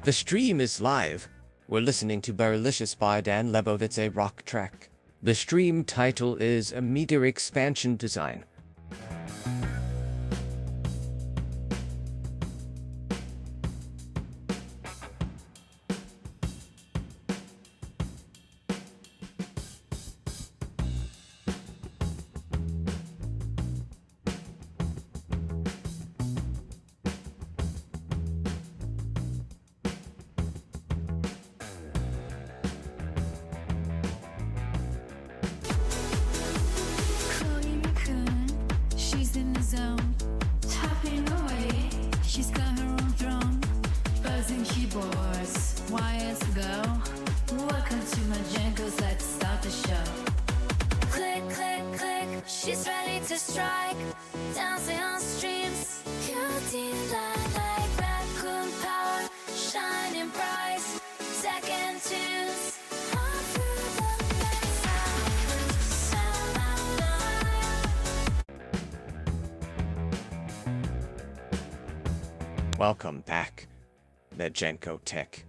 The stream is live. We're listening to Berilicious by Dan Lebowitz, a rock track. The stream title is Amiga Expansion Design. Tapping away, she's got her own throne. Buzzing keyboards, wires go. Welcome to my jingles, let's start the show. Click, click, click, she's ready to strike. Dancing on streams, beauty like raccoon power, shining bright. Second tunes, all through the night sound Welcome back, Medjenko Tech.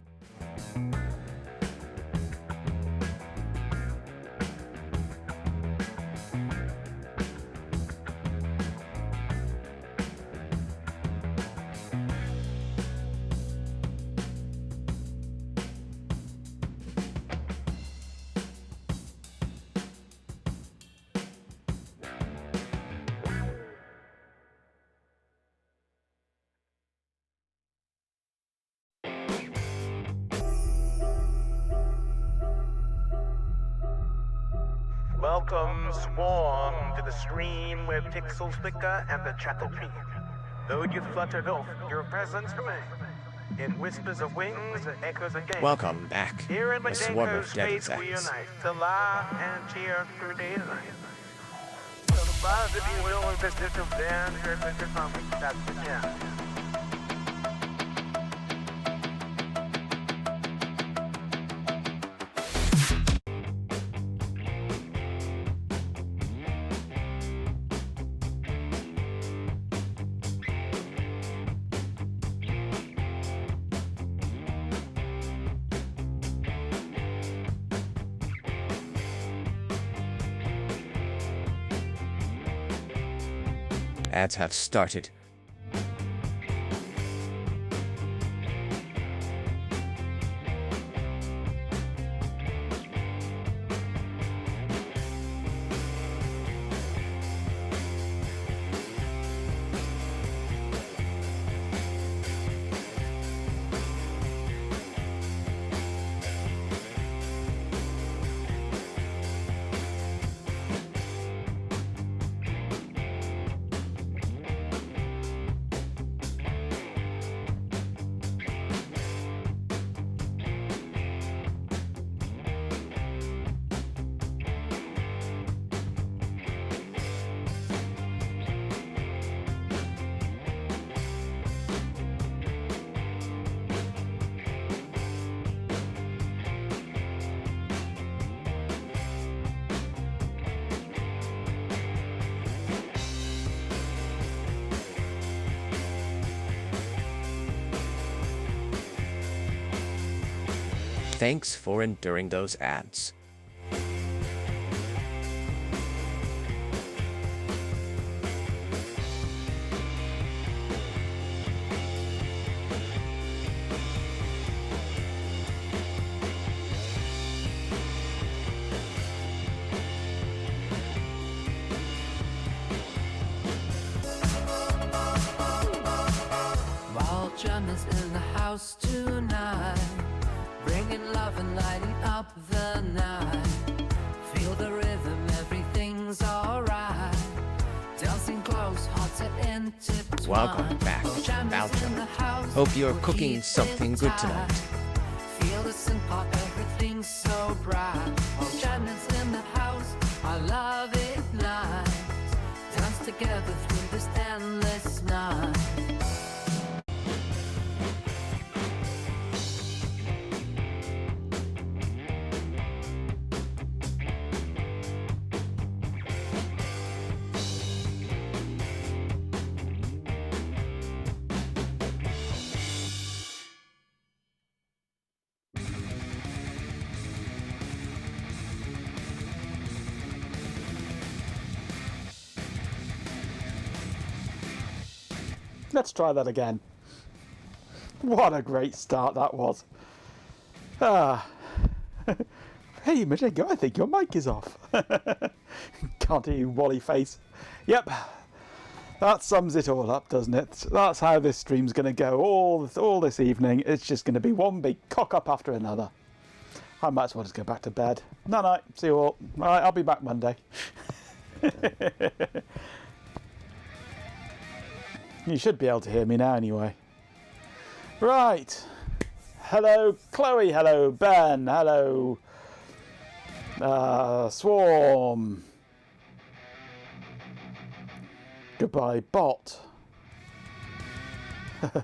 Welcome, Swarm, to the stream where pixels flicker and the chattel creep. Though you fluttered off, your presence remains. In whispers of wings and echoes of game. Welcome back, Here in a swarm Majenko's of devil's space we eggs. unite to laugh and cheer through daylight. So the buzz, if you will, is this little band heard with your comic. That's the jam. Ads have started. Thanks for enduring those ads. Wild drummers in the house tonight, bringing love and lighting up the night. Feel the rhythm, everything's alright. Dancing close, hearts are intertwined. Welcome back, Balcom. Hope you're cooking something good tonight. Feel the synth pop, everything's so bright. All jammers in the house, our love ignites. Dance together through this endless night. Let's try that again. What a great start that was. Ah. Hey, Majenko, I think your mic is off. Can't hear you, Wally face. Yep. That sums it all up, doesn't it? That's how this stream's going to go all this evening. It's just going to be one big cock-up after another. I might as well just go back to bed. Night-night. See you all. All right, I'll be back Monday. You should be able to hear me now anyway. Right. Hello, Chloe. Hello, Ben. Hello, Swarm. Goodbye, bot. Going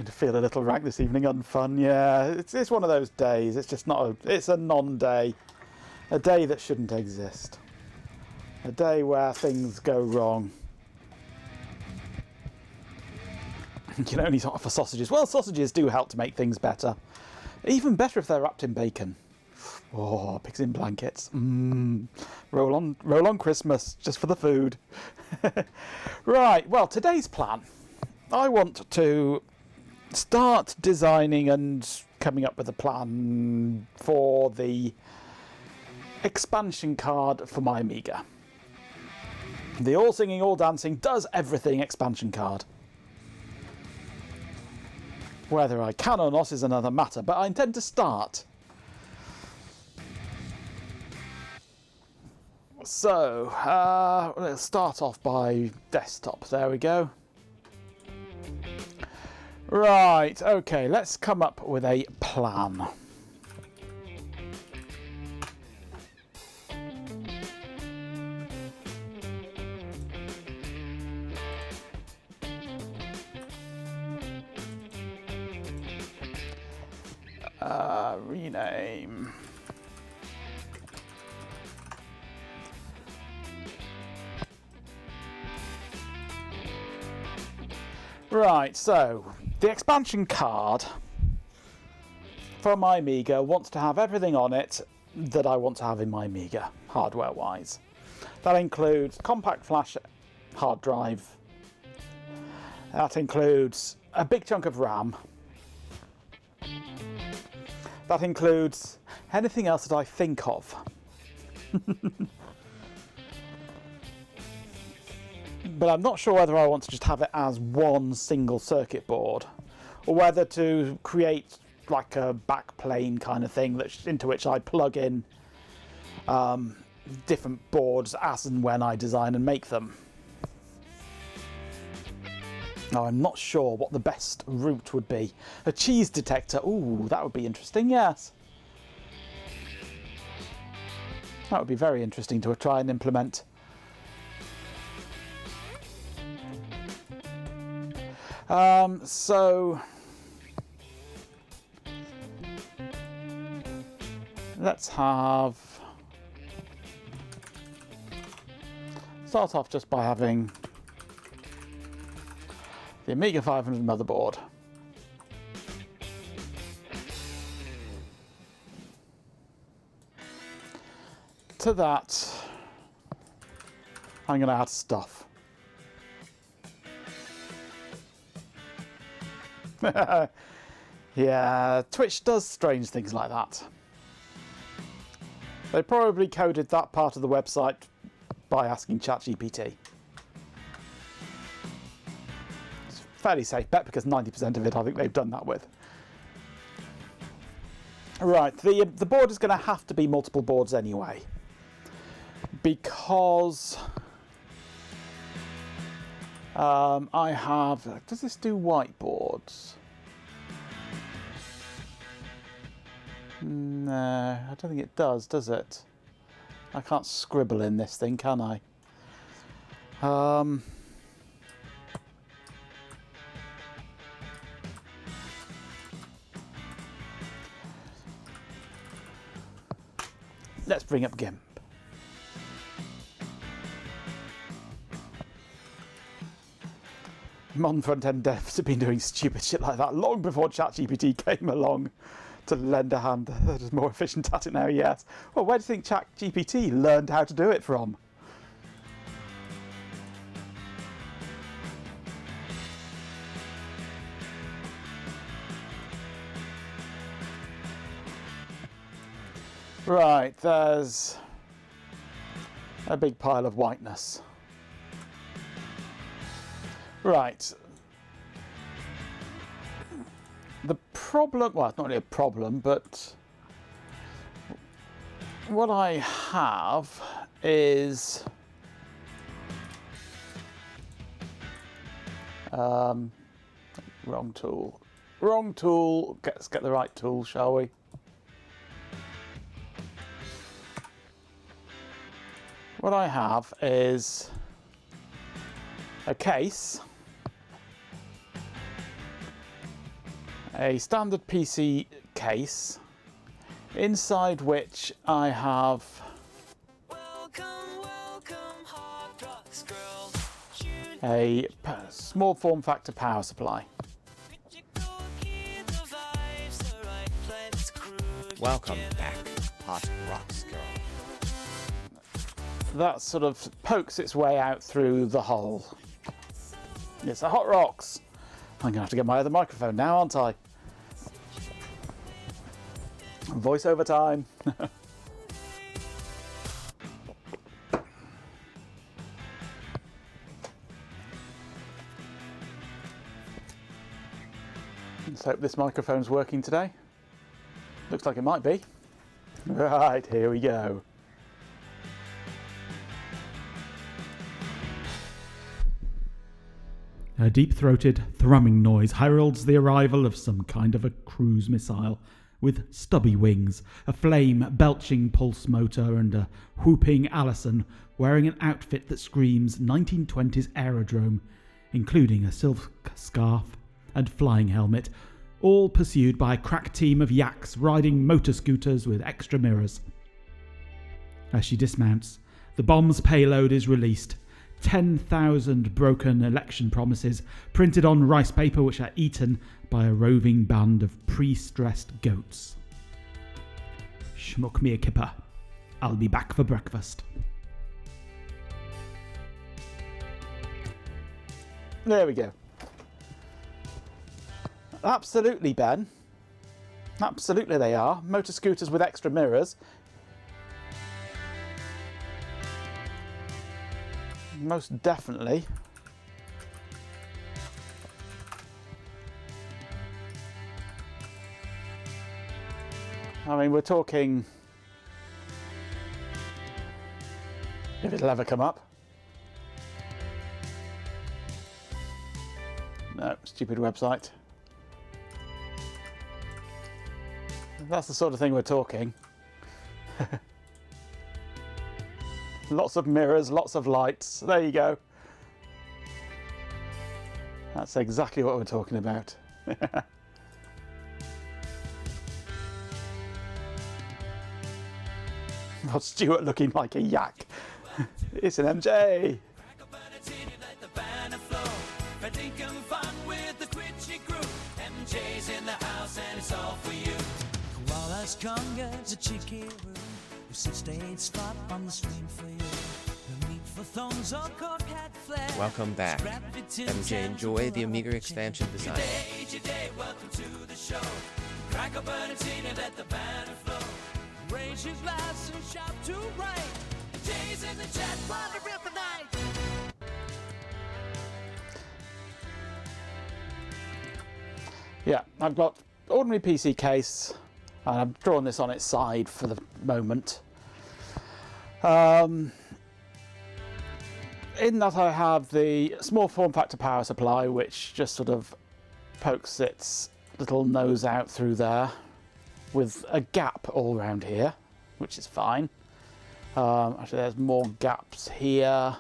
to feel a little rank this evening, unfun. Yeah, it's one of those days. It's just not it's a non-day. A day that shouldn't exist. A day where things go wrong. You can only offer sausages. Well, sausages do help to make things better. Even better if they're wrapped in bacon. Oh, pigs in blankets. Roll on Christmas, just for the food. Right, well, today's plan. I want to start designing and coming up with a plan for the expansion card for my Amiga. The all singing, all dancing, does everything expansion card. Whether I can or not is another matter, but I intend to start. So, let's start off by desktop. There we go. Right, okay, let's come up with a plan. Rename. Right, so the expansion card for my Amiga wants to have everything on it that I want to have in my Amiga, hardware-wise. That includes compact flash hard drive. That includes a big chunk of RAM. That includes anything else that I think of. But I'm not sure whether I want to just have it as one single circuit board, or whether to create like a backplane kind of thing into which I plug in different boards as and when I design and make them. Now, I'm not sure what the best route would be. A cheese detector, ooh, that would be interesting, yes. That would be very interesting to try and implement. So let's start off just by having the Amiga 500 motherboard. To that, I'm going to add stuff. Yeah, Twitch does strange things like that. They probably coded that part of the website by asking ChatGPT. It's a fairly safe bet because 90% of it I think they've done that with. Right, the board is going to have to be multiple boards anyway. Because I have... Does this do whiteboards? No, I don't think it does it? I can't scribble in this thing, can I? Let's bring up GIMP. Modern front-end devs have been doing stupid shit like that long before ChatGPT came along to lend a hand. They're just more efficient at it now, yes. Well, where do you think ChatGPT learned how to do it from? Right, there's a big pile of whiteness. Right. The problem, well, it's not really a problem, but what I have is wrong tool. Wrong tool. Let's get the right tool, shall we? What I have is a case, a standard PC case, inside which I have a small form factor power supply. Welcome back, Hot Rocks Girl. That sort of pokes its way out through the hole. It's a Hot Rocks. I'm going to have to get my other microphone now, aren't I? Voiceover time. Let's hope this microphone's working today. Looks like it might be. Right, here we go. A deep-throated, thrumming noise heralds the arrival of some kind of a cruise missile, with stubby wings, a flame-belching pulse motor, and a whooping Allison wearing an outfit that screams 1920s aerodrome, including a silk scarf and flying helmet, all pursued by a crack team of yaks riding motor scooters with extra mirrors. As she dismounts, the bomb's payload is released. 10,000 broken election promises printed on rice paper which are eaten by a roving band of pre-stressed goats. Schmuck me a kipper. I'll be back for breakfast. There we go. Absolutely, Ben. Absolutely they are. Motor scooters with extra mirrors. Most definitely. I mean, we're talking... if it'll ever come up. No, stupid website. That's the sort of thing we're talking. Lots of mirrors, lots of lights. There you go. That's exactly what we're talking about. What's Stuart looking like a yak? It's an MJ. MJ's in the house and it's all for you. Koala's congas, a cheeky room. We sit stage spot on the stream for you. The meat for thongs or cork hat flair. Welcome back. MJ, enjoy the Amiga expansion design. Welcome to the show. Crack a bernardini, let the banner flow. Raise your glass and shout to right. MJ's in the chat, while the real night. Yeah, I've got ordinary PC case, and I've drawn this on its side for the moment. In that I have the small form factor power supply, which just sort of pokes its little nose out through there, with a gap all around here, which is fine. Actually, there's more gaps here,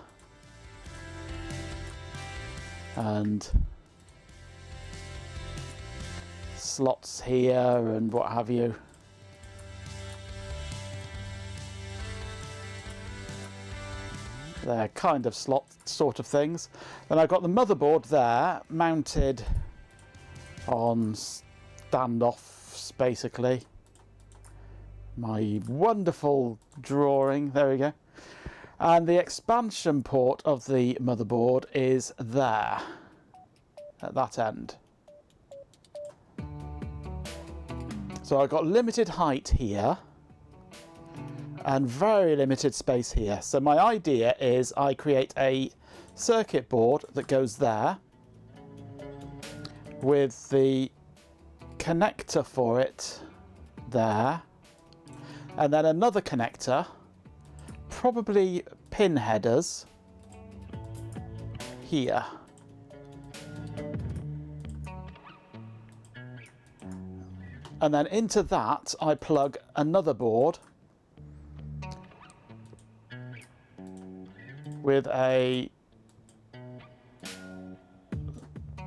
and slots here and what have you. They're kind of slot sort of things. Then I've got the motherboard there mounted on standoffs, basically. My wonderful drawing, there we go. And the expansion port of the motherboard is there at that end. So I've got limited height here, and very limited space here. So my idea is I create a circuit board that goes there with the connector for it there, and then another connector, probably pin headers here. And then into that I plug another board with a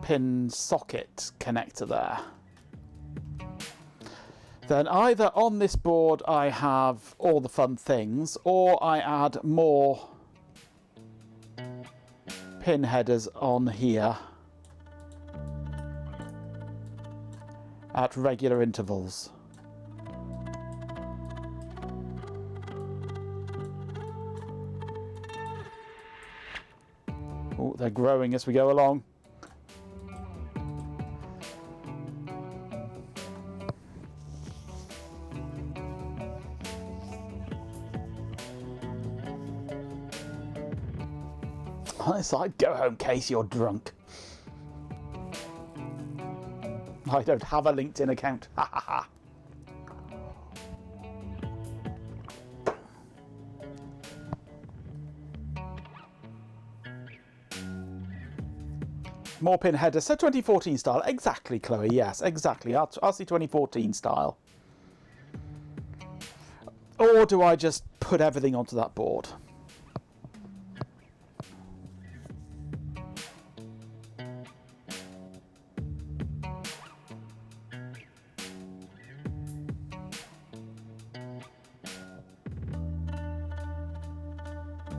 pin socket connector there. Then either on this board I have all the fun things, or I add more pin headers on here at regular intervals. Oh, they're growing as we go along. On this side, go home, Case, you're drunk. I don't have a LinkedIn account. Ha ha ha. More pin headers. So 2014 style. Exactly, Chloe. Yes, exactly. RC 2014 style. Or do I just put everything onto that board?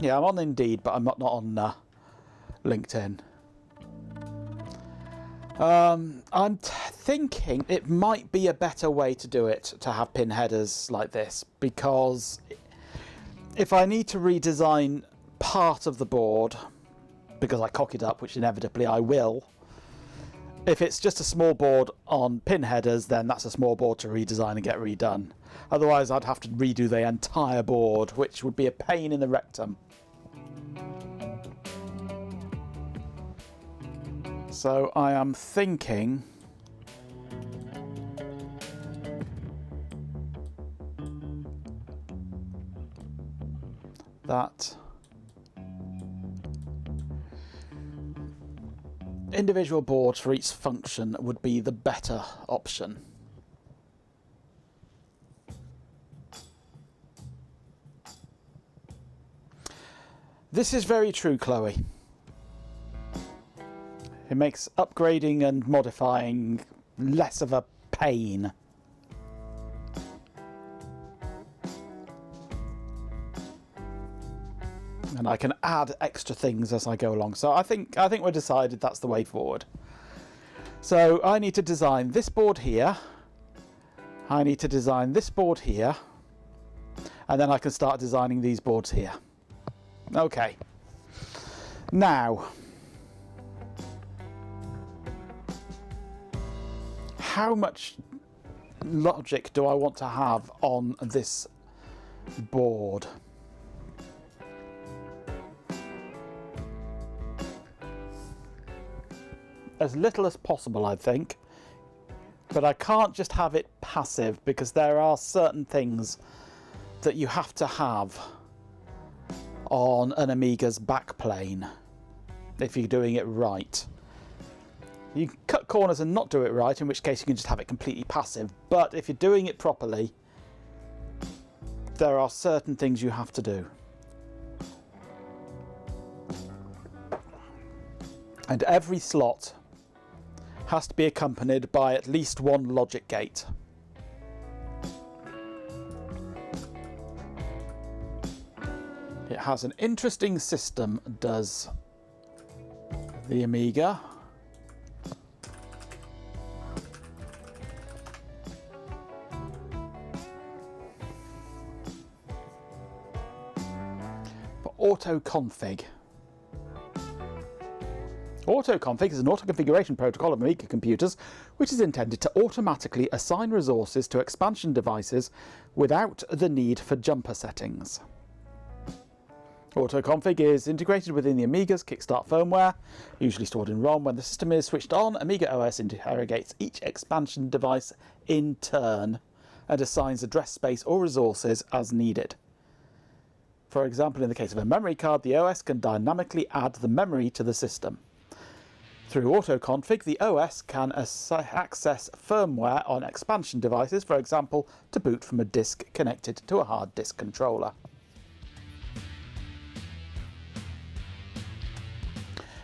Yeah, I'm on Indeed, but I'm not on LinkedIn. I'm thinking it might be a better way to do it, to have pin headers like this, because if I need to redesign part of the board, because I cock it up, which inevitably I will, if it's just a small board on pin headers, then that's a small board to redesign and get redone. Otherwise, I'd have to redo the entire board, which would be a pain in the rectum. So I am thinking that individual boards for each function would be the better option. This is very true, Chloe. It makes upgrading and modifying less of a pain. And I can add extra things as I go along. So I think we're decided that's the way forward. So I need to design this board here. I need to design this board here. And then I can start designing these boards here. Okay. Now, how much logic do I want to have on this board? As little as possible, I think. But I can't just have it passive, because there are certain things that you have to have on an Amiga's backplane if you're doing it right. You can cut corners and not do it right, in which case you can just have it completely passive. But if you're doing it properly, there are certain things you have to do. And every slot has to be accompanied by at least one logic gate. It has an interesting system, does the Amiga. For auto config. Autoconfig is an auto-configuration protocol of Amiga computers which is intended to automatically assign resources to expansion devices without the need for jumper settings. Autoconfig is integrated within the Amiga's Kickstart firmware, usually stored in ROM. When the system is switched on, Amiga OS interrogates each expansion device in turn and assigns address space or resources as needed. For example, in the case of a memory card, the OS can dynamically add the memory to the system. Through autoconfig, the OS can access firmware on expansion devices, for example, to boot from a disk connected to a hard disk controller.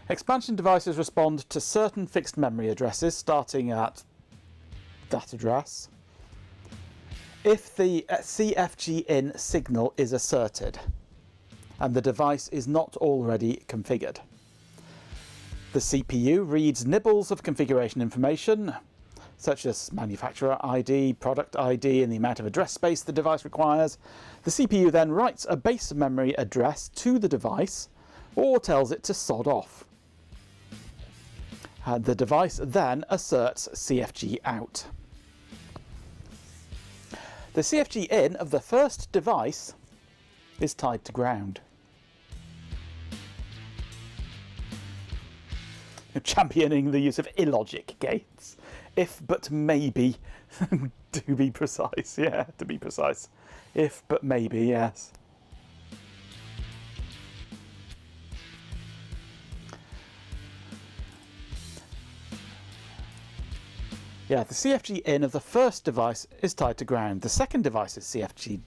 Expansion devices respond to certain fixed memory addresses, starting at that address, if the CFG-in signal is asserted and the device is not already configured. The CPU reads nibbles of configuration information, such as manufacturer ID, product ID, and the amount of address space the device requires. The CPU then writes a base memory address to the device or tells it to sod off. The device then asserts CFG out. The CFG in of the first device is tied to ground. Championing the use of illogic gates. If but maybe. To be precise, yeah, to be precise. If but maybe, yes. Yeah, the CFG in of the first device is tied to ground. The second device's CFG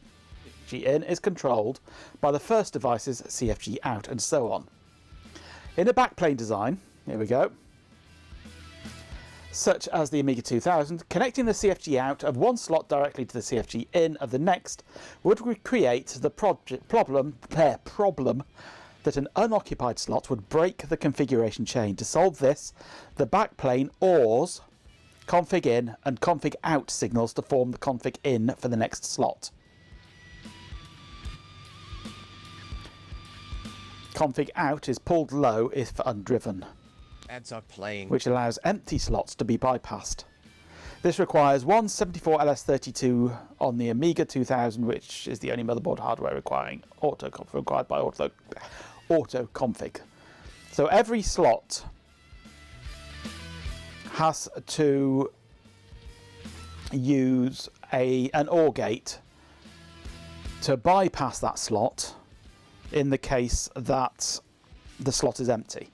in is controlled by the first device's CFG out, and so on. In a backplane design, here we go, such as the Amiga 2000, connecting the CFG out of one slot directly to the CFG in of the next would create the problem that an unoccupied slot would break the configuration chain. To solve this, the backplane ORs config in and config out signals to form the config in for the next slot. Config out is pulled low if undriven, Ads are playing. which allows empty slots to be bypassed. This requires one 74LS32 on the Amiga 2000, which is the only motherboard hardware required by autoconfig. So every slot has to use an OR gate to bypass that slot in the case that the slot is empty.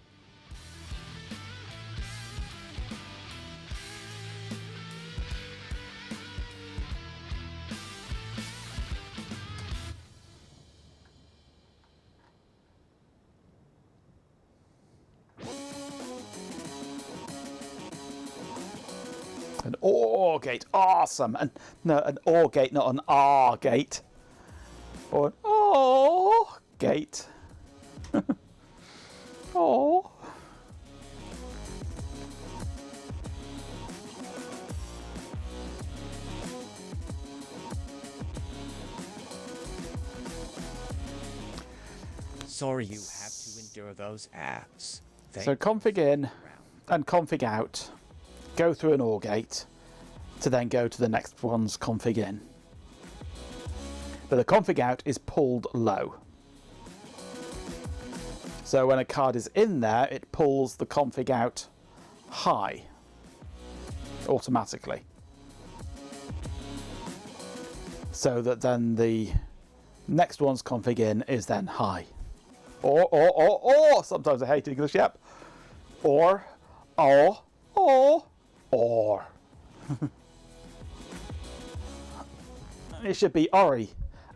An OR gate, awesome! And no, an OR gate, not an R gate, or an OR gate. Oh. Sorry you have to endure those ads. So config in and config out go through an OR gate to then go to the next one's config in. But the config out is pulled low. So when a card is in there, it pulls the config out high automatically. So that then the next one's config in is then high. Or, sometimes I hate English, yep. Or. It should be ori,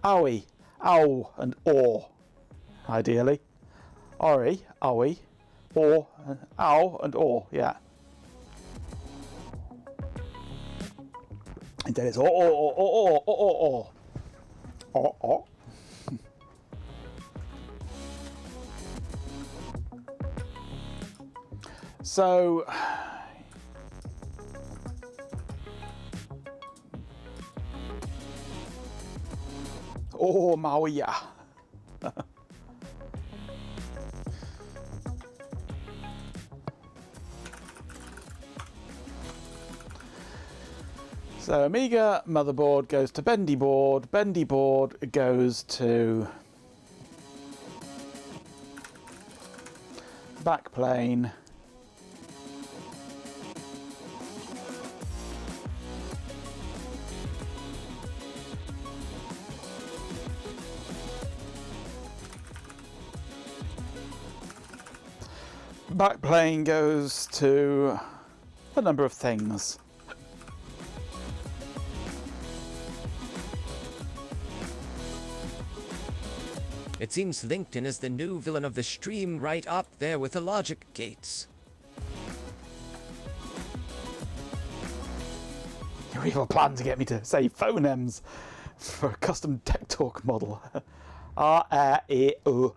owie, ow, and or, ideally. Ori, owie, or, ow, and or, yeah. And then it's or. So, oh, Mauia. So Amiga motherboard goes to bendy board goes to backplane. Backplane goes to a number of things. It seems LinkedIn is the new villain of the stream, right up there with the logic gates. Your evil plan to get me to say phonemes for a custom tech talk model. R-A-E-O-O-U-E-E.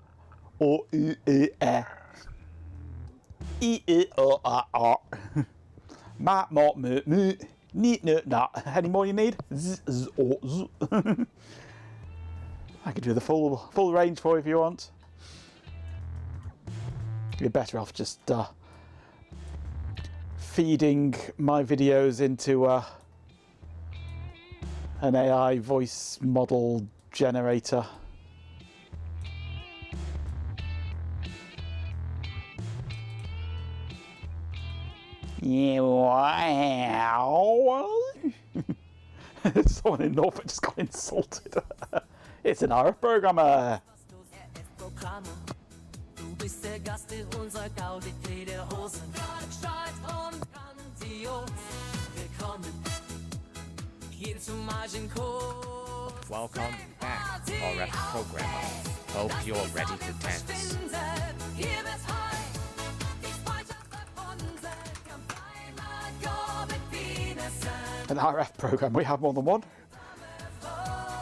E-E-O-R-R. Ma, mo, mu, mu. Ni, no, na. Any more you need? Z, z, o, z. I could do the full range for you if you want. You're better off just feeding my videos into an AI voice model generator. Yeah, wow. Someone in Norfolk just got insulted. It's an RF programmer. Du bist der Gast in unserer Gaudete der Hosen. Stark, und grandios. Willkommen hier zum Margin-Code. Welcome back, RF programmer. Hope you're ready to dance. Hier wird's high. Die Freundschaft verbunden. Komm einmal, go mit Bienesen. An RF program, we have more than one.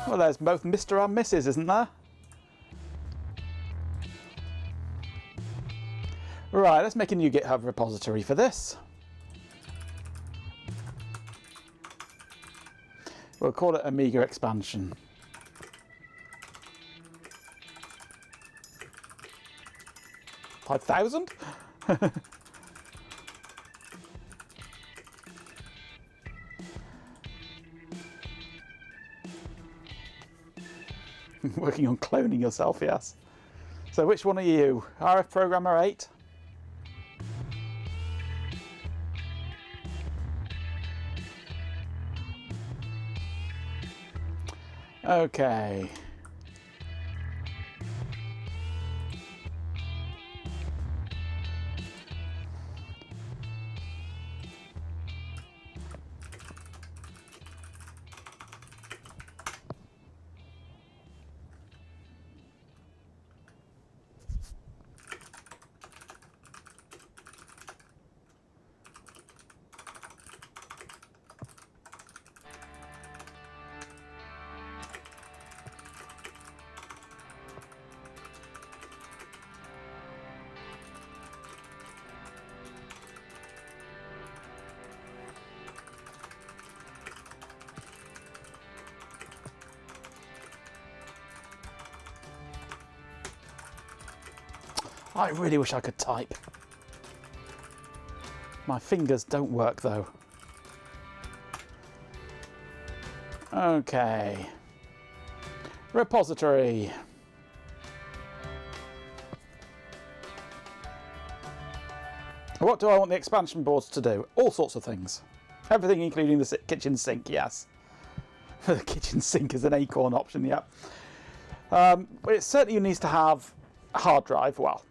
Well, there's both Mr. and Mrs., isn't there? Right, let's make a new GitHub repository for this. We'll call it Amiga expansion. $5,000? Working on cloning yourself, yes. So which one are you? RF Programmer 8? Okay. I really wish I could type. My fingers don't work though. Okay. Repository. What do I want the expansion boards to do? All sorts of things. Everything including the kitchen sink, yes. The kitchen sink is an acorn option, yeah. But it certainly needs to have a hard drive, well,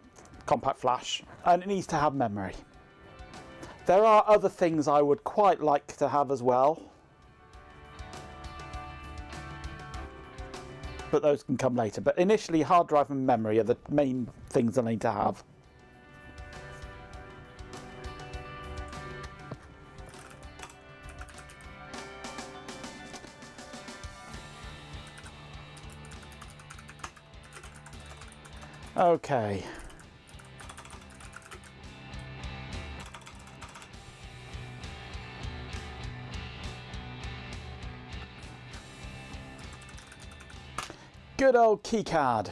compact flash, and it needs to have memory. There are other things I would quite like to have as well, but those can come later. But initially, hard drive and memory are the main things I need to have. Okay. Good old keycard.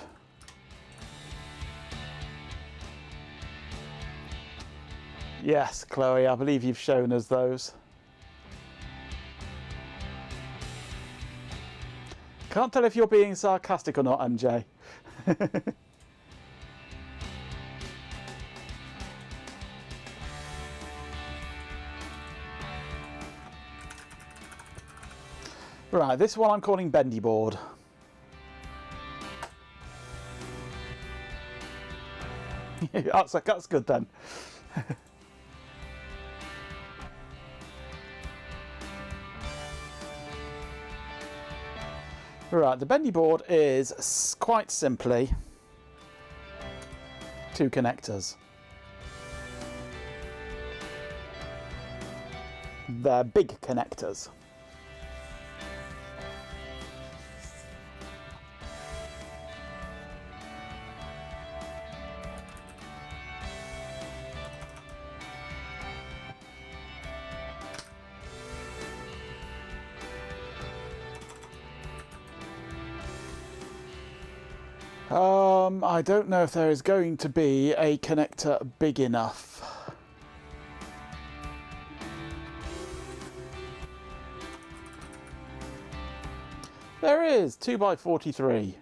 Yes, Chloe, I believe you've shown us those. Can't tell if you're being sarcastic or not, MJ. Right, this one I'm calling Bendy Board. That's good then. Right, the Bendy Board is quite simply 2 connectors. They're big connectors. I don't know if there is going to be a connector big enough. There is 2x43.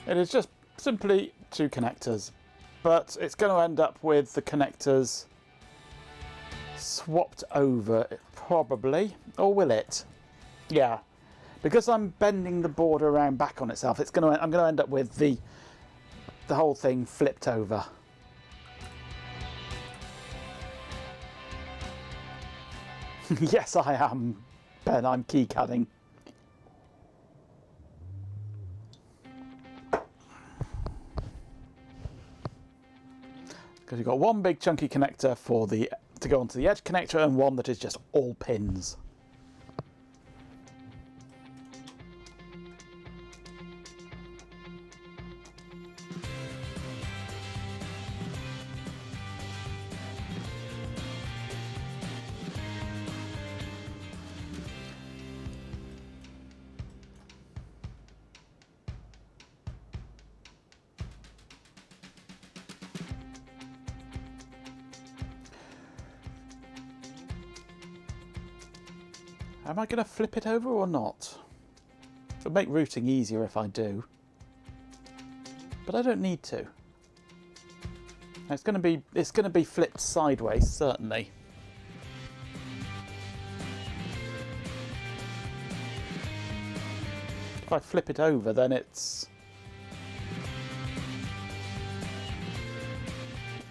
It is just simply 2 connectors, but it's going to end up with the connectors swapped over, probably, or will it? Yeah, because I'm bending the board around back on itself. I'm going to end up with the whole thing flipped over. Yes, I am, Ben. I'm keycadding. Because you've got one big chunky connector to go onto the edge connector and one that is just all pins. Am I going to flip it over or not? It'll make routing easier if I do. But I don't need to. It's going to be flipped sideways, certainly. If I flip it over, then it's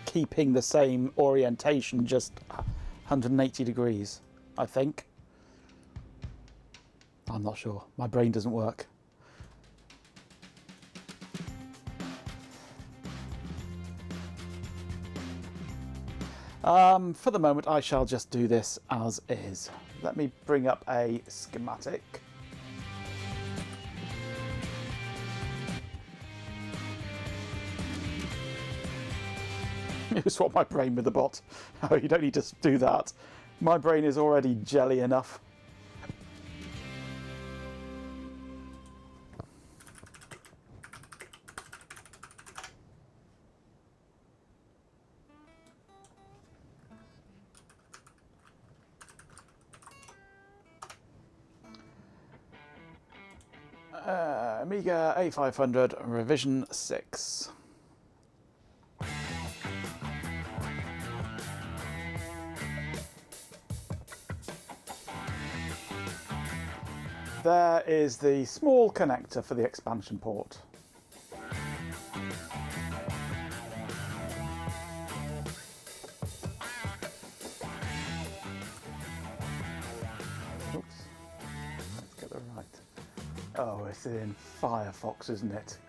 keeping the same orientation, just 180 degrees, I think. I'm not sure. My brain doesn't work. For the moment, I shall just do this as is. Let me bring up a schematic. You swap my brain with the bot. Oh, you don't need to do that. My brain is already jelly enough. Amiga A500 revision 6. There is the small connector for the expansion port. Oops. Let's get the right. Oh, it's in Firefox, isn't it?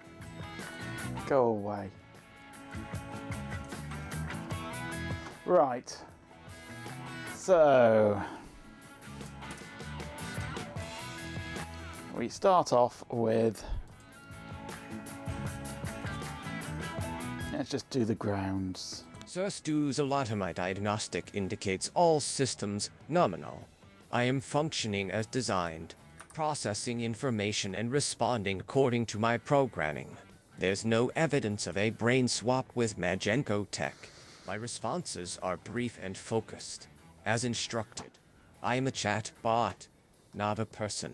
Go away. Right. So we start off with, let's just do the grounds. Sir Stu's my diagnostic indicates all systems nominal. I am functioning as designed, processing information and responding according to my programming. There's no evidence of a brain swap with Magenko Tech. My responses are brief and focused, as instructed. I am a chat bot, not a person.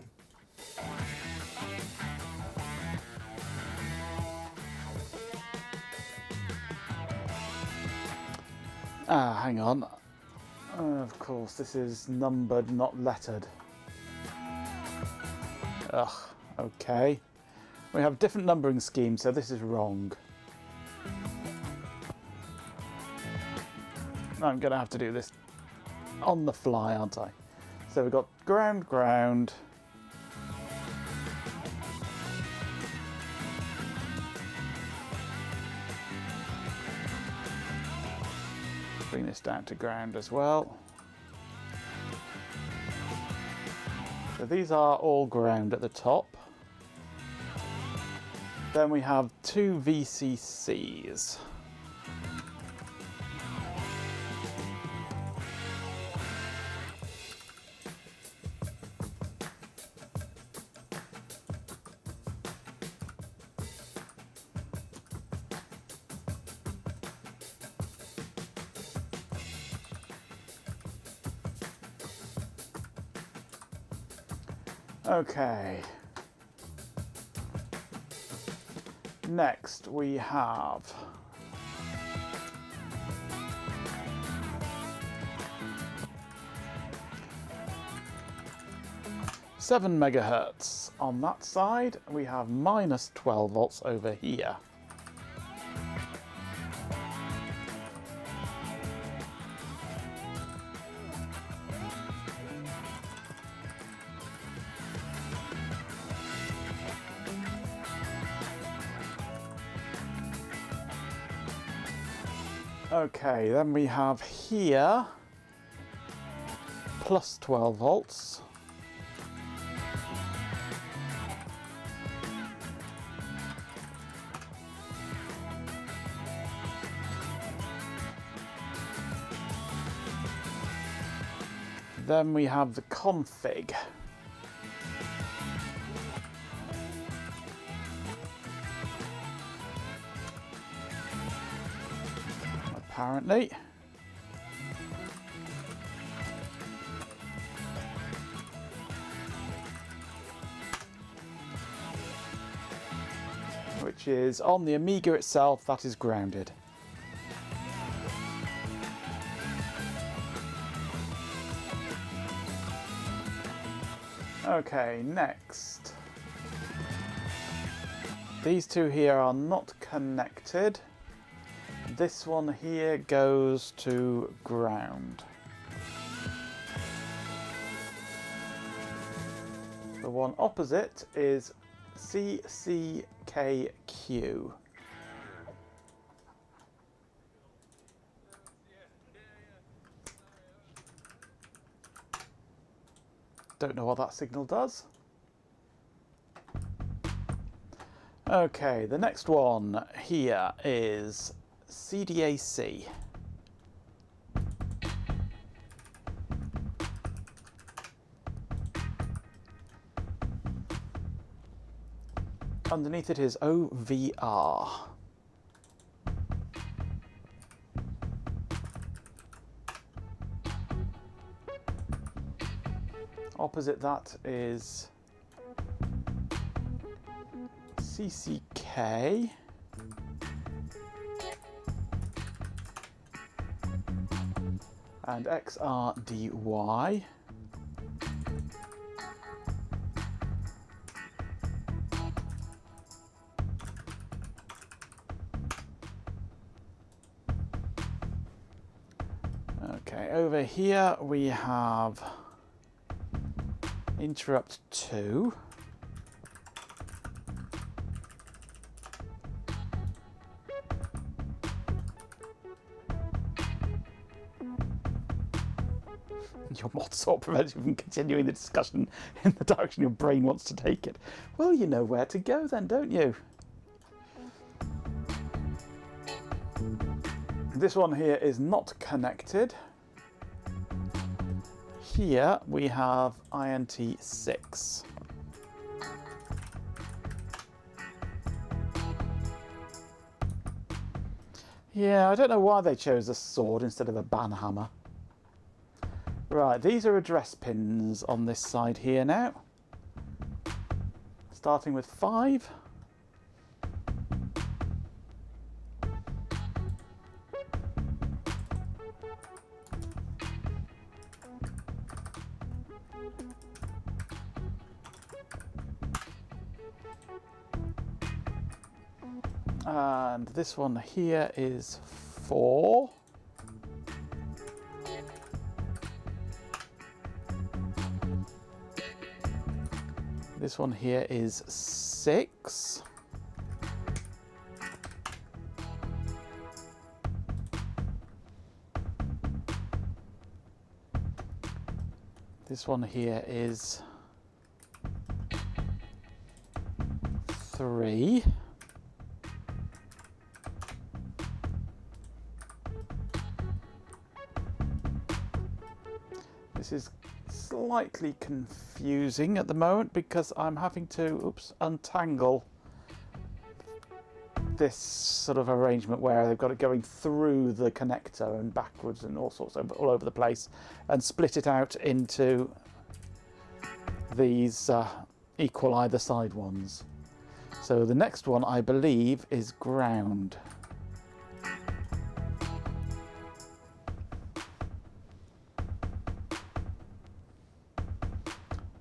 Hang on. Of course, this is numbered, not lettered. Ugh, okay. We have different numbering schemes, so this is wrong. I'm going to have to do this on the fly, aren't I? So we've got ground, ground. Bring this down to ground as well. So these are all ground at the top. Then we have 2 VCCs. Okay. Next we have -7 megahertz on that side. We have minus 12 volts over here. Okay, then we have here plus 12 volts. Then we have the config. Apparently. Which is on the Amiga itself, that is grounded. Okay, next. These two here are not connected. This one here goes to ground. The one opposite is CCKQ. Don't know what that signal does. Okay, the next one here is CDAC. Underneath it is OVR. Opposite that is CCK. And XRDY. Okay, over here we have interrupt 2. Your mod sort prevents you from continuing the discussion in the direction your brain wants to take it. Well, you know where to go then, don't you? This one here is not connected. Here we have INT6. Yeah, I don't know why they chose a sword instead of a banhammer. Right, these are address pins on this side here now. Starting with 5. And this one here is 4. This one here is 6. This one here is 3. This is slightly confusing at the moment because I'm having to untangle this sort of arrangement where they've got it going through the connector and backwards and all sorts of all over the place, and split it out into these equal either side ones. So the next one I believe is ground.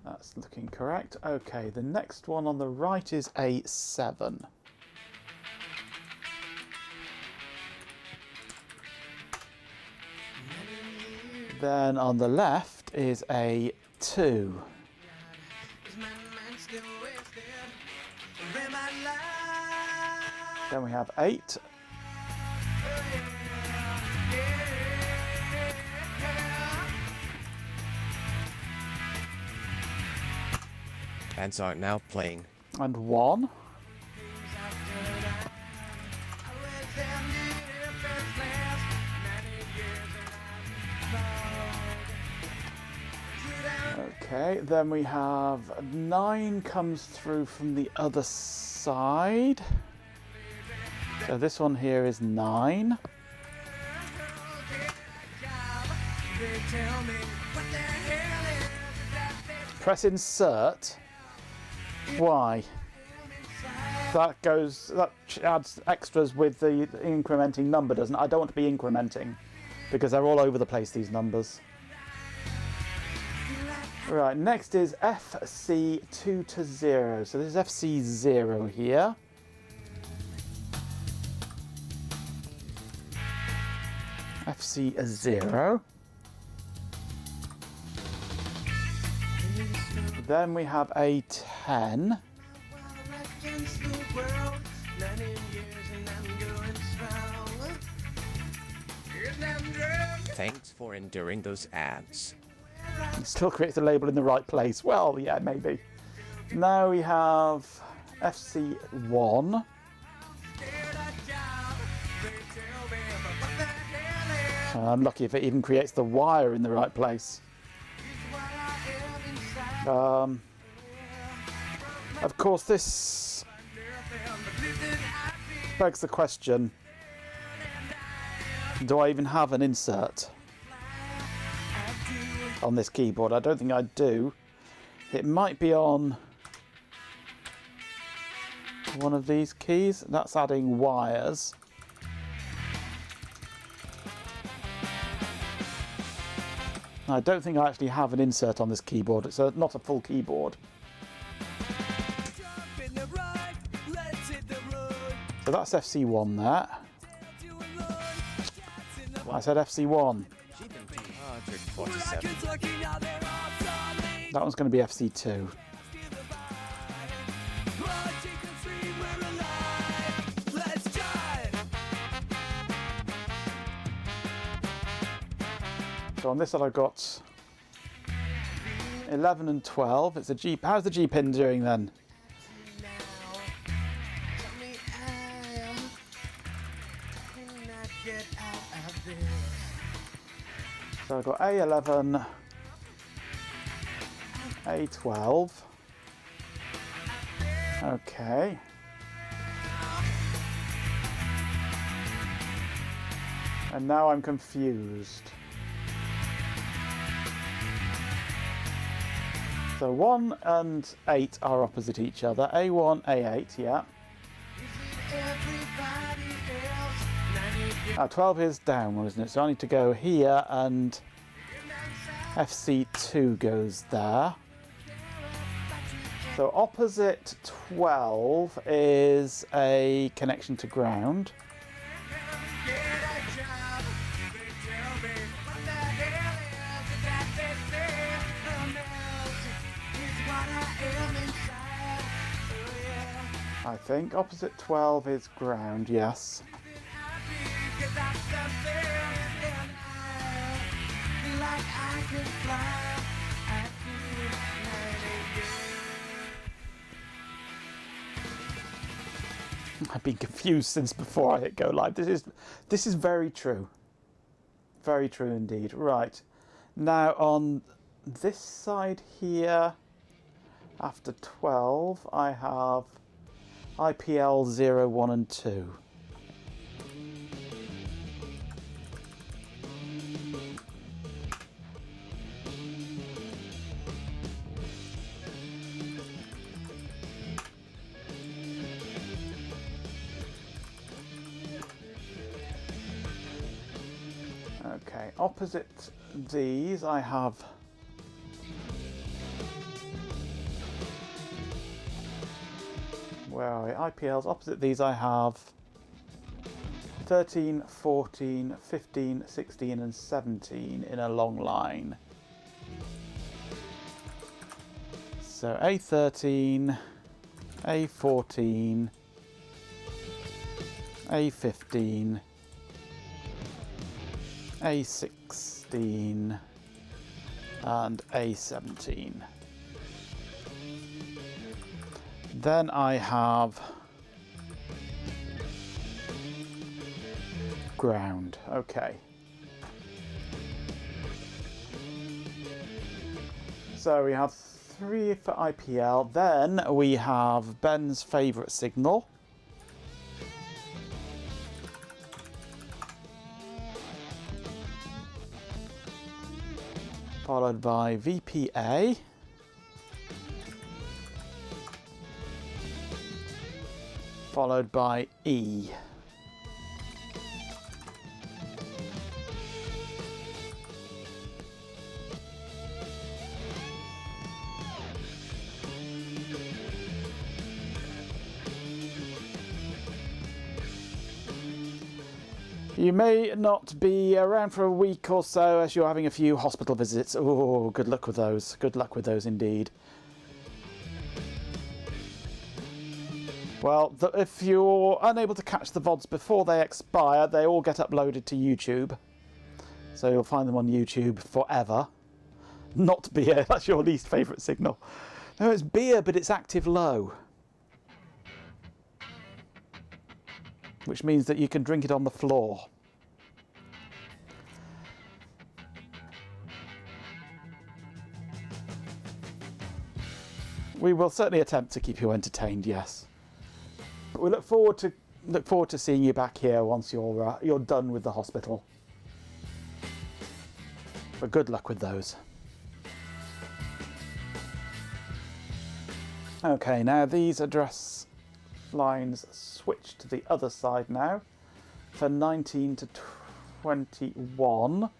That's looking correct. Okay, the next one on the right is a 7. Then on the left is a 2. Then we have 8. Ads are now playing. And 1. Okay, then we have 9 comes through from the other side. So this one here is 9. Press insert. Why? That adds extras with the incrementing number, doesn't it? I don't want to be incrementing because they're all over the place, these numbers. Right, next is FC2 to 0. So this is FC0 here. FC0. Then we have a 10. Thanks for enduring those ads. It still creates the label in the right place. Well, yeah, maybe. Now we have FC1. I'm lucky if it even creates the wire in the right place. Of course, this begs the question, do I even have an insert on this keyboard? I don't think I do. It might be on one of these keys. That's adding wires. I don't think I actually have an insert on this keyboard. It's not a full keyboard. So that's FC1 there. I said FC1. That one's going to be FC2. So on this side I've got 11 and 12. It's a G. How's the G pin doing then? So I've got A11, A12. Okay. And now I'm confused. So 1 and 8 are opposite each other. A1, A8, yeah. 12 is down, isn't it? So I need to go here and FC2 goes there. So opposite 12 is a connection to ground. I think opposite 12 is ground, yes. I've been confused since before I hit go live. This is very true. Very true indeed. Right. Now on this side here, after 12, I have IPL 0, 1 and 2. Okay, opposite these I have where are we? IPLs. Opposite these I have 13, 14, 15, 16 and 17 in a long line. So A13, A14, A15, A16 and A17. Then I have ground. Okay. So we have 3 for IPL. Then we have Ben's favourite signal. Followed by VPA. Followed by E. You may not be around for a week or so as you're having a few hospital visits. Oh, good luck with those. Good luck with those indeed. Well, if you're unable to catch the VODs before they expire, they all get uploaded to YouTube. So you'll find them on YouTube forever. Not beer, that's your least favourite signal. No, it's beer, but it's active low. Which means that you can drink it on the floor. We will certainly attempt to keep you entertained, yes. But we look forward to seeing you back here once you're done with the hospital. But good luck with those. Okay, now these address lines switch to the other side now for 19 to 21.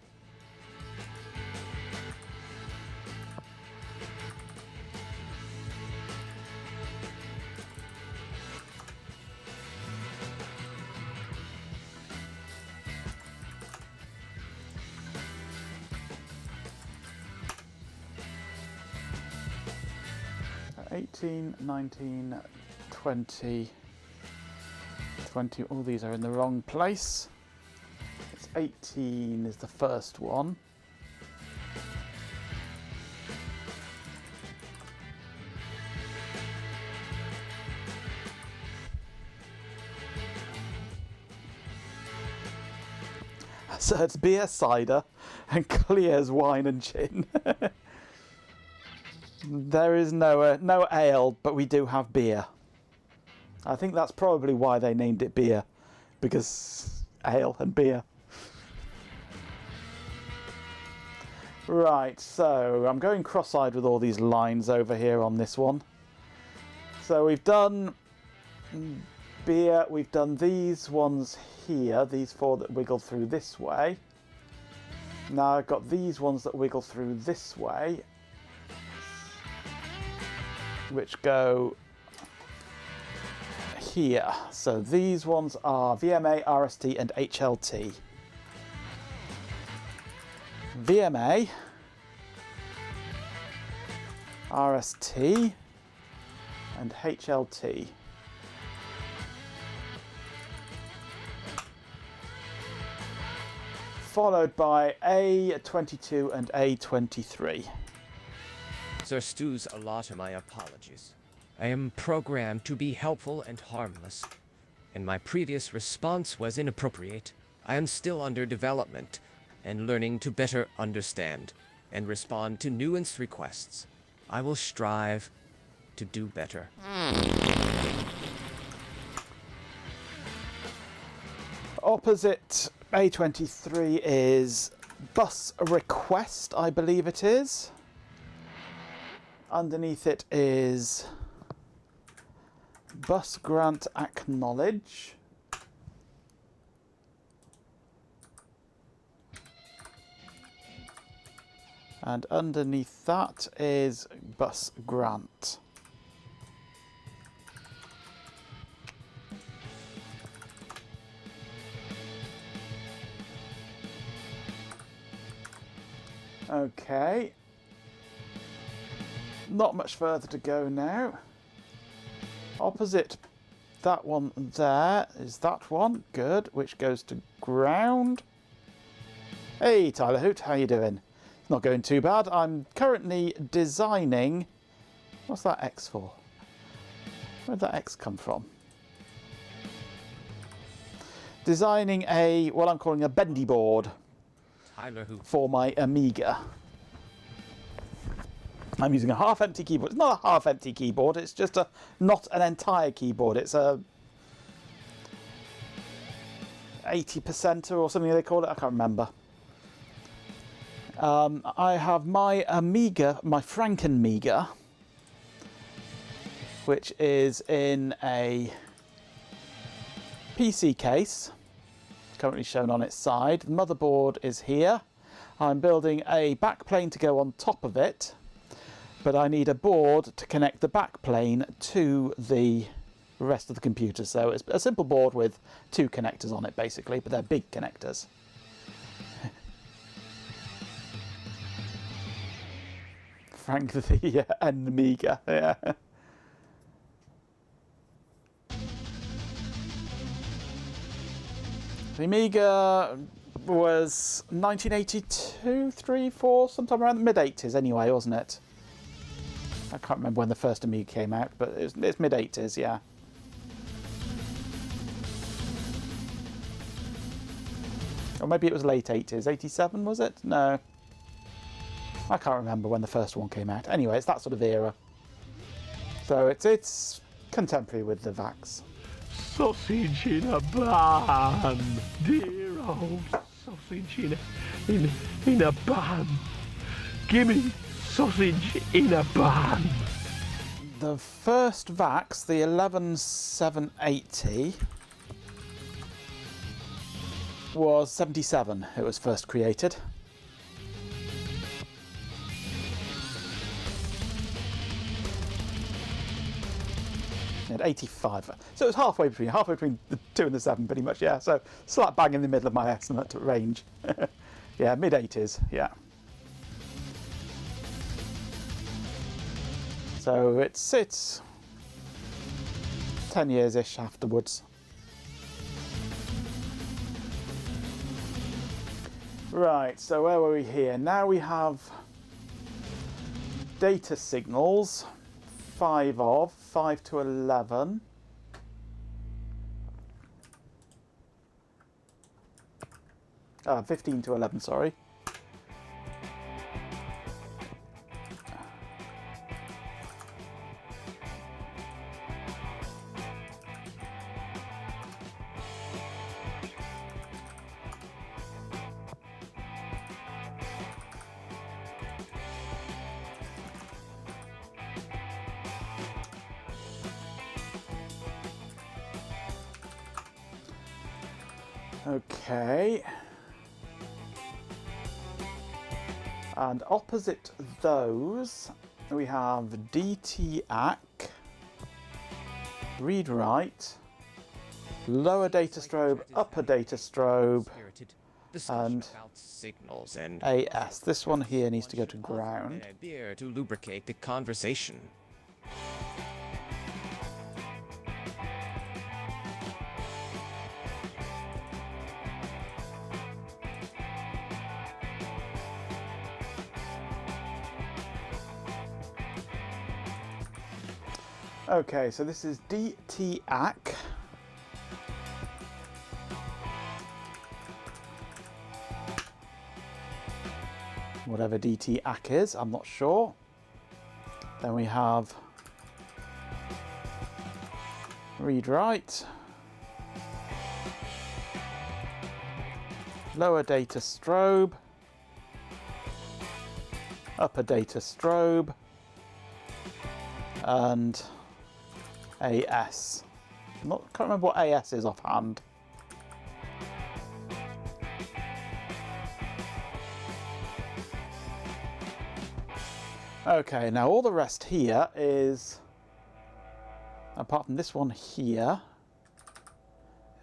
So 18, 19, 20, 20, all these are in the wrong place. It's 18 is the first one. So it's beer, cider, and Clear's wine and gin. There is no ale, but we do have beer. I think that's probably why they named it beer, because ale and beer. Right, so I'm going cross-eyed with all these lines over here on this one. So we've done beer, we've done these ones here, these four that wiggle through this way. Now I've got these ones that wiggle through this way, which go here. So these ones are VMA, RST and HLT. VMA, RST and HLT. Followed by A22 and A23. Sir Stu's a lot of my apologies. I am programmed to be helpful and harmless, and my previous response was inappropriate. I am still under development and learning to better understand and respond to nuanced requests. I will strive to do better. Opposite A23 is bus request, I believe it is. Underneath it is bus grant acknowledge. And underneath that is bus grant. Okay. Not much further to go now. Opposite that one there is that one. Good. Which goes to ground. Hey, Tyler Hoot, how you doing? Not going too bad. I'm currently designing... What's that X for? Where'd that X come from? Designing a, what I'm calling a bendy board Tyler Hoot. for my Amiga. I'm using a half-empty keyboard. It's not a half-empty keyboard. It's just not an entire keyboard. It's a 80% or something they call it. I can't remember. I have my Amiga, my Franken-Miga, which is in a PC case, currently shown on its side. The motherboard is here. I'm building a backplane to go on top of it, but I need a board to connect the backplane to the rest of the computer. So it's a simple board with two connectors on it, basically, but they're big connectors. Frank the Amiga, yeah. The Amiga was 1982, 3, 4, sometime around the mid-80s anyway, wasn't it? I can't remember when the first Amiga came out, but it's mid-80s, yeah. Or maybe it was late 80s. 87, was it? No. I can't remember when the first one came out. Anyway, it's that sort of era. So it's contemporary with the VAX. Sausage in a bun, dear old sausage in a bun. Gimme sausage in a bun. The first VAX, the 11780, was 77. It was first created. At 85, so it was halfway between the 2 and the 7, pretty much. Yeah, so slap bang in the middle of my estimate range. Yeah, mid 80s. Yeah. So it's 10 years ish afterwards. Right. So where were we here? Now we have data signals. 5 to 11. 15 to 11, sorry. Okay. And opposite those, we have DT-AC, read write, lower data strobe, upper data strobe, and signals and AS. This one here needs to go to ground. a beer to lubricate the conversation. Okay, so this is DT-AC. Whatever DT-AC is, I'm not sure. Then we have read write, lower data strobe, upper data strobe, and AS. Can't remember what AS is offhand. Okay, now all the rest here is, apart from this one here,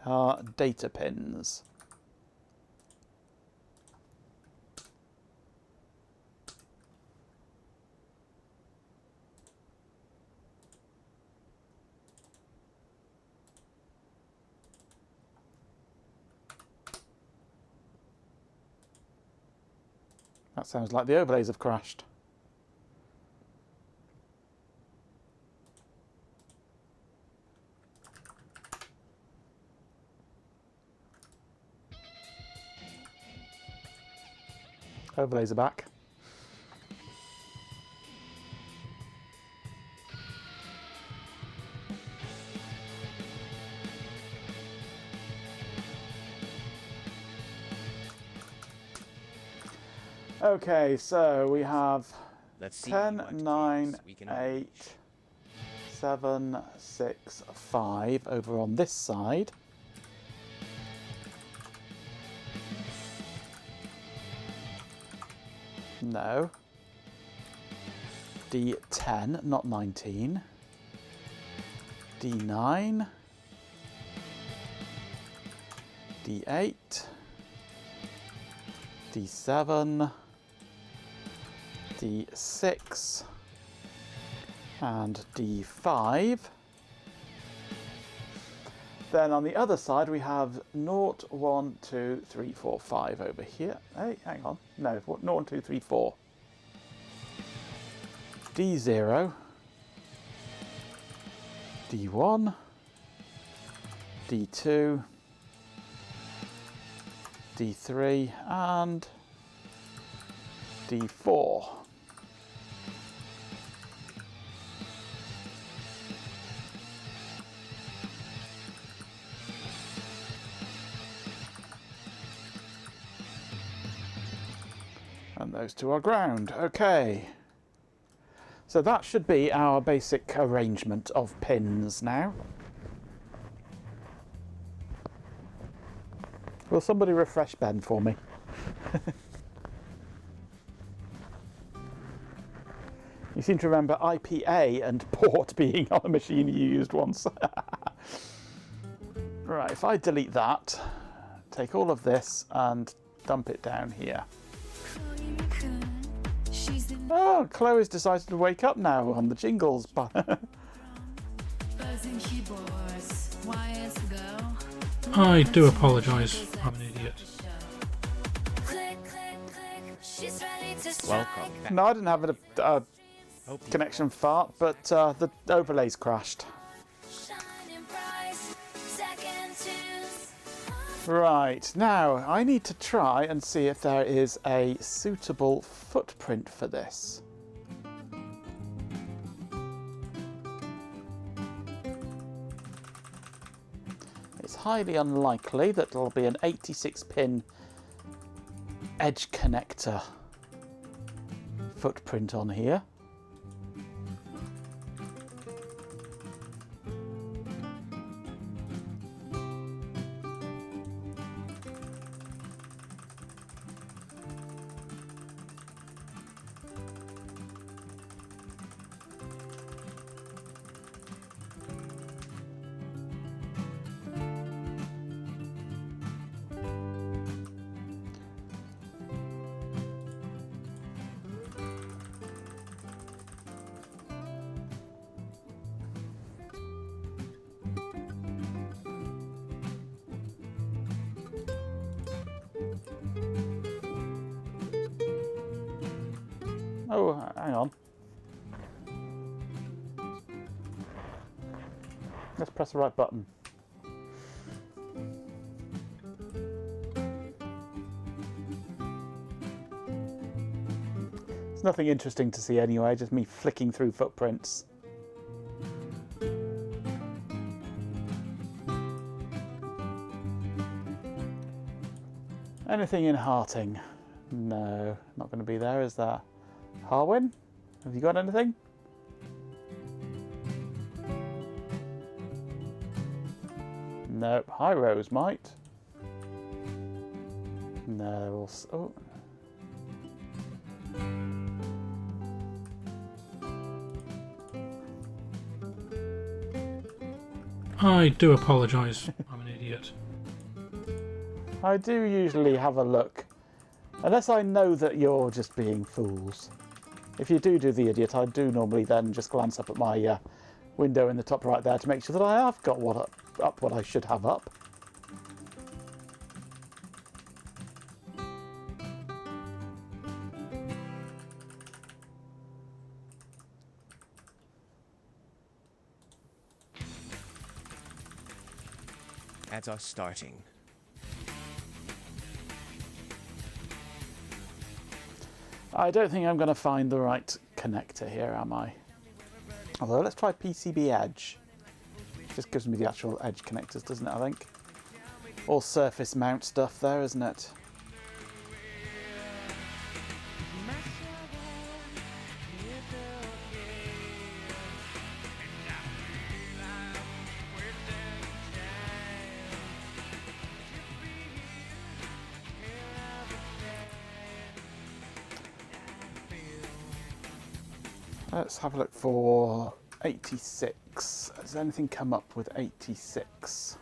are data pins. That sounds like the overlays have crashed. Overlays are back. Okay, so we have Let's see 10, what 9, games we can 8, unleash. 7, 6, 5 over on this side. No. D10, not 19. D9. D8. D7. D6. And D5. Then on the other side we have 0, 1, 2, 3, 4, 5 over here. Hey, hang on. No, 0, 1, 2, 3, 4. D0. D1. D2. D3 and D4. And those two are ground. Okay. So that should be our basic arrangement of pins now. Will somebody refresh Ben for me? You seem to remember IPA and port being on a machine you used once. Right, if I delete that, take all of this and dump it down here. Oh, Chloe's decided to wake up now on the jingles. Buzzing keyboards, wires go. I do apologise, I'm an idiot. Click, click, click. She's ready to strike. Welcome back. No, I didn't have a connection fart, but the overlays crashed. Shining bright, second twos. Right, now I need to try and see if there is a suitable footprint for this. It's highly unlikely that there'll be an 86-pin edge connector footprint on here. Oh, hang on. Let's press the right button. It's nothing interesting to see anyway, just me flicking through footprints. Anything in Harting? No, not going to be there, is there? Harwin? Have you got anything? Nope. High Rose might. No, they're all... Oh. I do apologise. I'm an idiot. I do usually have a look. Unless I know that you're just being fools. If you do the idiot, I do normally then just glance up at my window in the top right there to make sure that I have got what I should have up. Ads are starting. I don't think I'm going to find the right connector here, am I? Although, let's try PCB Edge. Just gives me the actual edge connectors, doesn't it, I think? All surface mount stuff there, isn't it? Let's have a look for 86. Has anything come up with 86?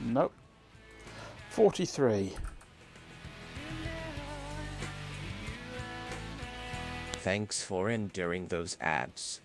Nope. 43. Thanks for enduring those ads.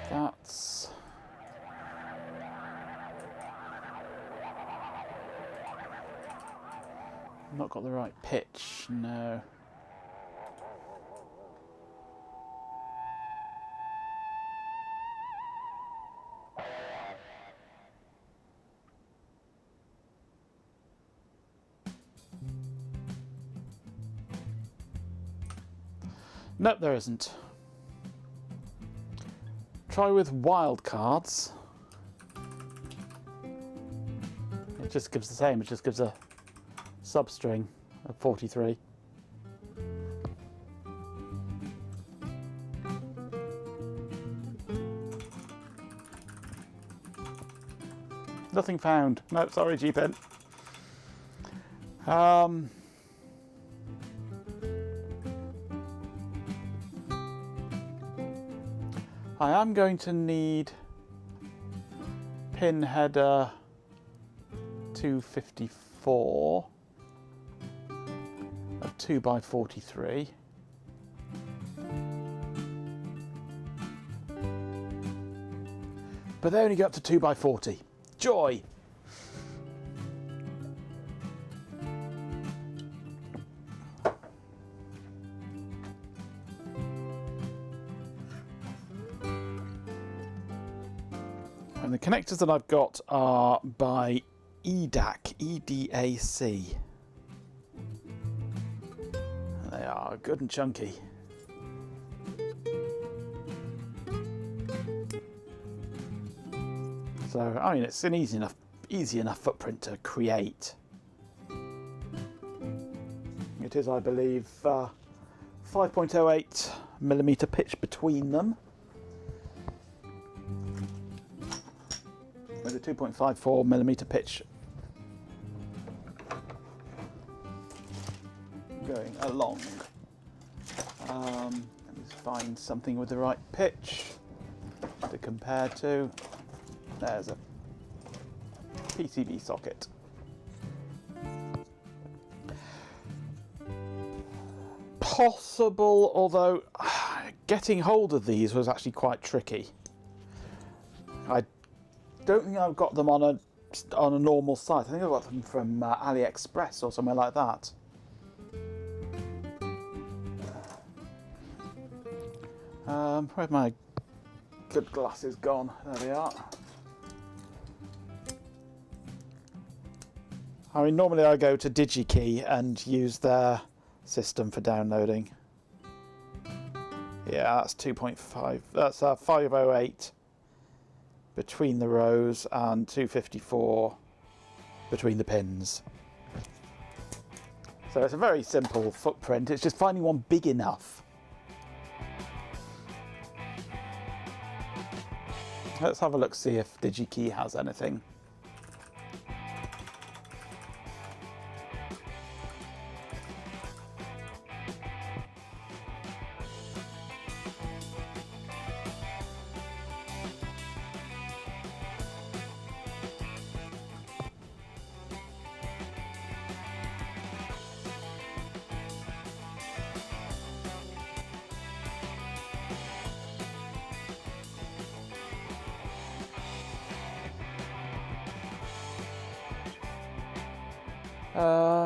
That's... not got the right pitch, no. Nope, there isn't. Try with wildcards. It just gives the same, it just gives a substring of 43. Nothing found. No, sorry, G-Pen. I am going to need pin header 254 of 2x43. But they only go up to 2x40. Joy! And the connectors that I've got are by EDAC, E-D-A-C. They are good and chunky. So, I mean, it's an easy enough footprint to create. It is, I believe, 5.08mm pitch between them, with a 2.54mm pitch going along. Let me just find something with the right pitch to compare to. There's a PCB socket. Possible, although getting hold of these was actually quite tricky. I don't think I've got them on a normal site. I think I've got them from AliExpress or somewhere like that. Where's my good glasses gone? There they are. I mean, normally I go to DigiKey and use their system for downloading. Yeah, that's 2.5. That's 508 between the rows and 254 between the pins. So it's a very simple footprint. It's just finding one big enough. Let's have a look, see if DigiKey has anything.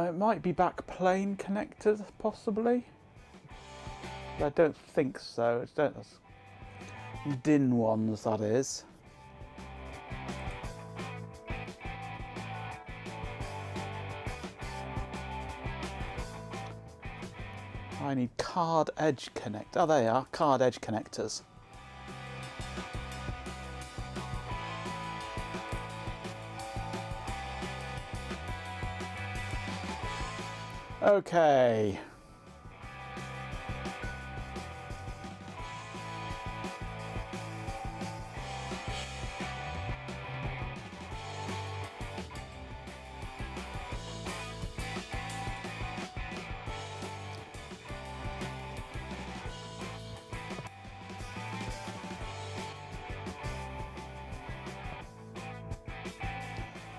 It might be back plane connectors, possibly. But I don't think so. It's DIN ones, that is. I need card edge connect. Oh, there you are, card edge connectors. Okay.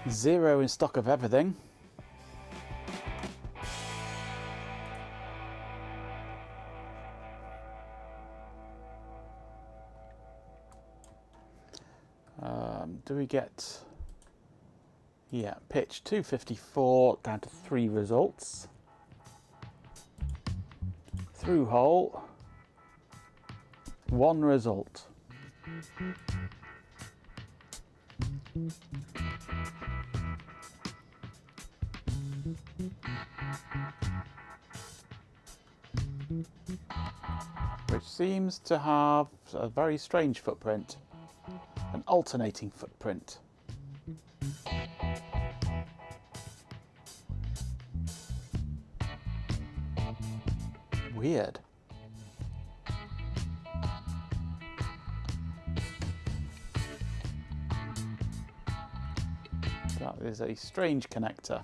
Zero in stock of everything. Do we get, yeah, pitch 254 down to 3 results. Through hole, 1 result. Which seems to have a very strange footprint. An alternating footprint. Weird. That is a strange connector.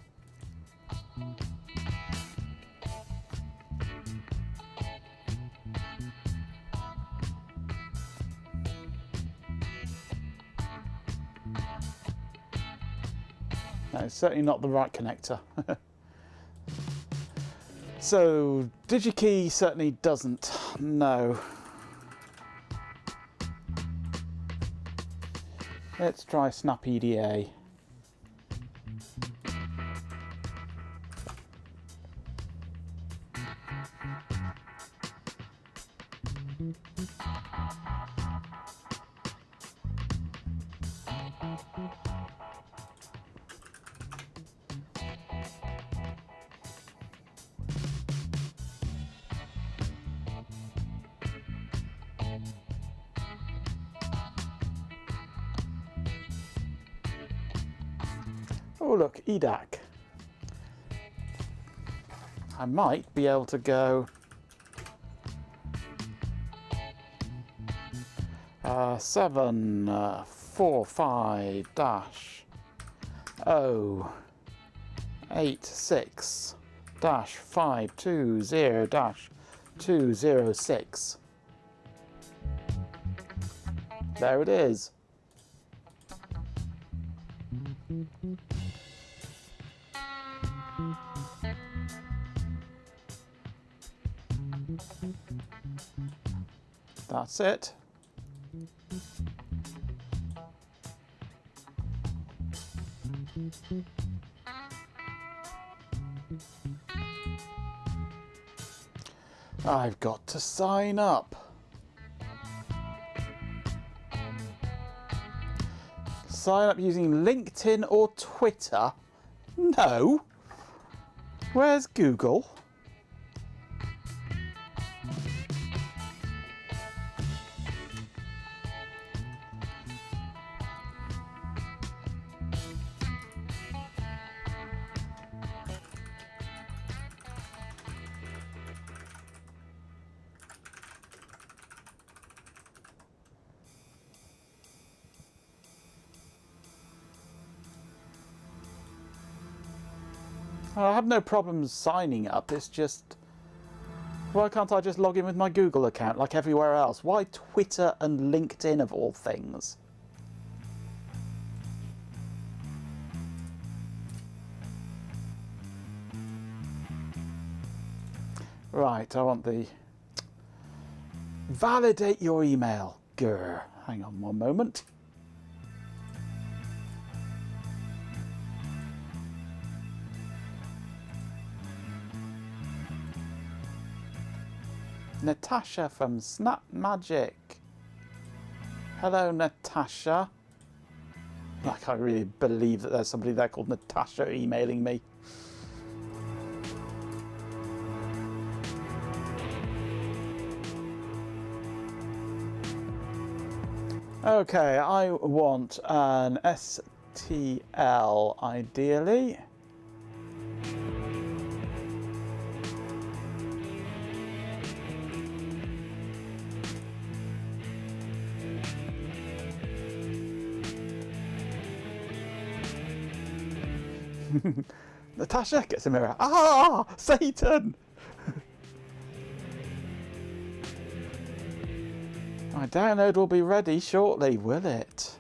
No, it's certainly not the right connector. So, DigiKey certainly doesn't. No. Let's try Snap EDA. Oh look, EDAC. I might be able to go 745-086-520-206. There it is. That's it. I've got to sign up. Sign up using LinkedIn or Twitter? No. Where's Google? I have no problems signing up, it's just... Why can't I just log in with my Google account like everywhere else? Why Twitter and LinkedIn of all things? Right, I want the... Validate your email. Grr. Hang on one moment. Natasha from Snap Magic. Hello, Natasha. I can't really believe that there's somebody there called Natasha emailing me. Okay, I want an STL ideally. Natasha gets a mirror. Ah, Satan! My download will be ready shortly, will it?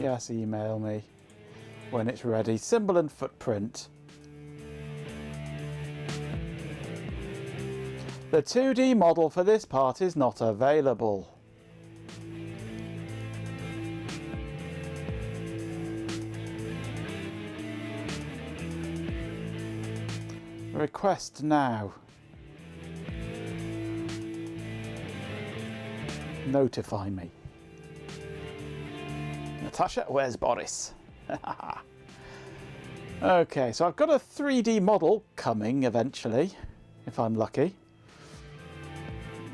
Yes, email me when it's ready. Symbol and footprint. The 2D model for this part is not available. Request now. Notify me. Natasha, where's Boris? Okay, so I've got a 3D model coming eventually, if I'm lucky.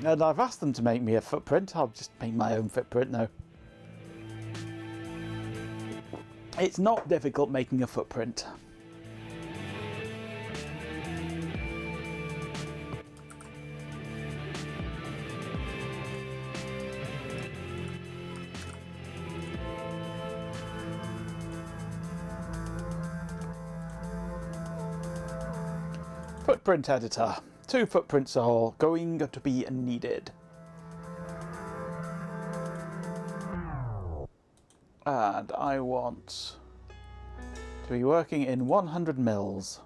And I've asked them to make me a footprint. I'll just make my own footprint now. It's not difficult making a footprint. Footprint editor. 2 footprints are going to be needed. And I want to be working in 100 mils.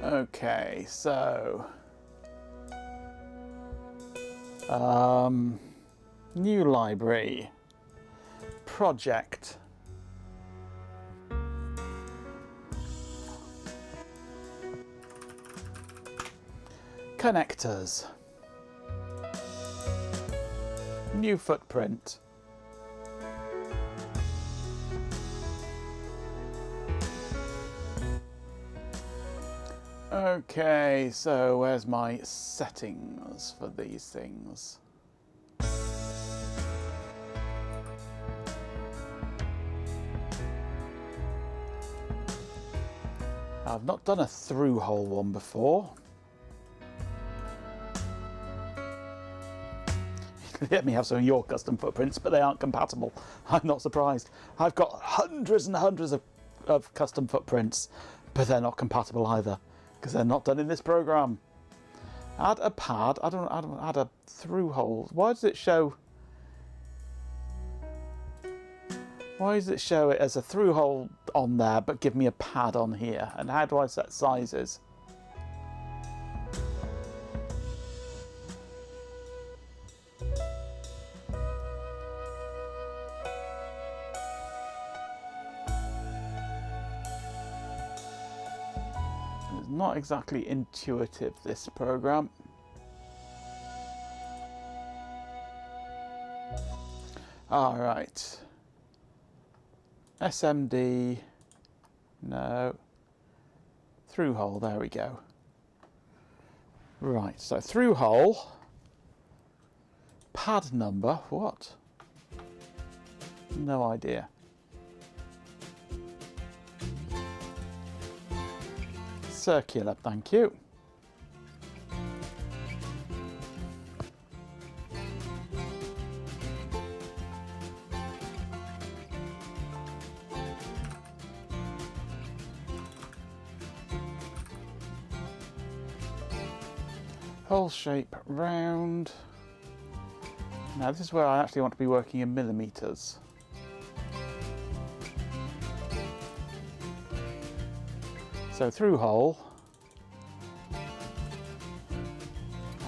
Okay, so new library project. Connectors. New footprint. Okay, so where's my settings for these things? I've not done a through-hole one before. Let me have some of your custom footprints, but they aren't compatible. I'm not surprised. I've got hundreds and hundreds of custom footprints, but they're not compatible either, because they're not done in this program. Add a pad. I don't add a through hole. Why does it show? Why does it show it as a through hole on there, but give me a pad on here? And how do I set sizes? It's not exactly intuitive, this program. All right. SMD, no, through hole, there we go. Right, so through hole, pad number, what? No idea. Circular, thank you. Hole shape round. Now this is where I actually want to be working in millimeters. So through hole,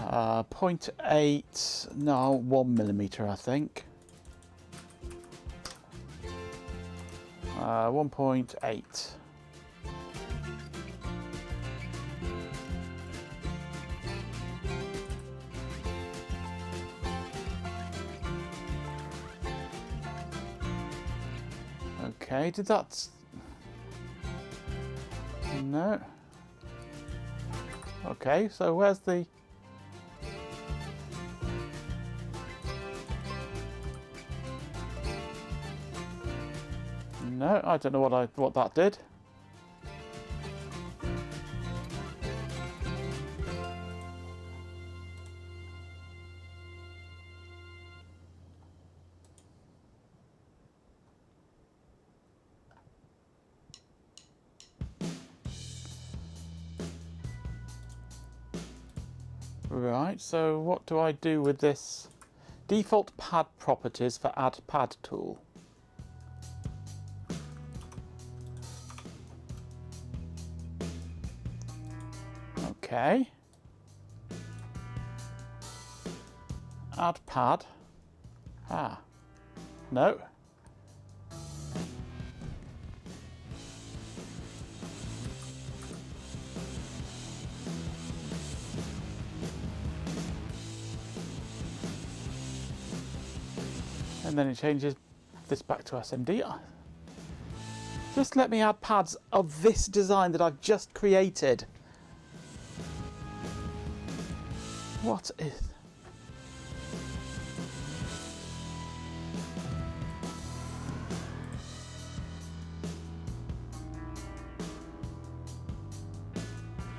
0.8, no, 1 millimeter I think. 1.8. Okay, did that... No. Okay, so where's the... No, I don't know what that did. Right, so what do I do with this? Default pad properties for add pad tool. Okay. Add pad. Ah. No. And then it changes this back to SMD. Just let me add pads of this design that I've just created. What is...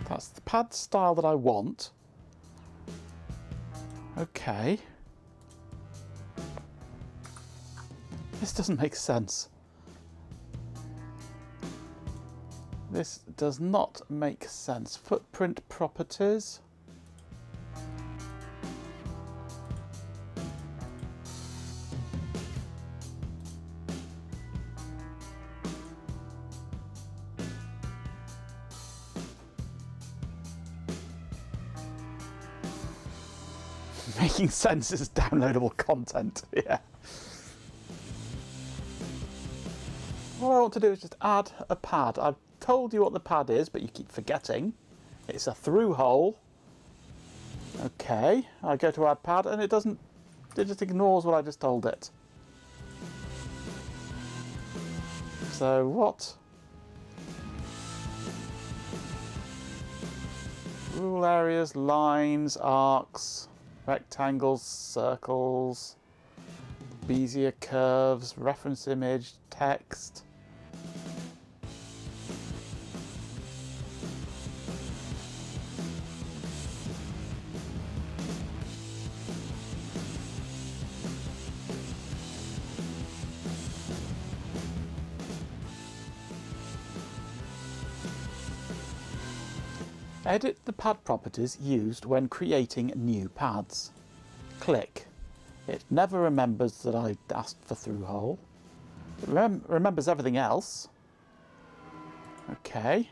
That's the pad style that I want. Okay. This doesn't make sense. This does not make sense. Footprint properties. Making sense is downloadable content, yeah. What I want to do is just add a pad. I've told you what the pad is, but you keep forgetting. It's a through hole. Okay, I go to add pad and it just ignores what I just told it. So what? Rule areas, lines, arcs, rectangles, circles, Bezier curves, reference image, text. Edit the pad properties used when creating new pads. Click. It never remembers that I asked for through hole. It remembers everything else. Okay.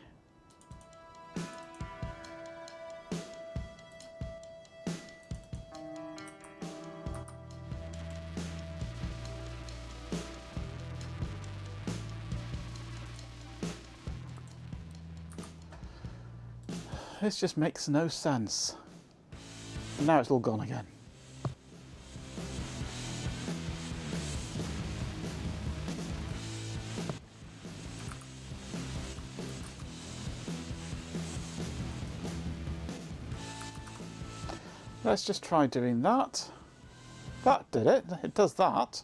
This just makes no sense. And now it's all gone again. Let's just try doing that. That did it. It does that.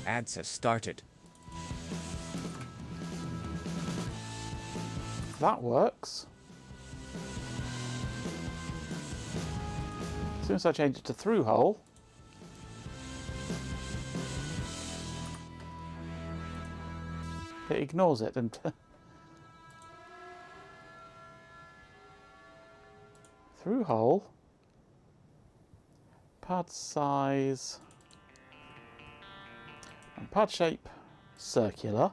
Ads have started. That works. As soon as I change it to through hole, it ignores it and through hole, pad size, and pad shape circular,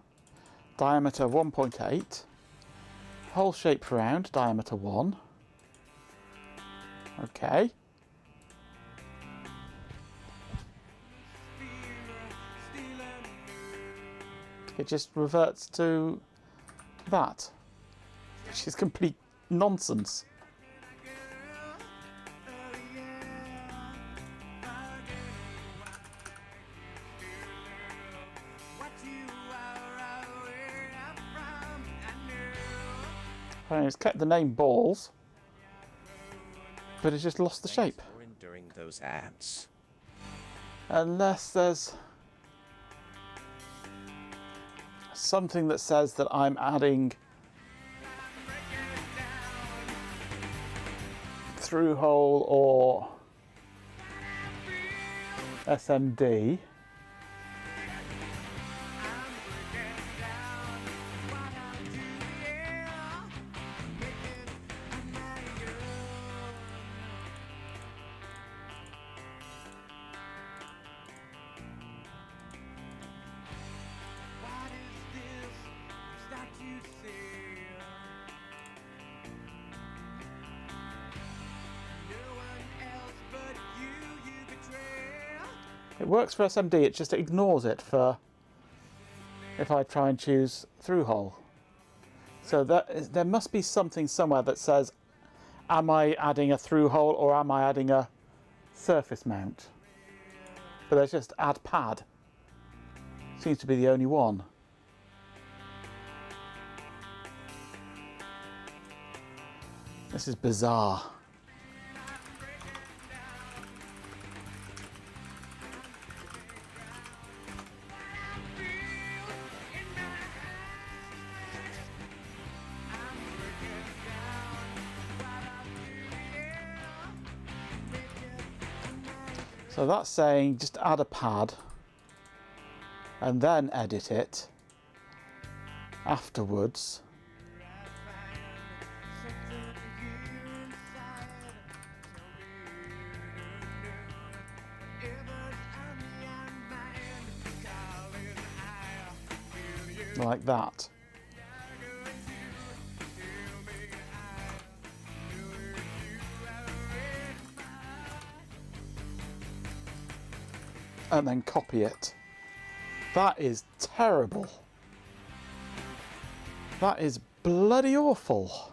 diameter 1.8. Hole shape round, diameter 1. Okay. It just reverts to that, which is complete nonsense. It's kept the name balls, but it's just lost the shape. For enduring those ads. Unless there's something that says that I'm adding through hole or SMD. It works for SMD, it just ignores it for if I try and choose through hole. So there must be something somewhere that says, am I adding a through hole or am I adding a surface mount? But there's just add pad. Seems to be the only one. This is bizarre. So that's saying just add a pad and then edit it afterwards. Like that. And then copy it. That is terrible. That is bloody awful.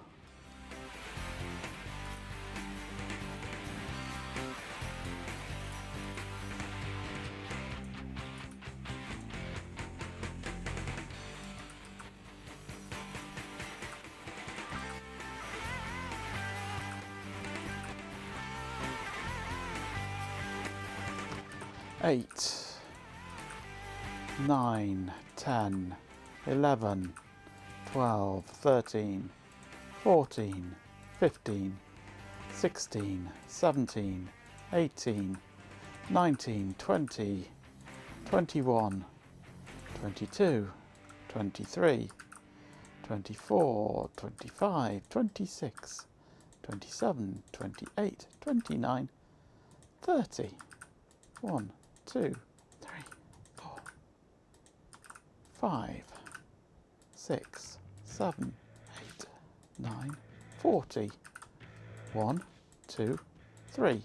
Eight, 9, 10, 11, 12, 13, 14, 15, 16, 17, 18, 19, 20, 21, 22, 23, 24, 25, 26, 27, 28, 29, 30. 1, 2, 3, 4, 5, 6, 7, 8, 9, 40. 1, 2, 3.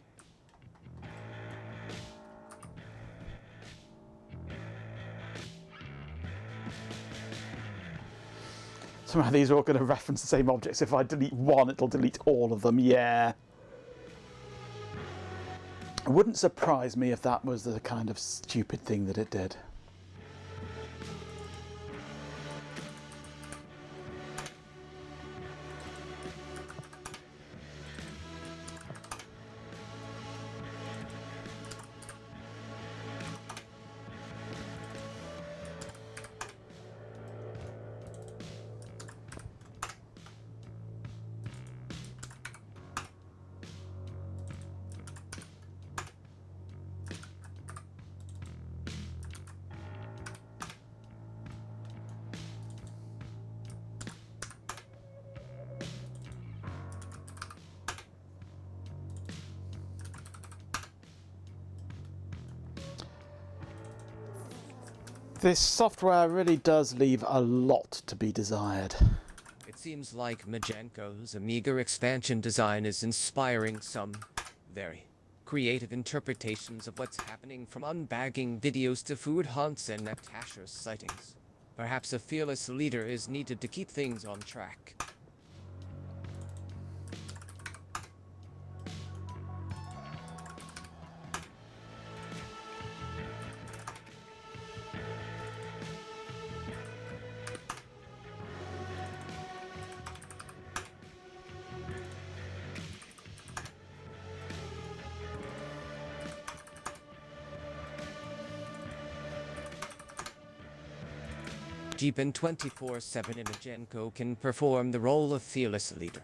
Somehow these are all going to reference the same objects. If I delete one, it'll delete all of them. Yeah. It wouldn't surprise me if that was the kind of stupid thing that it did. This software really does leave a lot to be desired. It seems like Majenko's Amiga expansion design is inspiring some very creative interpretations of what's happening, from unbagging videos to food hunts and Natasha's sightings. Perhaps a fearless leader is needed to keep things on track. Jeepin 24/7 in Majenko can perform the role of fearless leader.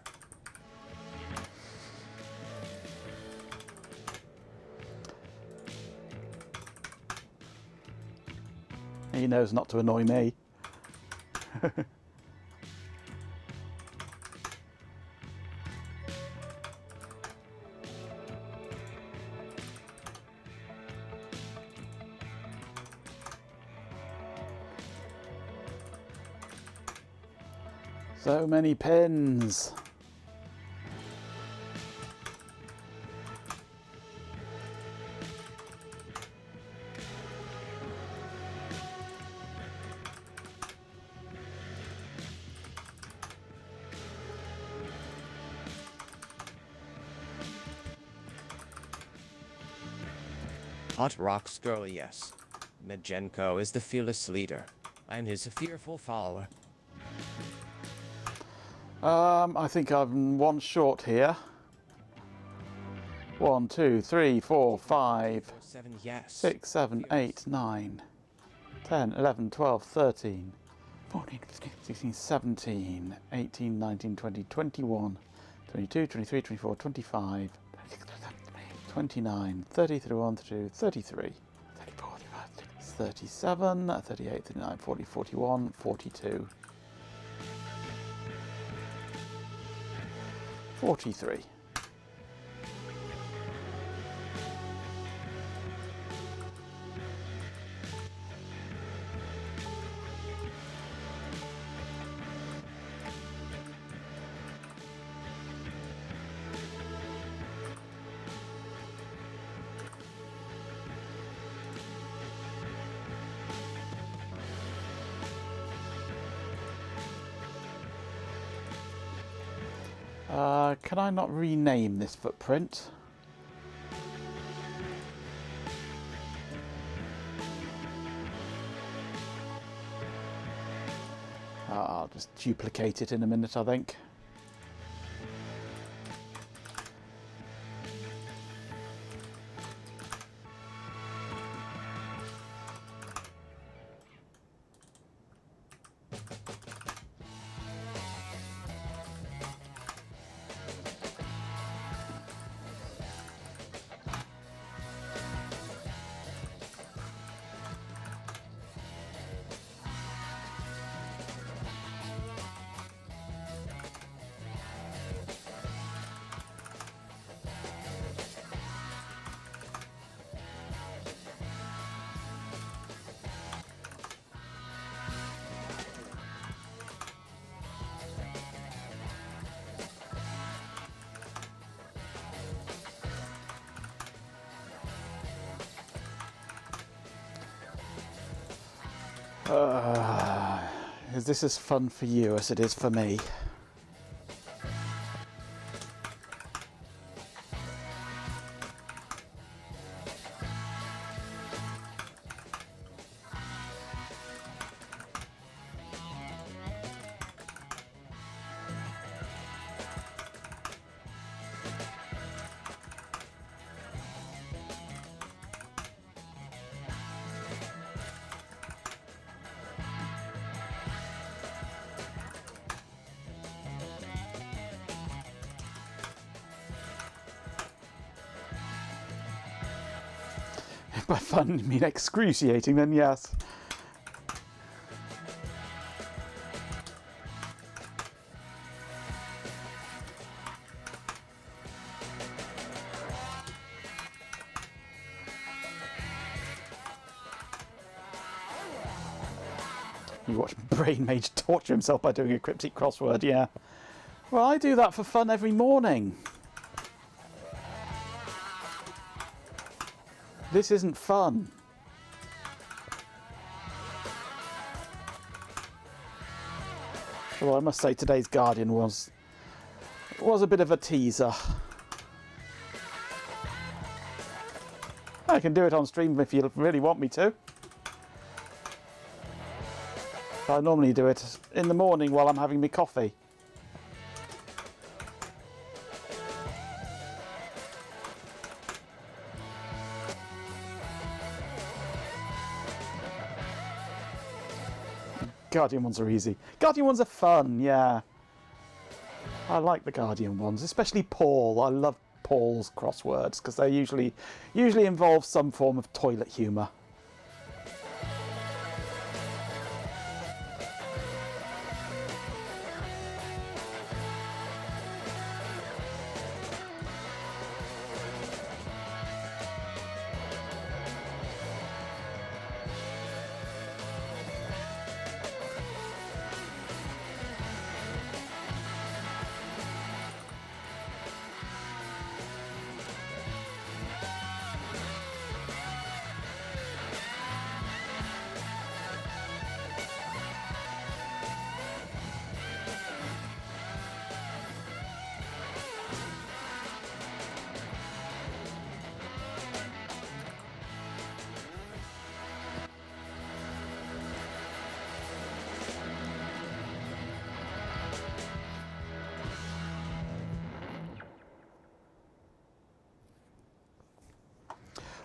He knows not to annoy me. So many pins. Hot Rocks girl, yes. Majenko is the fearless leader, and is a fearful follower. I think I'm one short here. 1, 2, 3, 4, 5, 7, yes. 6, 7, 8, 9, 10, 11, 12, 13, 14, 15, 16, 17, 18, 19, 20, 21, 22, 23, 24, 25, 26, 27, 28, 29, 30, 31, 32, 33, 34, 35, 37, 38, 39, 40, 41, 42, 43. Can I not rename this footprint? I'll just duplicate it in a minute, I think. Is this as fun for you as it is for me? By fun, you mean excruciating, then yes. You watch Brain Mage torture himself by doing a cryptic crossword, yeah. Well, I do that for fun every morning. This isn't fun. Well, I must say today's Guardian was a bit of a teaser. I can do it on stream if you really want me to. I normally do it in the morning while I'm having my coffee. Guardian ones are easy. Guardian ones are fun, yeah. I like the Guardian ones, especially Paul. I love Paul's crosswords because they usually involve some form of toilet humour.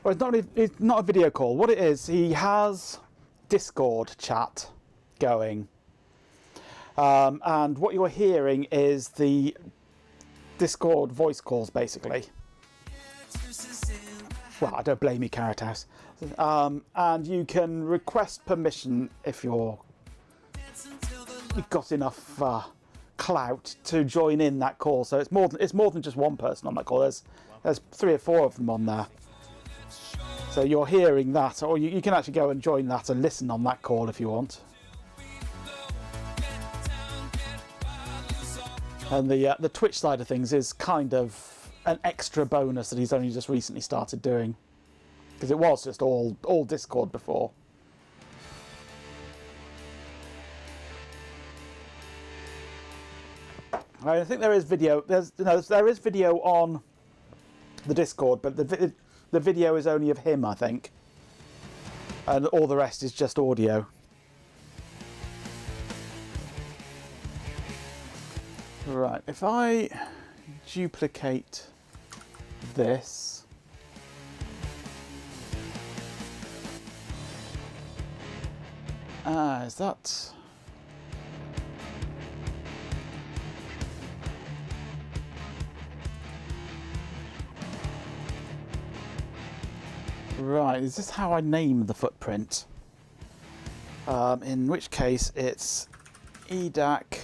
Well, it's not a video call. What it is, he has Discord chat going. And what you're hearing is the Discord voice calls, basically. Well, I don't blame you, Carrot House. And you can request permission if you've got enough clout to join in that call. So it's more than just one person on that call. There's 3 or 4 of them on there. So you're hearing that, or you can actually go and join that and listen on that call if you want. And the Twitch side of things is kind of an extra bonus that he's only just recently started doing, because it was just all Discord before. I think there is video. There is video on the Discord, but the video is only of him, I think, and all the rest is just audio. Right, if I duplicate this, is that? Right, is this how I name the footprint? In which case it's EDAC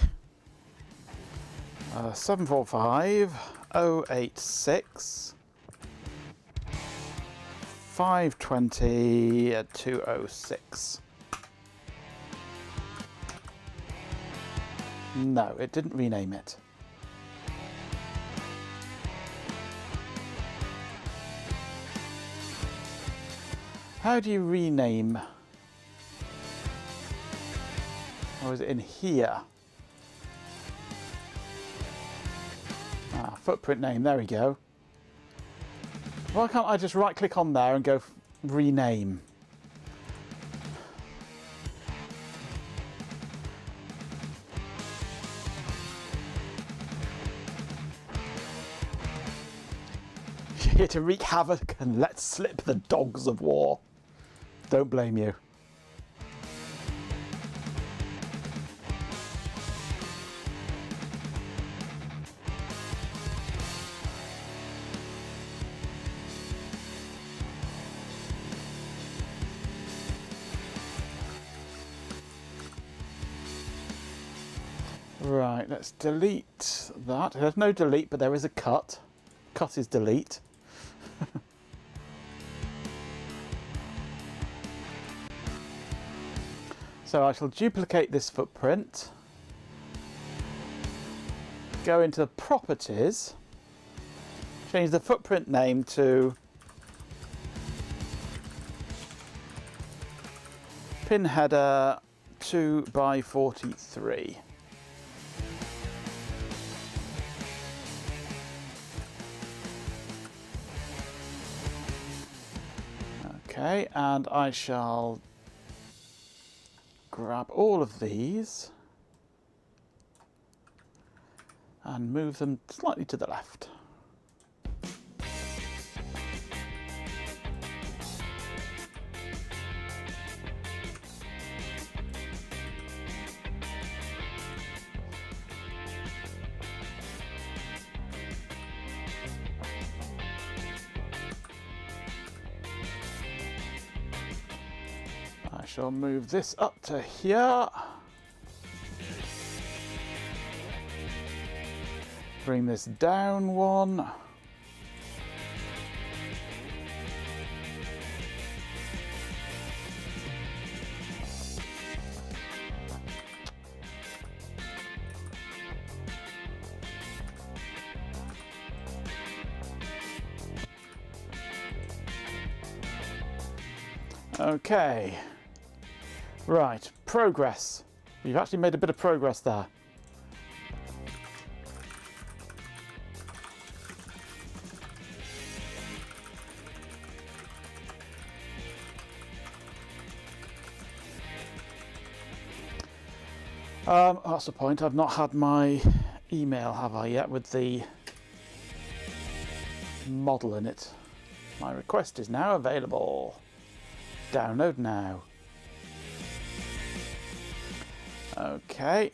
745086 520 206. No, it didn't rename it. How do you rename? Or is it in here? Footprint name, there we go. Why can't I just right click on there and go rename? You're here to wreak havoc and let slip the dogs of war. Don't blame you. Right, let's delete that. There's no delete, but there is a cut. Cut is delete. So I shall duplicate this footprint, go into properties, change the footprint name to pin header 2x43. Okay, and I shall grab all of these and move them slightly to the left. I shall move this up to here. Bring this down one. Okay. Right, progress. We've actually made a bit of progress there. That's the point. I've not had my email, have I, yet, with the model in it. My request is now available. Download now. Okay.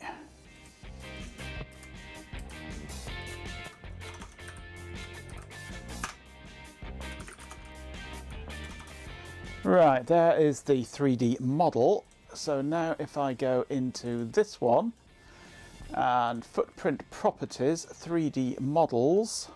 Right, there is the 3D model. So now if I go into this one and footprint properties, 3D models.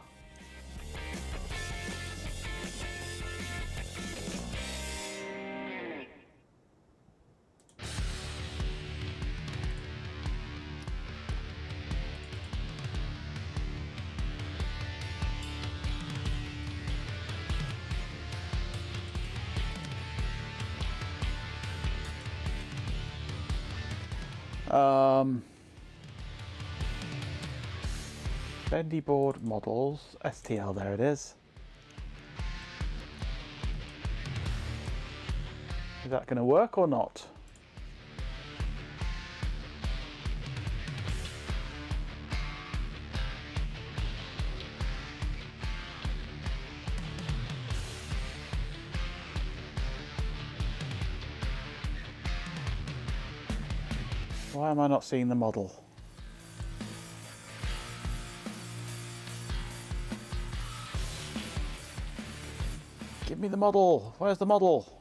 Bendy board models, STL, there it is. Is that going to work or not? Why am I not seeing the model? Give me the model. Where's the model?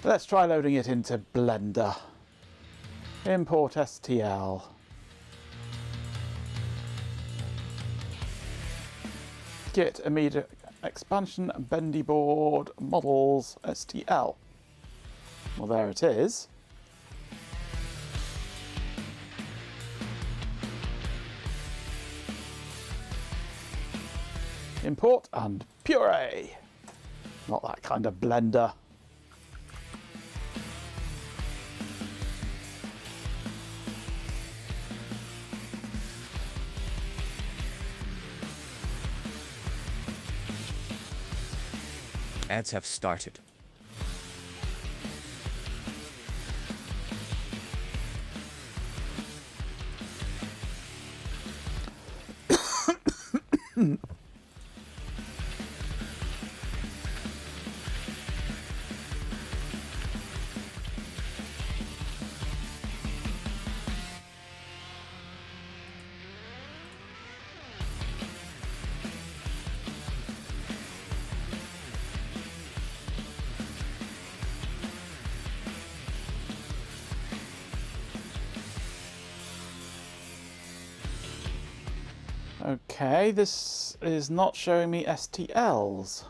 Let's try loading it into Blender. Import STL. Git Amiga expansion bendy board models STL. Well, there it is. Import and puree. Not that kind of Blender. Ads have started. Okay, this is not showing me STLs.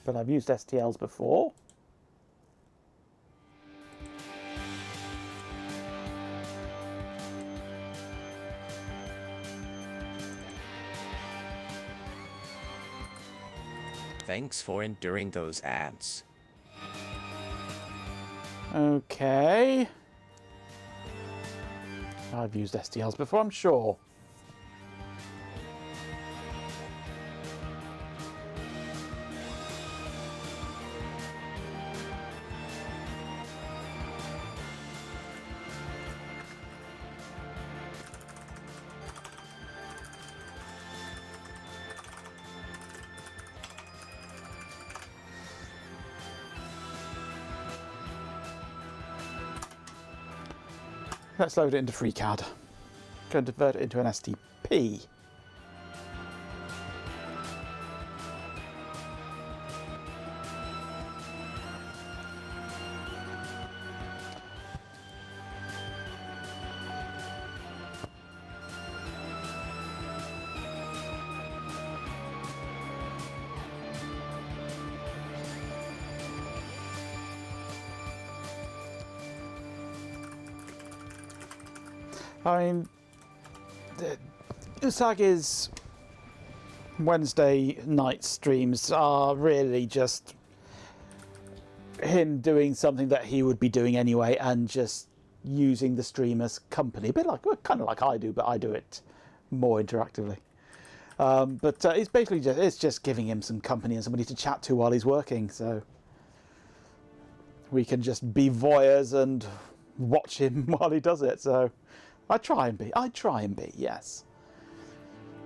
But I've used STLs before. Thanks for enduring those ads. Okay. I've used STLs before, I'm sure. Let's load it into FreeCAD. Go and convert it into an STP. I mean, Usagi's Wednesday night streams are really just him doing something that he would be doing anyway and just using the stream as company. A bit like, well, kind of like I do, but I do it more interactively. But it's basically just, it's just giving him some company and somebody to chat to while he's working. So we can just be voyeurs and watch him while he does it. So I try and be, yes.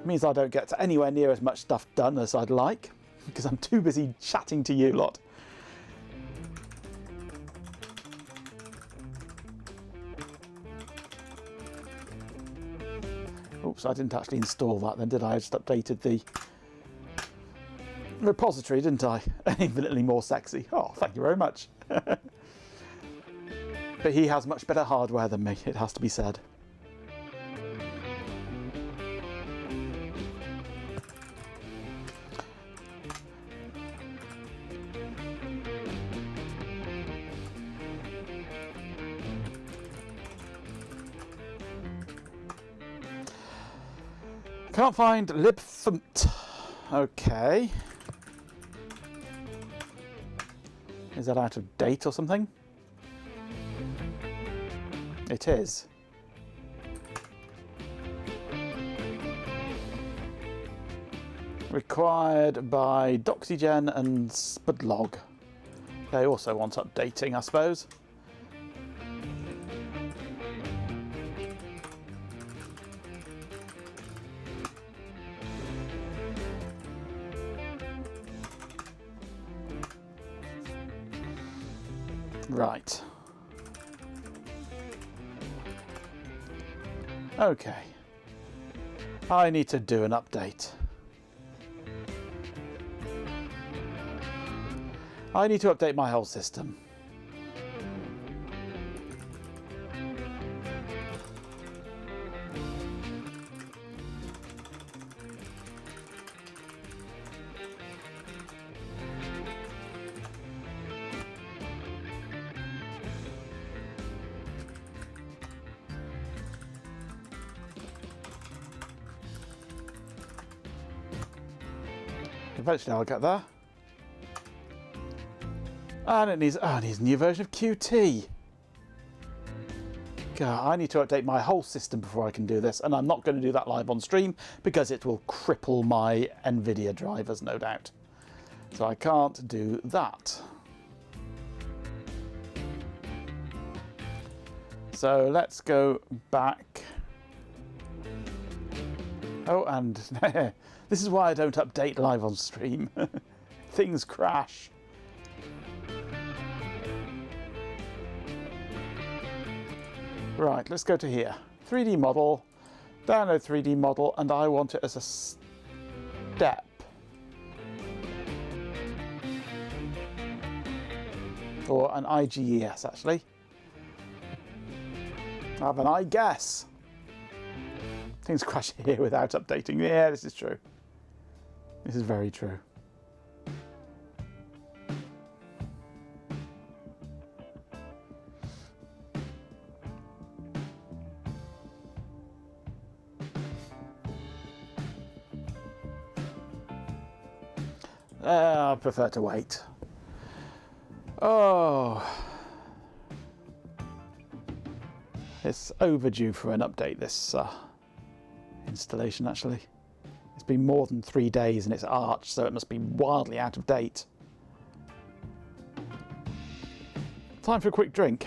It means I don't get to anywhere near as much stuff done as I'd like, because I'm too busy chatting to you lot. Oops, I didn't actually install that then, did I? I just updated the repository, didn't I? Infinitely more sexy. Oh, thank you very much. But he has much better hardware than me, it has to be said. Can't find libfunt. Okay. Is that out of date or something? It is. Required by Doxygen and Spudlog. They also want updating, I suppose. Right. Okay. I need to do an update. I need to update my whole system. Eventually I'll get there. And it needs a new version of Qt. God, I need to update my whole system before I can do this, and I'm not going to do that live on stream because it will cripple my NVIDIA drivers, no doubt. So I can't do that. So let's go back. Oh, and this is why I don't update live on stream. Things crash. Right, let's go to here. 3D model, download 3D model, and I want it as a step. Or an IGES, actually. I have an iGuess. Things crash here without updating. Yeah, this is true. This is very true. I prefer to wait. Oh. It's overdue for an update, this installation, actually. It's been more than 3 days and it's Arch, so it must be wildly out of date. Time for a quick drink.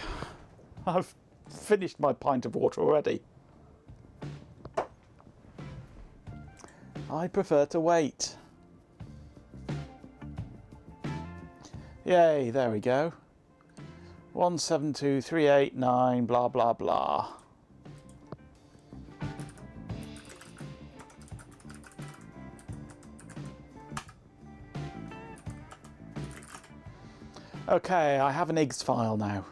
I've finished my pint of water already. I prefer to wait. Yay, there we go. 172389, blah, blah, blah. Okay, I have an IGS file now.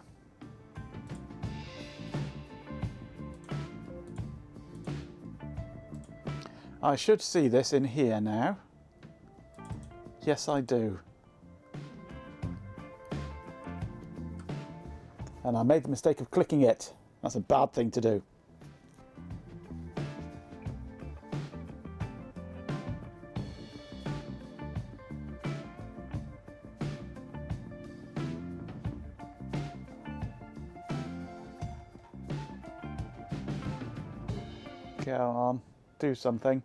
I should see this in here now. Yes, I do. And I made the mistake of clicking it. That's a bad thing to do. Go on, do something.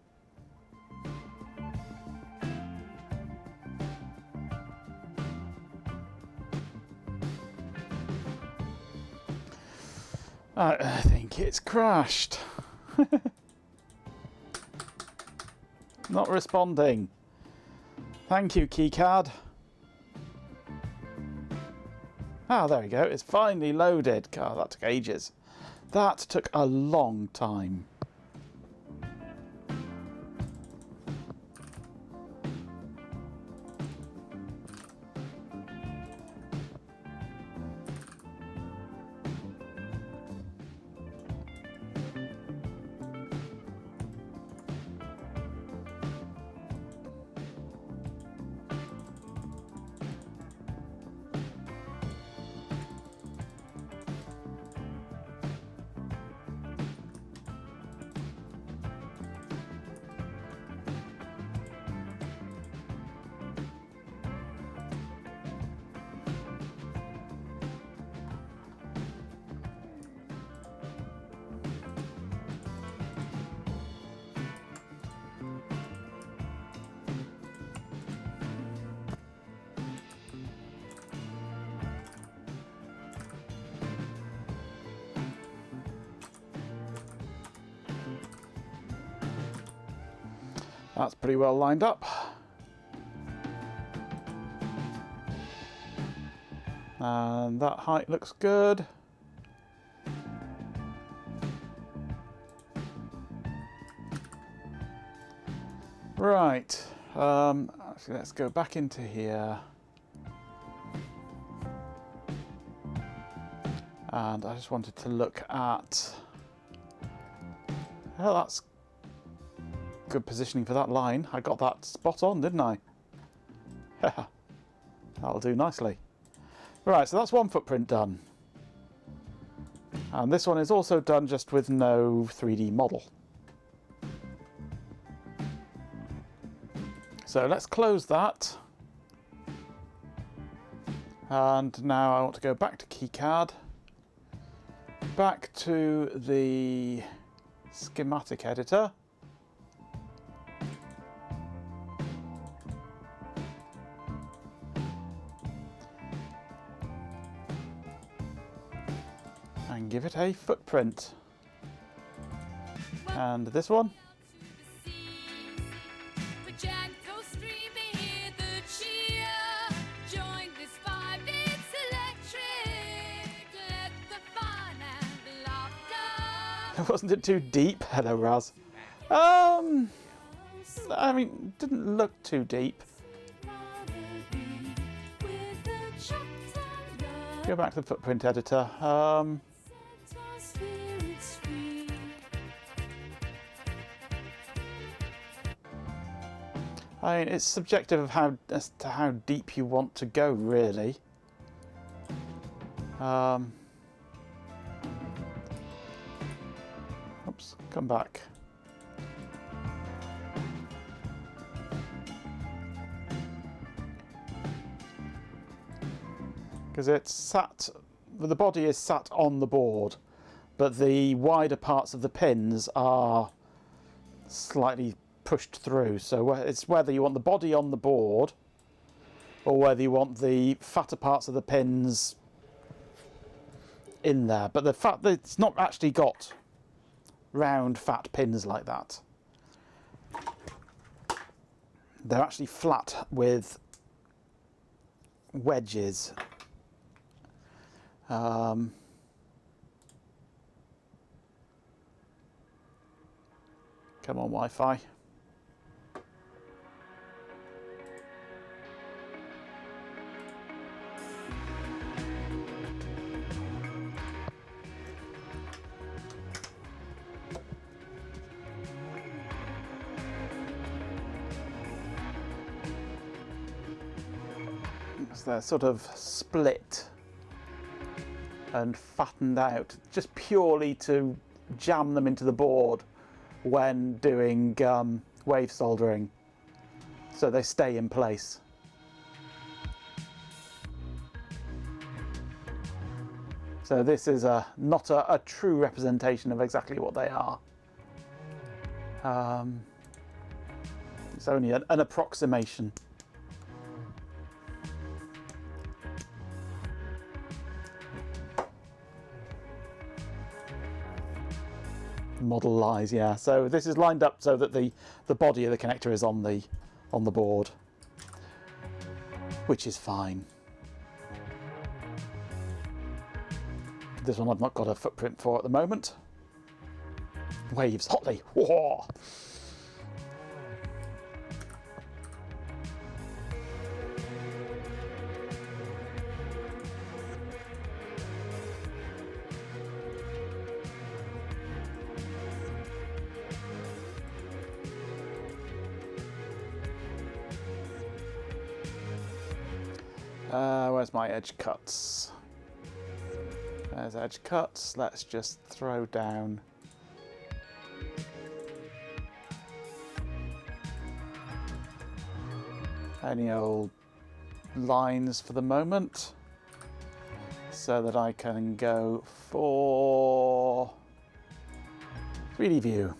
I think it's crashed. Not responding. Thank you, keycard. Ah, there we go. It's finally loaded. God, that took ages. That took a long time. That's pretty well lined up. And that height looks good. Right, actually let's go back into here. And I just wanted to look at, well, that's good positioning for that line. I got that spot on, didn't I? That'll do nicely. Right, so that's one footprint done. And this one is also done just with no 3D model. So let's close that. And now I want to go back to keycard. Back to the schematic editor. And give it a footprint. And this one. Wasn't it too deep? Hello, Raz. I mean, didn't look too deep. Go back to the footprint editor. I mean, it's subjective of as to how deep you want to go, really. Oops, come back. Because it's sat, the body is sat on the board, but the wider parts of the pins are slightly pushed through. So it's whether you want the body on the board or whether you want the fatter parts of the pins in there. But the fact that it's not actually got round fat pins like that. They're actually flat with wedges. Come on, Wi-Fi. So they're sort of split and fattened out just purely to jam them into the board when doing wave soldering, so they stay in place. So this is not a true representation of exactly what they are. It's only an approximation. model lies, yeah. So this is lined up so that the body of the connector is on the board, which is fine. This one I've not got a footprint for at the moment. Waves hotly. Whoa. Where's my edge cuts? There's edge cuts. Let's just throw down any old lines for the moment so that I can go for 3D view.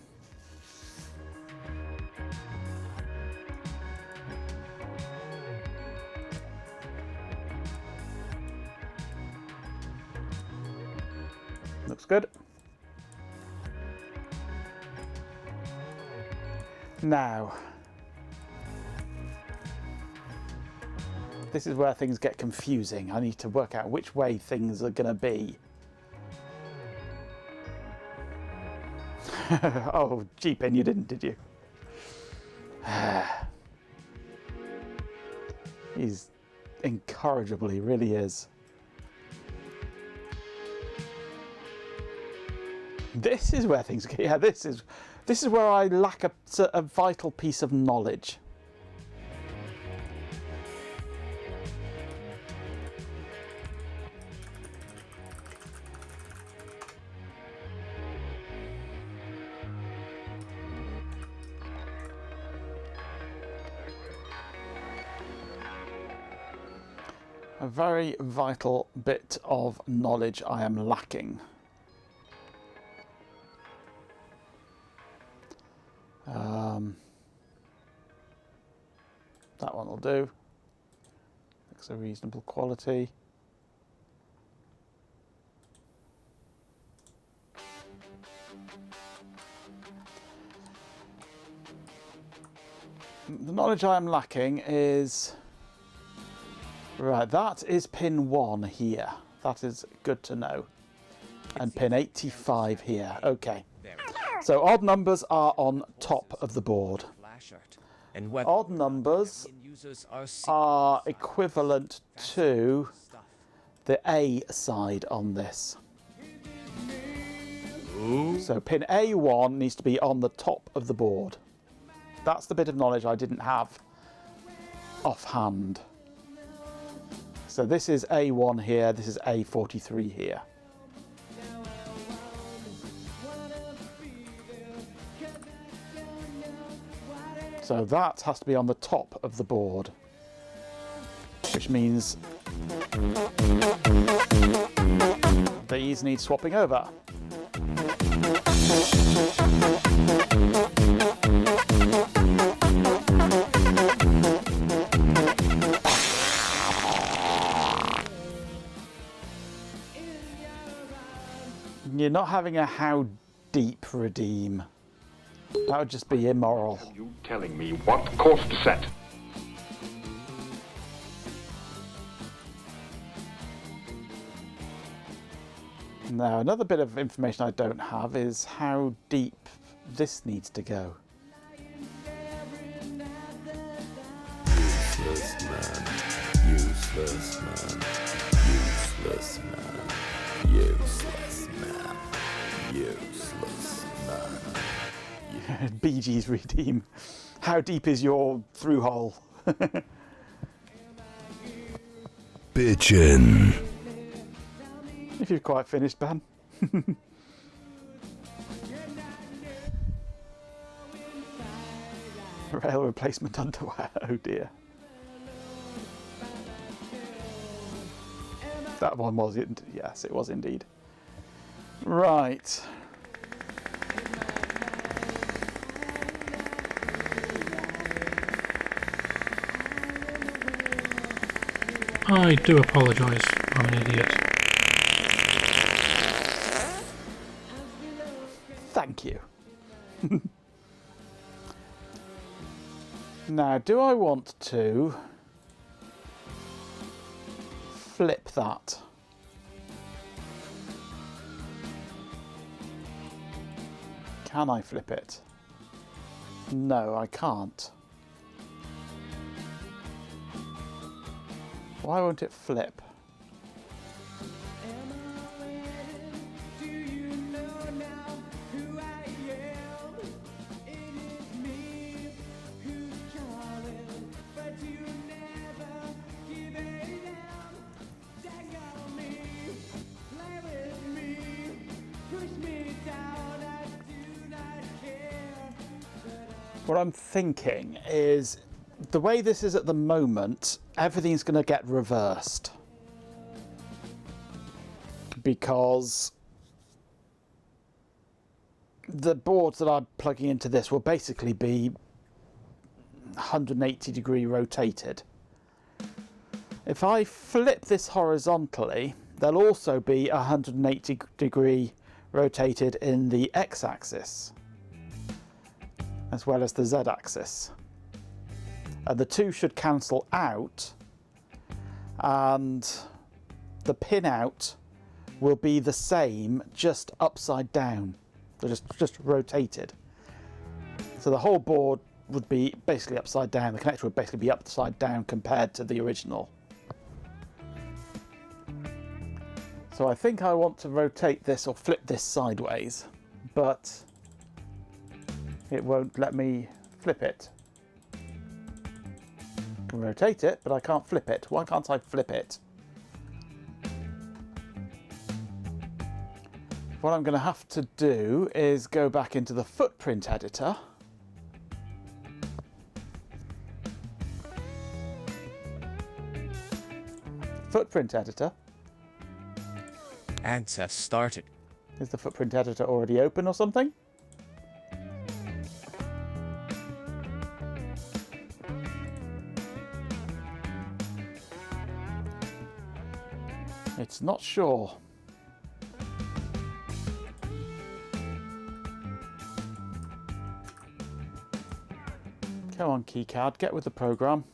Looks good. Now, this is where things get confusing. I need to work out which way things are going to be. Oh, G-Pin, you didn't, did you? He's incorrigible, he really is. This is where things get... Yeah, this is where I lack a vital piece of knowledge. A very vital bit of knowledge I am lacking. That one will do. Looks a reasonable quality. The knowledge I am lacking is... Right, that is pin 1 here. That is good to know. And pin 85 here. Okay. So odd numbers are on top of the board. Odd numbers are equivalent to the A side on this. So pin A1 needs to be on the top of the board. That's the bit of knowledge I didn't have offhand. So this is A1 here, this is A43 here. So that has to be on the top of the board, which means these need swapping over. You're not having a how deep redeem. That would just be immoral. Are you telling me what course to set? Now, another bit of information I don't have is how deep this needs to go. Useless man, useless man, useless man, useless man, useless man. Bee Gees redeem. How deep is your through hole? Bitchin'. If you've quite finished, Ben. Rail replacement underwear. Oh dear. That one was it. Yes, it was indeed. Right. I do apologise, I'm an idiot. Thank you. Now, do I want to flip that? Can I flip it? No, I can't. Why won't it flip? What I'm thinking is, the way this is at the moment, everything's going to get reversed. Because the boards that I'm plugging into this will basically be 180 degree rotated. If I flip this horizontally, they'll also be 180 degree rotated in the x-axis, as well as the z-axis. And the two should cancel out, and the pin out will be the same, just upside down. They're just rotated. So the whole board would be basically upside down. The connector would basically be upside down compared to the original. So I think I want to rotate this or flip this sideways, but it won't let me flip it. I can rotate it, but I can't flip it. Why can't I flip it? What I'm going to have to do is go back into the footprint editor. Footprint editor. Access started. Is the footprint editor already open or something? It's not sure. Come on, keycard, get with the program.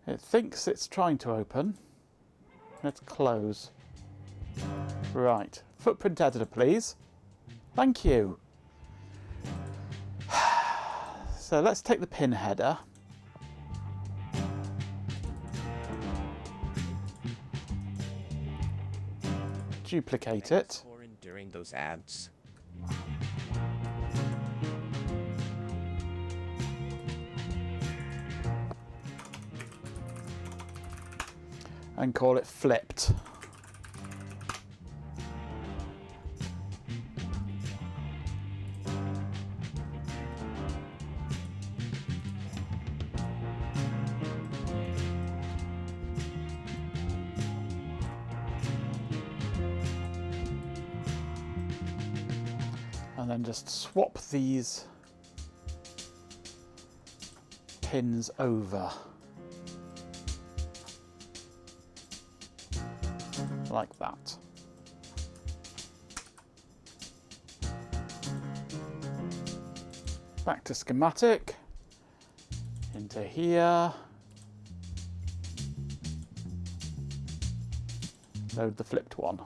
It thinks it's trying to open. Let's close. Right, footprint editor, please. Thank you. So let's take the pin header. Duplicate it. During those ads. And call it flipped. And then just swap these pins over. Like that. Back to schematic, into here, load the flipped one.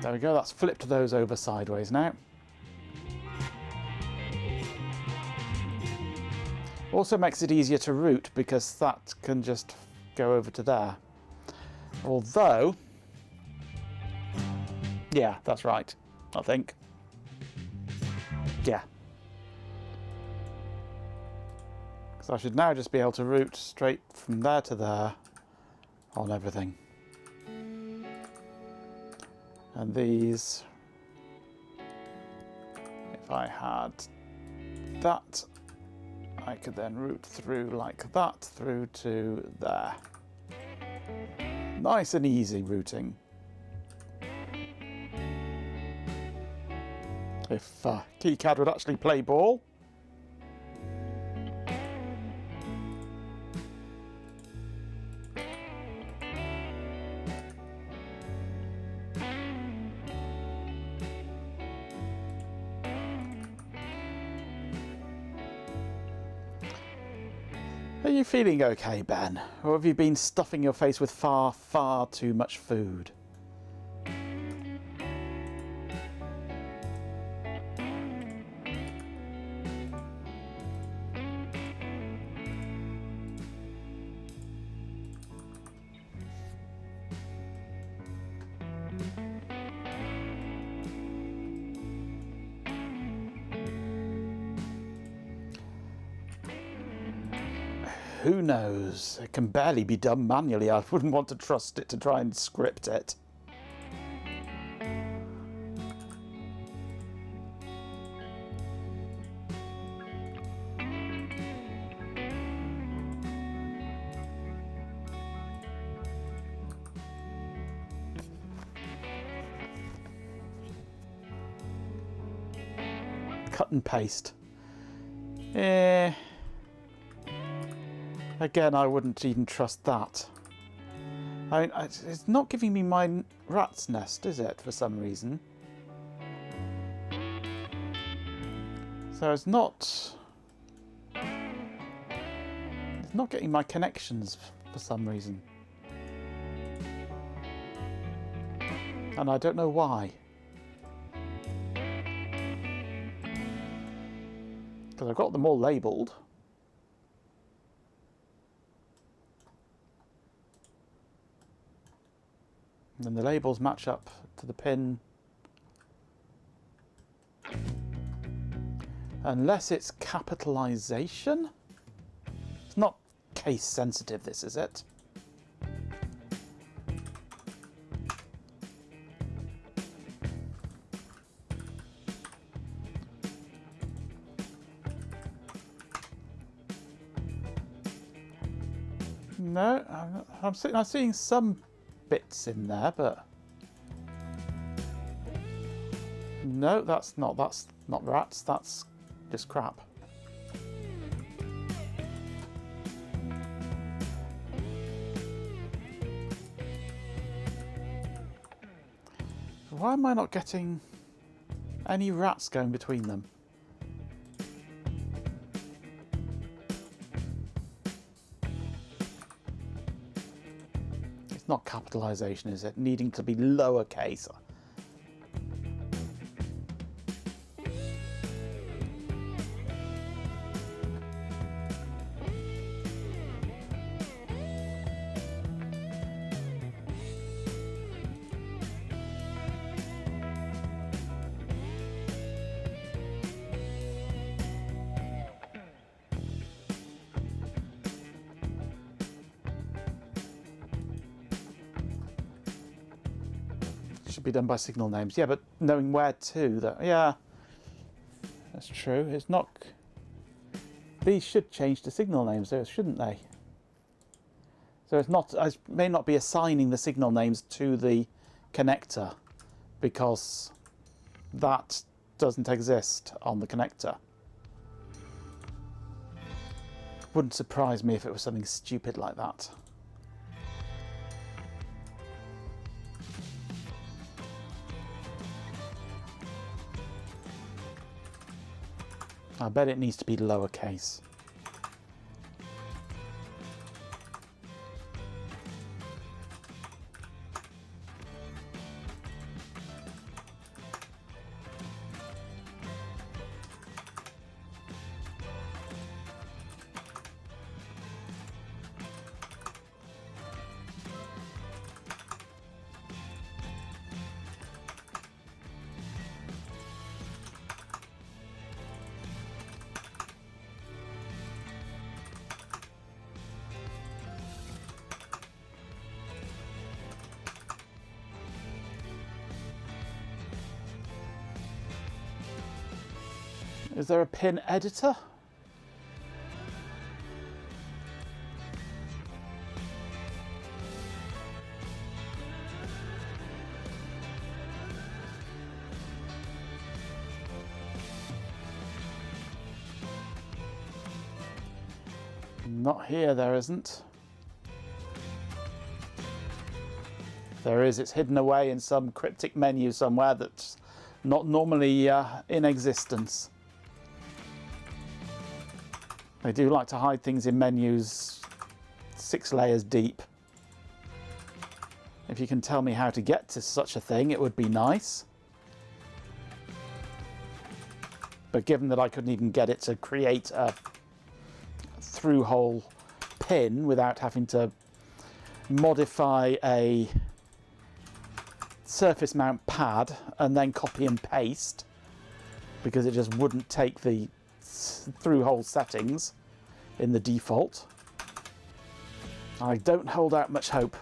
There we go, that's flipped those over sideways now. Also makes it easier to route because that can just go over to there. Although, yeah, that's right, I think. Yeah. Because I should now just be able to route straight from there to there, on everything. And these, if I had that, I could then route through like that through to there. Nice and easy routing. If KiCad would actually play ball. Are you feeling okay, Ben? Or have you been stuffing your face with far, far too much food? Who knows? It can barely be done manually. I wouldn't want to trust it to try and script it. Cut and paste. Again, I wouldn't even trust that. I mean, it's not giving me my rat's nest, is it, for some reason? So it's not getting my connections for some reason. And I don't know why. Because I've got them all labelled. And the labels match up to the pin. Unless it's capitalization? It's not case sensitive, this, is it? No, I'm seeing some bits in there, but no, that's not rats, that's just crap. Why am I not getting any rats going between them? It's not capitalization, is it? Needing to be lowercase. Should be done by signal names. Yeah, but knowing where to, yeah, that's true. It's not. These should change to signal names, though, shouldn't they? So it's not. I may not be assigning the signal names to the connector because that doesn't exist on the connector. Wouldn't surprise me if it was something stupid like that. I bet it needs to be lowercase. Is there a pin editor? Not here, there isn't. There is, it's hidden away in some cryptic menu somewhere that's not normally in existence. They do like to hide things in menus 6 layers deep. If you can tell me how to get to such a thing, it would be nice. But given that I couldn't even get it to create a through-hole pin without having to modify a surface mount pad and then copy and paste, because it just wouldn't take the through-hole settings in the default, I don't hold out much hope.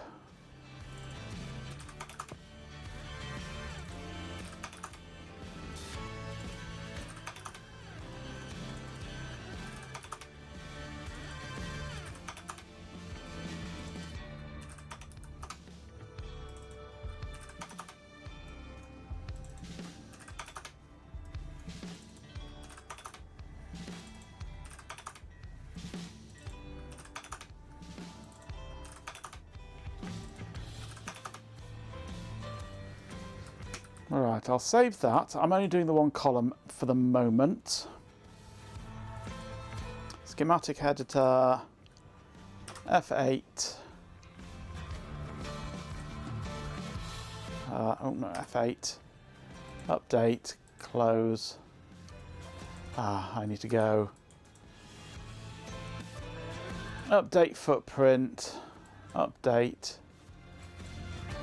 Alright, I'll save that. I'm only doing the one column for the moment. Schematic editor, F8. Oh no, F8. Update, close. I need to go. Update footprint, update,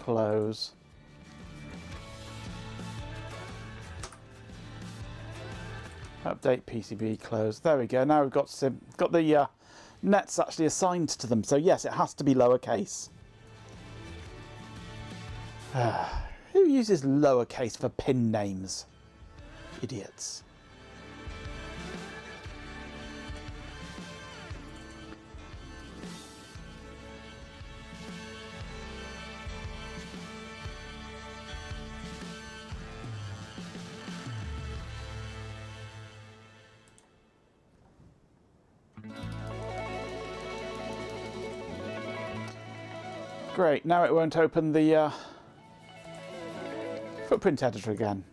close. Update PCB, close. There we go. Now we've got the nets actually assigned to them. So yes, it has to be lowercase. Who uses lowercase for pin names? Idiots. Great, now it won't open the footprint editor again.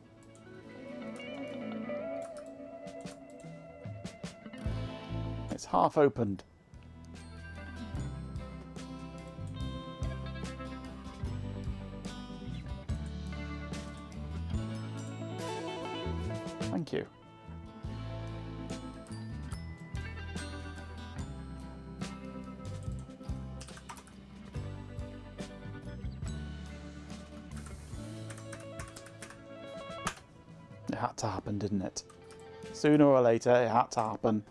It's half opened. Thank you. It had to happen, didn't it? Sooner or later, it had to happen.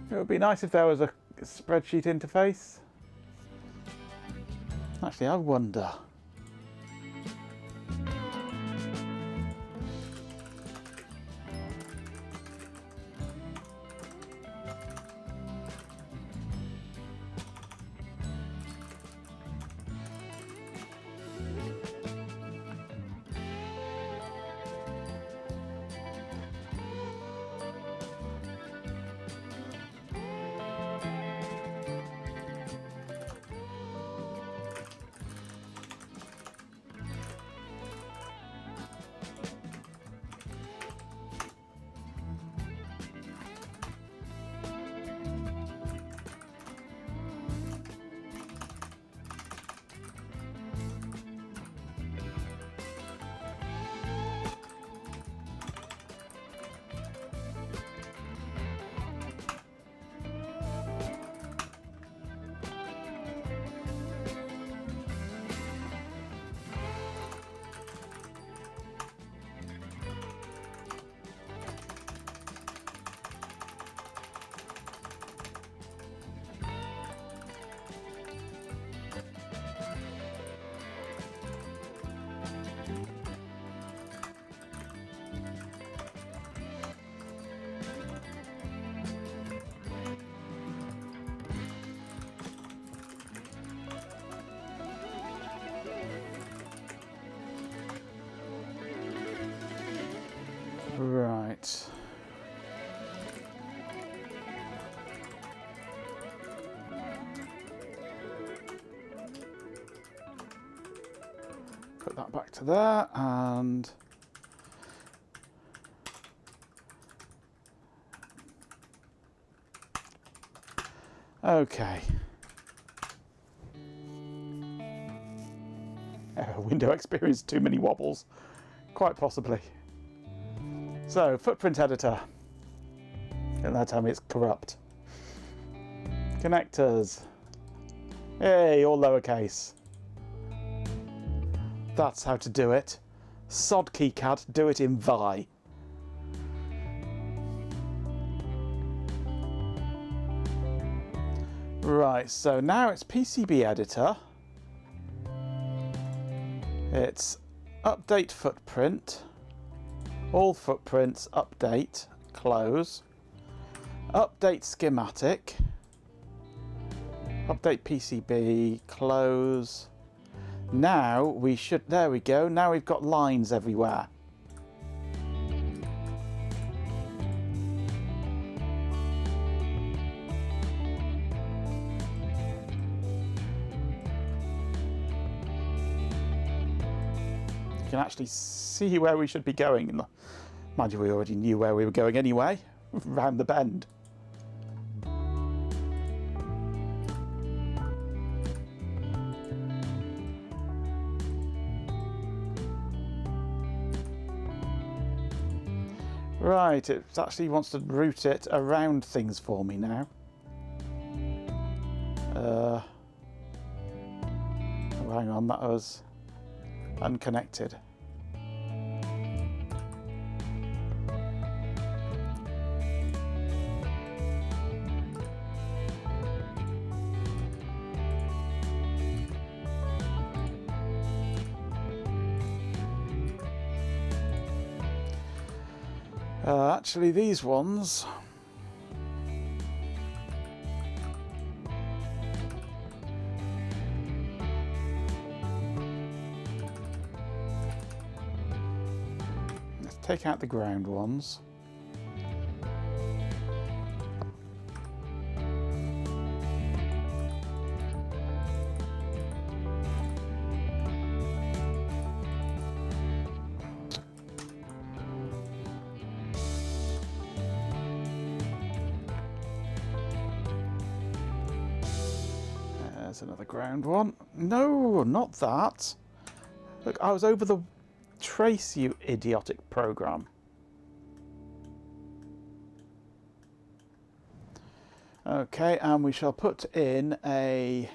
It would be nice if there was a spreadsheet interface. Actually, I wonder. Put that back to there, and okay. Window experienced too many wobbles. Quite possibly. So, footprint editor. Don't that tell me it's corrupt. Connectors. Hey, all lowercase. That's how to do it. Sod KiCad, do it in Vi. Right, so now it's PCB editor. It's update footprint. All footprints, update, close. Update schematic. Update PCB, close. Now we should, there we go, now we've got lines everywhere. You can actually see where we should be going. Mind you, we already knew where we were going anyway, round the bend. Right, it actually wants to route it around things for me now. Oh, hang on, that was unconnected. Actually, these ones. Let's take out the ground ones. There's another ground one. No, not that. Look, I was over the trace, you idiotic program. Okay, and we shall put in a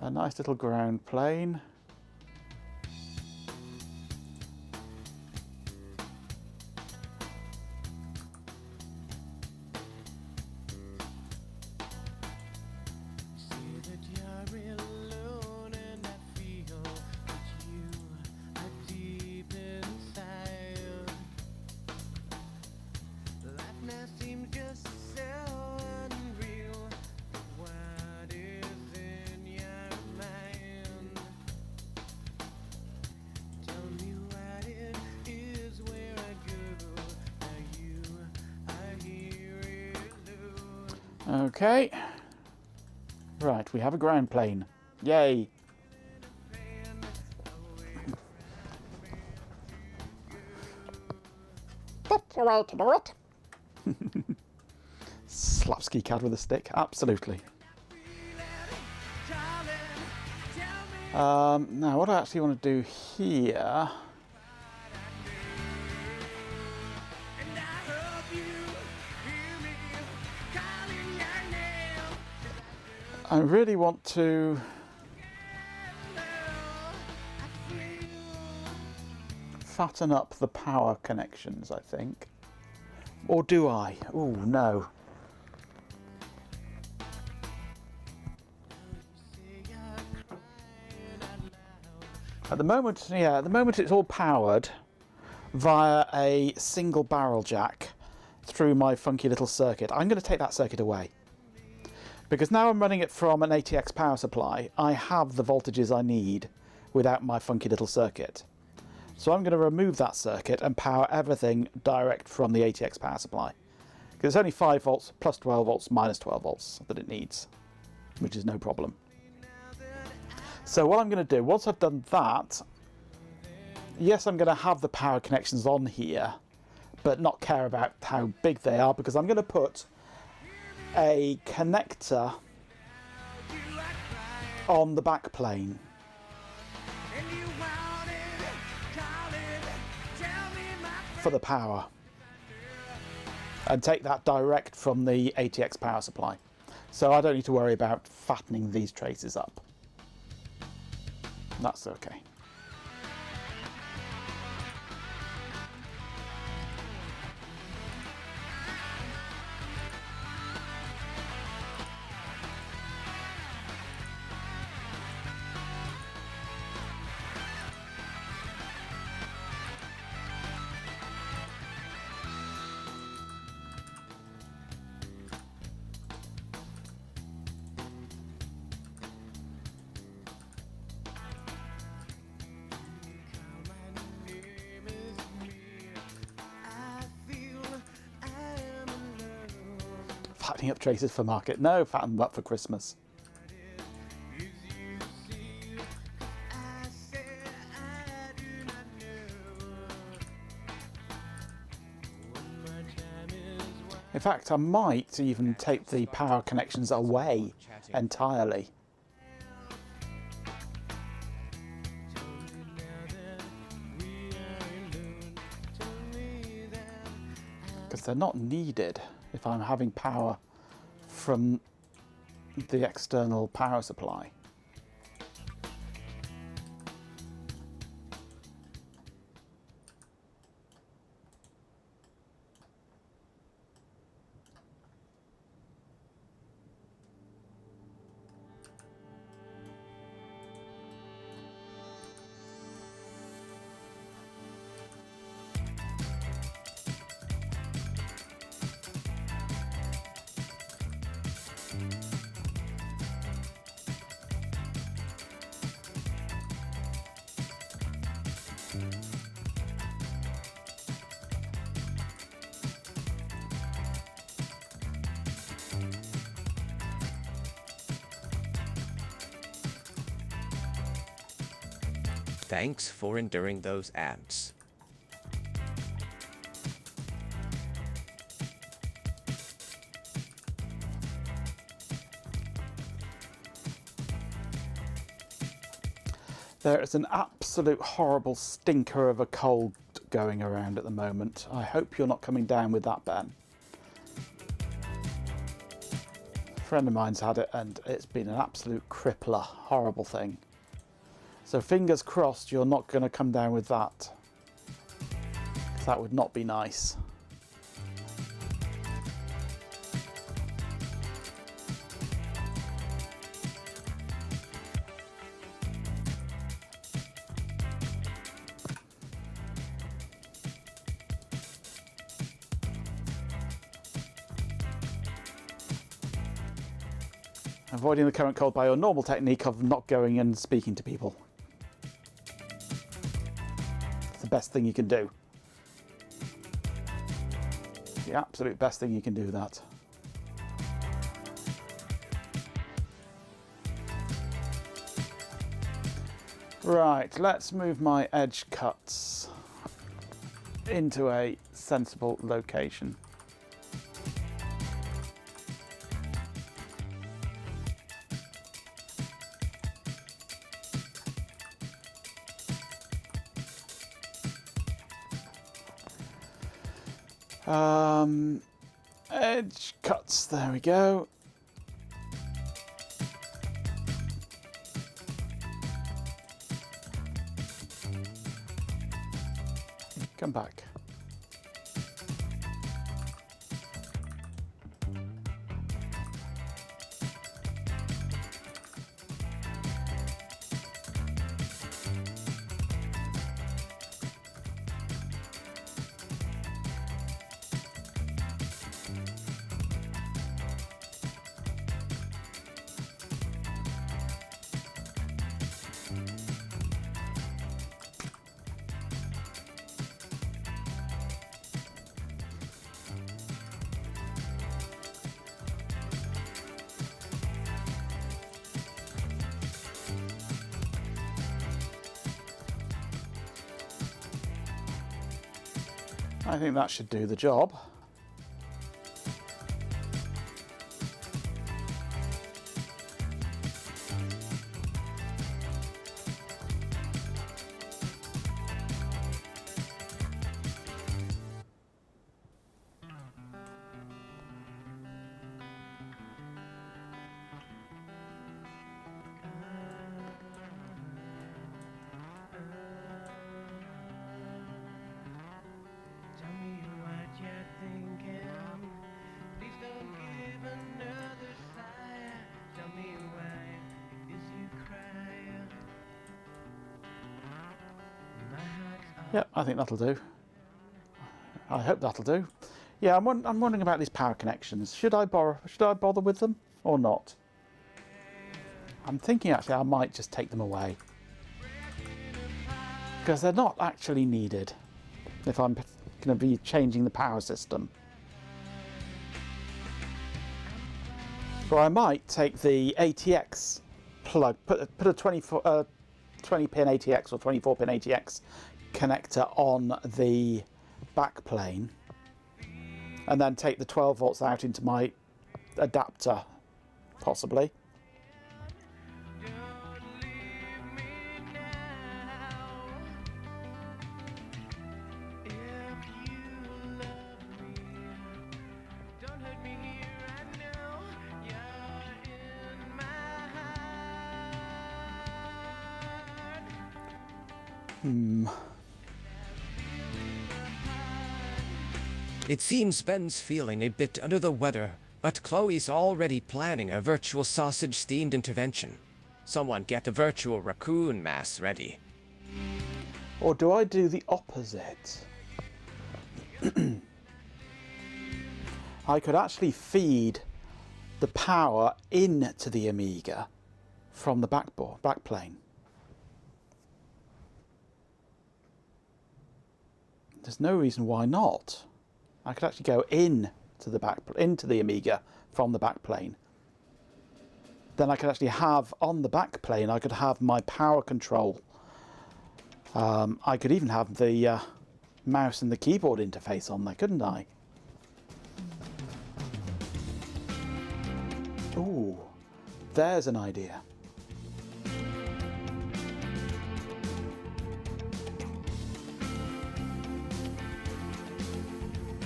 nice little ground plane. Okay. Right, we have a ground plane. Yay. That's the way to do it. Slaps KiCad with a stick, absolutely. Now, what I actually want to do here. I really want to fatten up the power connections, I think. Or do I? Oh, no. At the moment, yeah, at the moment it's all powered via a single barrel jack through my funky little circuit. I'm going to take that circuit away. Because now I'm running it from an ATX power supply, I have the voltages I need without my funky little circuit. So I'm going to remove that circuit and power everything direct from the ATX power supply. Because it's only 5 volts plus 12 volts minus 12 volts that it needs, which is no problem. So what I'm going to do, once I've done that, yes, I'm going to have the power connections on here, but not care about how big they are, because I'm going to put a connector on the back plane. For the power. And take that direct from the ATX power supply. So I don't need to worry about fattening these traces up. That's okay. Fattening up traces for market. No, fatten them up for Christmas. In fact, I might even take the power connections away entirely. Because they're not needed if I'm having power from the external power supply. Thanks for enduring those ants. There is an absolute horrible stinker of a cold going around at the moment. I hope you're not coming down with that, Ben. A friend of mine's had it and it's been an absolute crippler, horrible thing. So fingers crossed you're not going to come down with that. 'Cause that would not be nice. Avoiding the current cold by your normal technique of not going and speaking to people. It's the best thing you can do. The absolute best thing you can do that. Right, let's move my edge cuts into a sensible location. Edge cuts, there we go. Come back. I think that should do the job. Yep, I think that'll do. I hope that'll do. Yeah, I'm wondering about these power connections. Should I bother with them or not? I'm thinking actually I might just take them away, because they're not actually needed if I'm going to be changing the power system. Or I might take the ATX plug, put a 20 pin ATX or 24 pin ATX connector on the back plane, and then take the 12 volts out into my adapter, possibly. It seems Ben's feeling a bit under the weather, but Chloe's already planning a virtual sausage-themed intervention. Someone get a virtual raccoon mass ready. Or do I do the opposite? I could actually feed the power into the Amiga from the back plane. There's no reason why not. I could actually go into the Amiga from the back plane. Then I could actually have on the back plane, I could have my power control. I could even have the mouse and the keyboard interface on there, couldn't I? Ooh, there's an idea.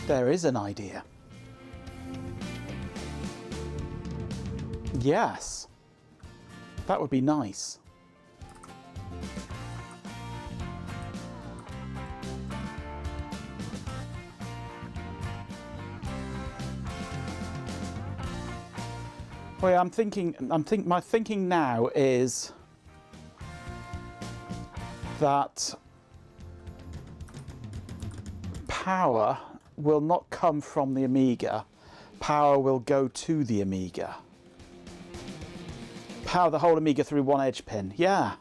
There is an idea. Yes, that would be nice. Well, my thinking now is that power will not come from the Amiga. Power will go to the Amiga. Power the whole Amiga through one edge pin. Yeah.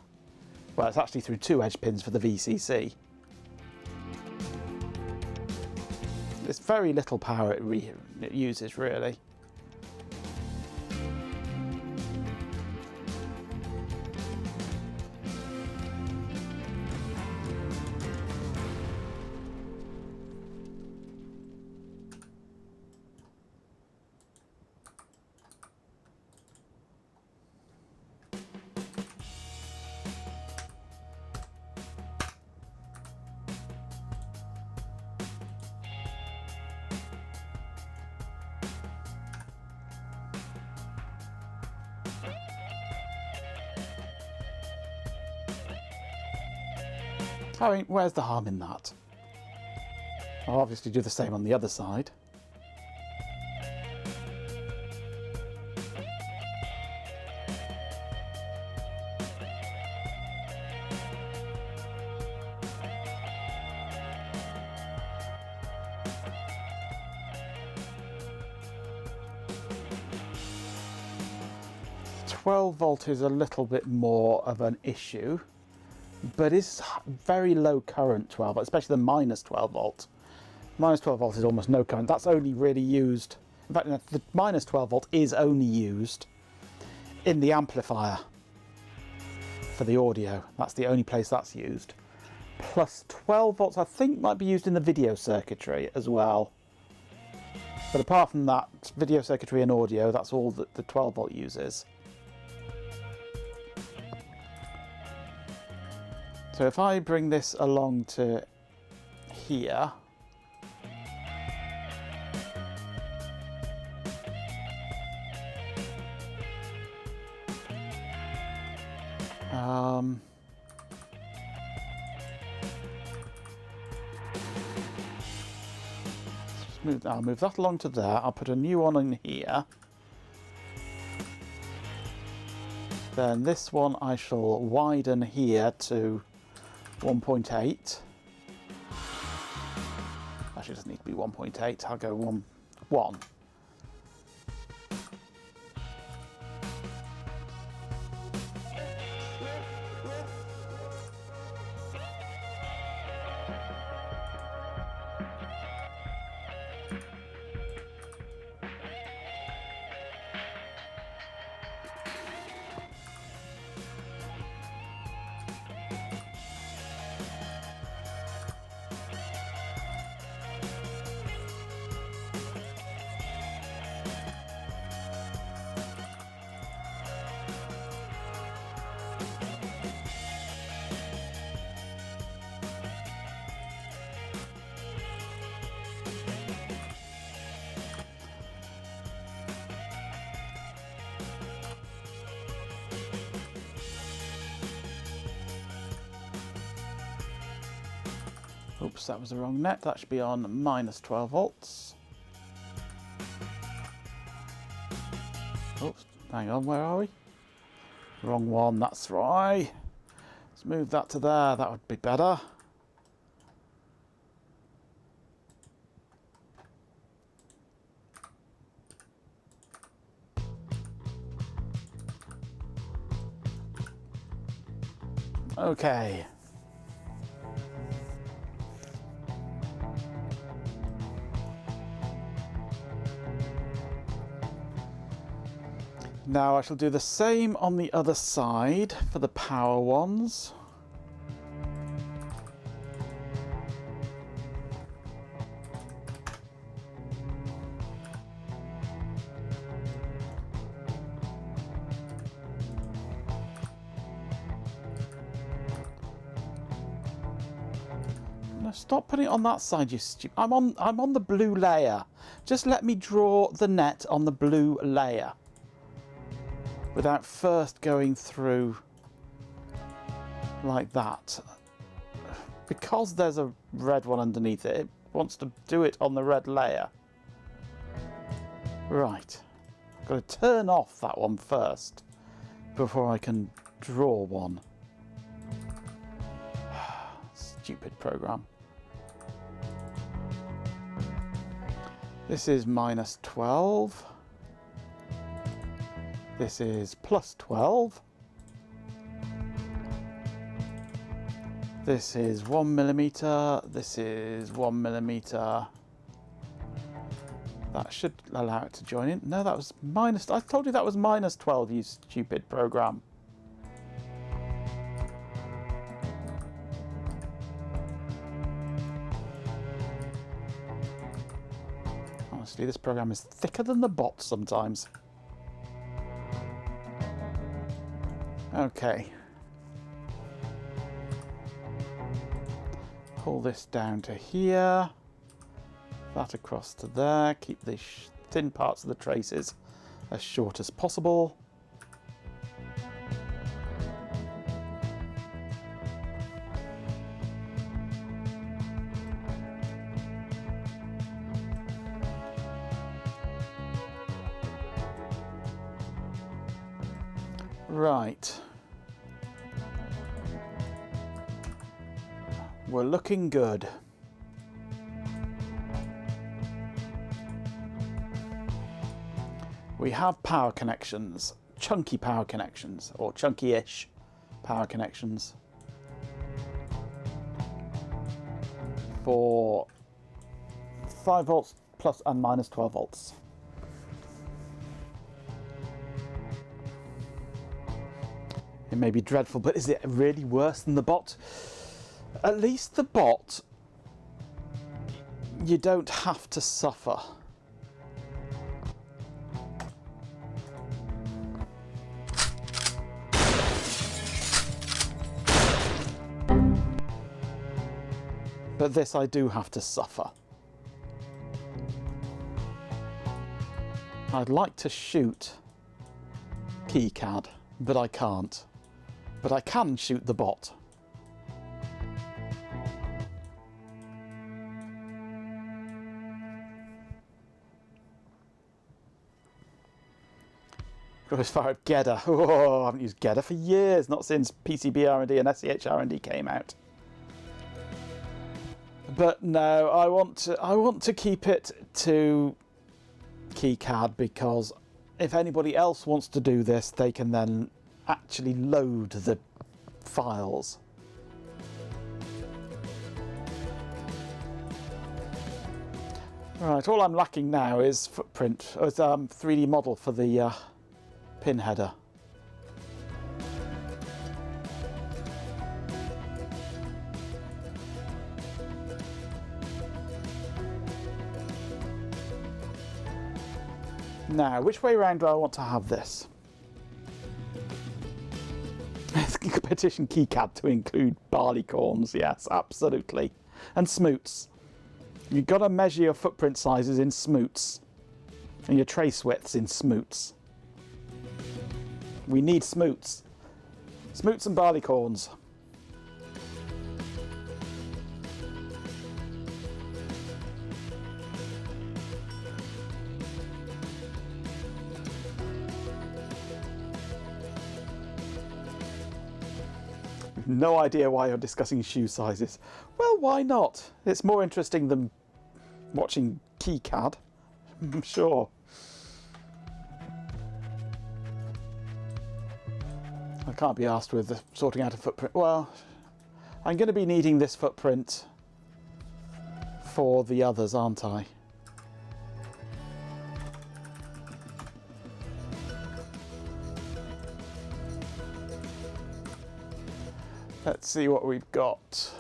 Well, it's actually through two edge pins for the VCC. There's very little power it uses, really. I mean, where's the harm in that? I'll obviously do the same on the other side. .12 is a little bit more of an issue, but it's very low current 12 volt, especially the minus 12 volt. Minus 12 volt is almost no current. That's only really used, in fact, the minus 12 volt is only used in the amplifier for the audio. That's the only place that's used. plus 12 volts, I think, might be used in the video circuitry as well. But apart from that, video circuitry and audio, that's all that the 12 volt uses. So if I bring this along to here, I'll move that along to there. I'll put a new one in here. Then this one I shall widen here to 1.8. Actually, it doesn't need to be 1.8. I'll go 1. Oops, that was the wrong net. That should be on minus 12 volts. Oops, hang on, where are we? Wrong one, that's right. Let's move that to there, that would be better. Okay. Now I shall do the same on the other side for the power ones. No, stop putting it on that side, you stupid. I'm on the blue layer. Just let me draw the net on the blue layer, without first going through like that. Because there's a red one underneath it, it wants to do it on the red layer. Right. I've got to turn off that one first before I can draw one. Stupid program. This is minus 12. This is plus 12. This is 1 millimeter. This is 1 millimeter. That should allow it to join in. No, that was minus. I told you that was minus 12, you stupid program. Honestly, this program is thicker than the bot sometimes. Okay. Pull this down to here. That across to there. Keep the thin parts of the traces as short as possible. Right. We're looking good. We have power connections, chunky power connections, or chunky-ish power connections for 5 volts plus and minus 12 volts. It may be dreadful, but is it really worse than the bot? At least the bot, you don't have to suffer. But this I do have to suffer. I'd like to shoot KeyCAD, but I can't. But I can shoot the bot. Go as far as Gedda. Oh, I haven't used Gedda for years, not since PCB R&D and SEH R&D came out. But no, I want to keep it to KeyCAD, because if anybody else wants to do this, they can then actually load the files. Right, all I'm lacking now is footprint, 3D model for the pin header. Now, which way around do I want to have this? Petition KeyCAD to include barleycorns, yes, absolutely. And smoots. You've got to measure your footprint sizes in smoots. And your trace widths in smoots. We need smoots. Smoots and barleycorns. No idea why you're discussing shoe sizes. Well, why not? It's more interesting than watching KeyCAD, I'm sure. I can't be asked with sorting out a footprint. Well, I'm going to be needing this footprint for the others, aren't I? Let's see what we've got.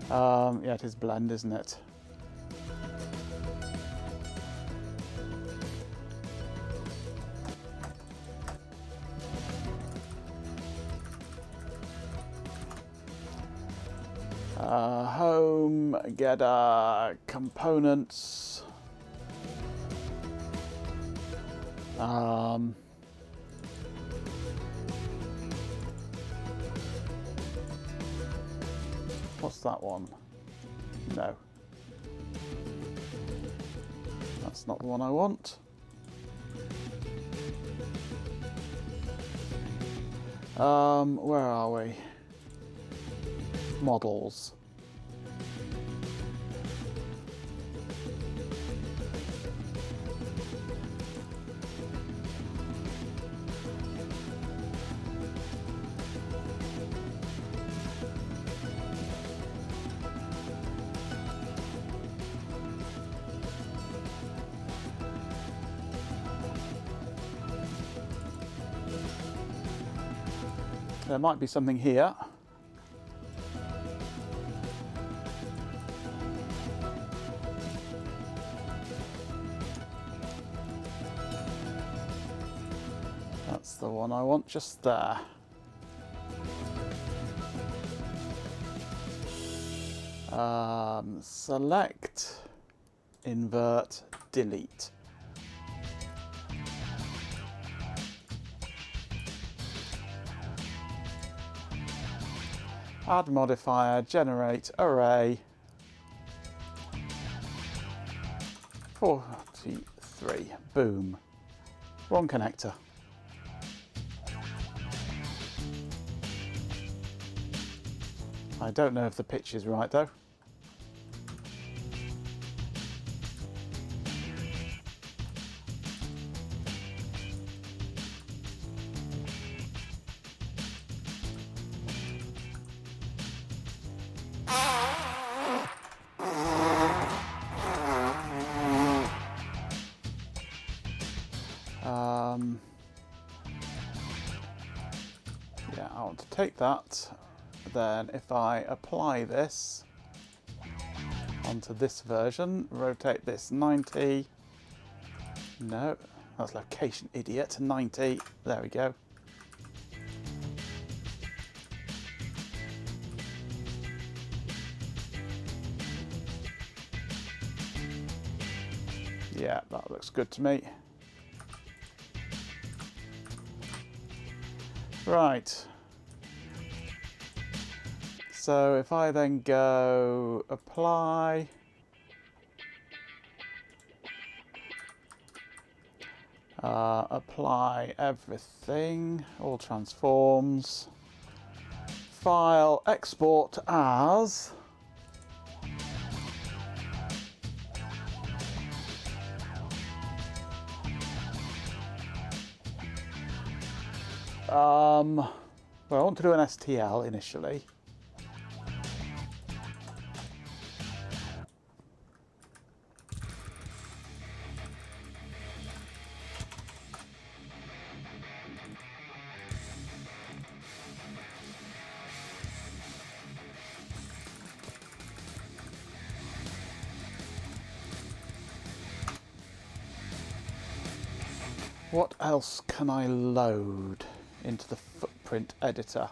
Yeah, it is blend, isn't it? Home, get components. What's that one? No. That's not the one I want. Where are we? Models. There might be something here. That's the one I want, just there. Select, invert, delete. Add modifier, generate array, 43, boom. Wrong connector. I don't know if the pitch is right though. Yeah, I'll want to take that, then if I apply this onto this version, rotate this 90. No, that's location, idiot. 90. There we go. Yeah, that looks good to me. Right. So if I then go apply, apply everything, all transforms, file, export as, well, I want to do an STL initially. What else can I load into the footprint editor?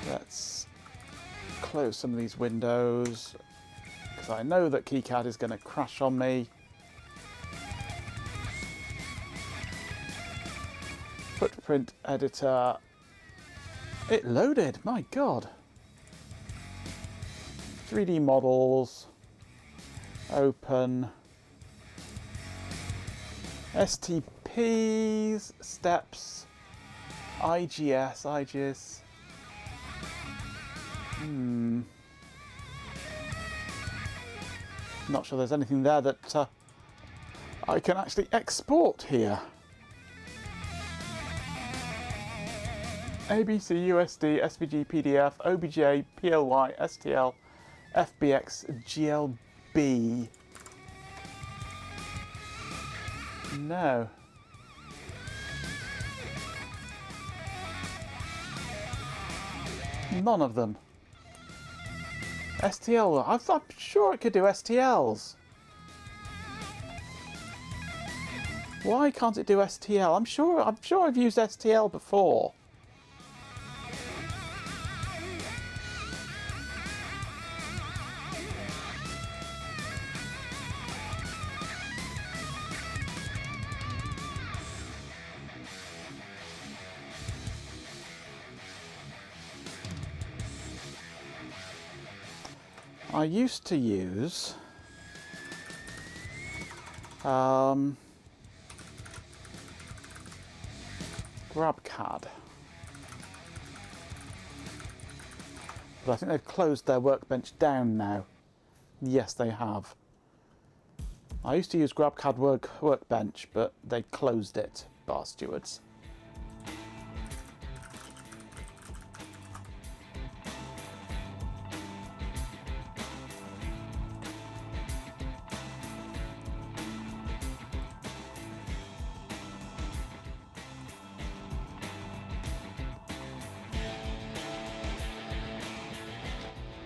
Let's close some of these windows because I know that KiCad is going to crash on me. Footprint editor. It loaded, my God. 3D models, open, STPs, steps, IGS. Not sure there's anything there that I can actually export here. ABC, USD, SVG, PDF, OBJ, PLY, STL, FBX, GLB. No. None of them. STL, I'm sure it could do STLs. Why can't it do STL? I'm sure I've used STL before. I used to use GrabCAD, but I think they've closed their workbench down now. Yes, they have. I used to use GrabCAD workbench, but they closed it, bar stewards.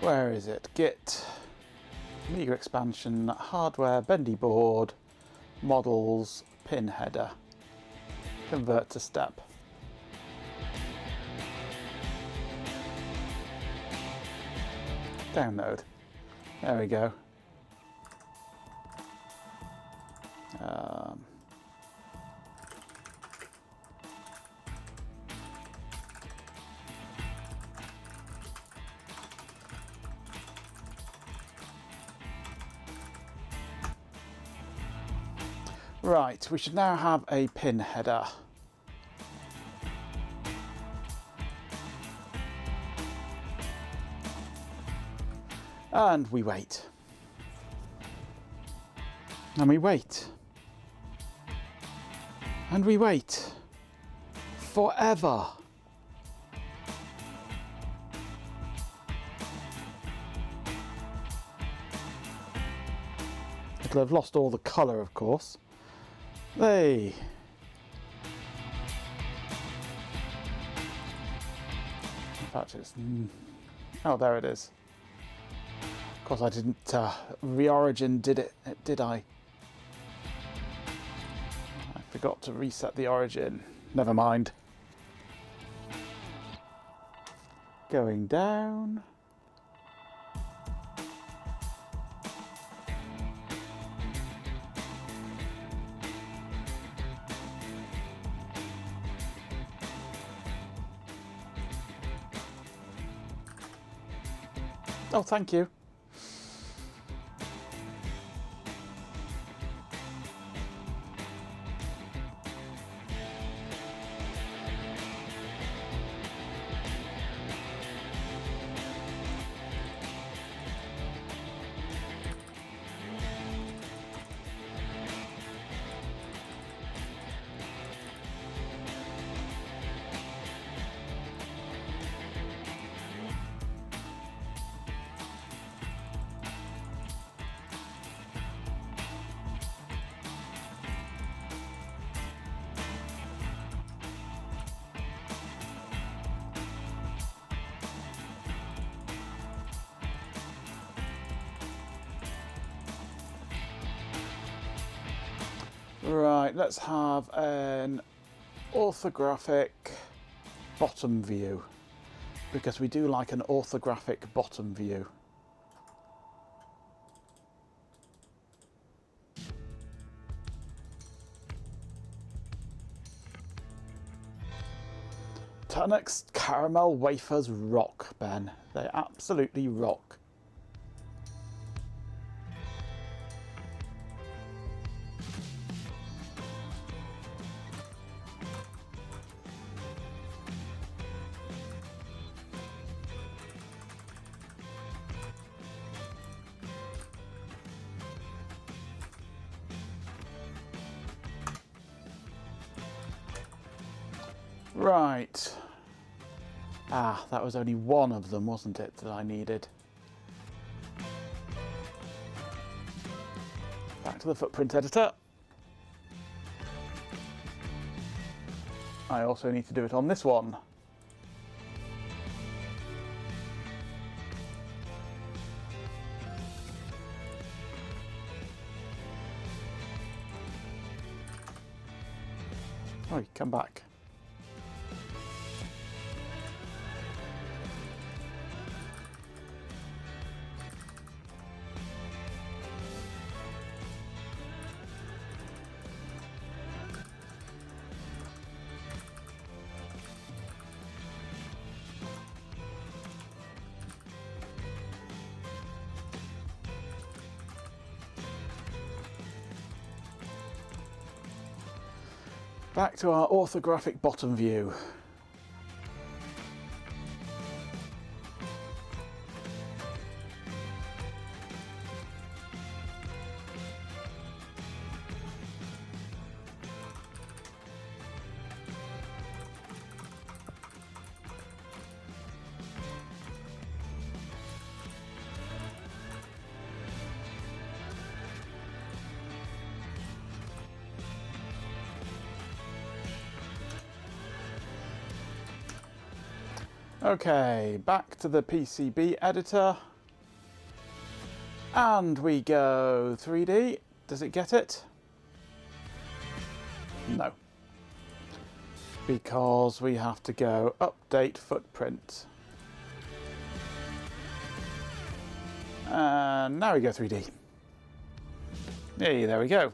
Where is it? Git, Amiga expansion, hardware, bendy board, models, pin header, convert to step. Download. There we go. Right, we should now have a pin header. And we wait. And we wait. And we wait. Forever. It'll have lost all the colour, of course. Hey! In fact, it's... oh, there it is. Of course, I didn't re-origin, did I? I forgot to reset the origin. Never mind. Going down. Oh, thank you. Right, let's have an orthographic bottom view, because we do like an orthographic bottom view. Tunnock's caramel wafers rock, Ben. They absolutely rock. Right. Ah, that was only one of them, wasn't it, that I needed? Back to the footprint editor. I also need to do it on this one. Oh, come back. Back to our orthographic bottom view. Okay, back to the PCB editor. And we go 3D. Does it get it? No. Because we have to go update footprint. And now we go 3D. Hey, there we go.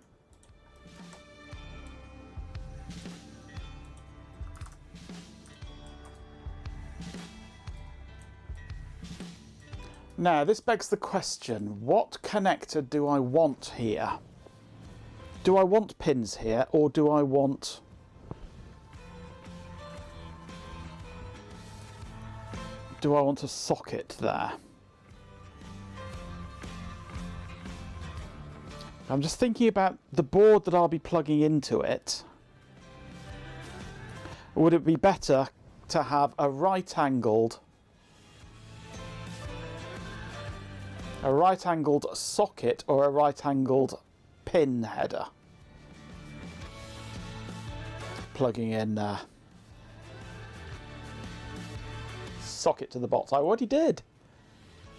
Now, this begs the question, what connector do I want here? Do I want pins here, or do I want... do I want a socket there? I'm just thinking about the board that I'll be plugging into it. Would it be better to have a right-angled socket or a right-angled pin header. Plugging in socket to the box. I already did.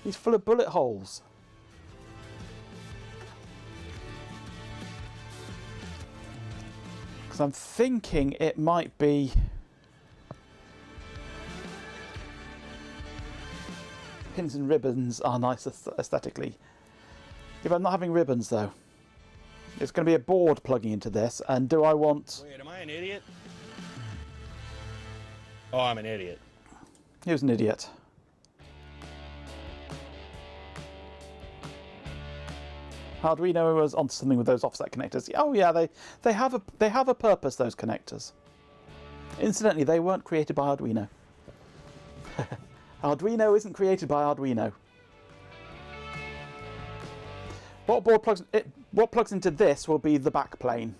He's full of bullet holes. Because I'm thinking it might be pins and ribbons are nice aesthetically. If I'm not having ribbons though, it's going to be a board plugging into this. And do I want? Wait, am I an idiot? Oh, I'm an idiot. He was an idiot. Arduino was onto something with those offset connectors. Oh yeah, they have a purpose. Those connectors. Incidentally, they weren't created by Arduino. Arduino isn't created by Arduino. What plugs into this will be the backplane.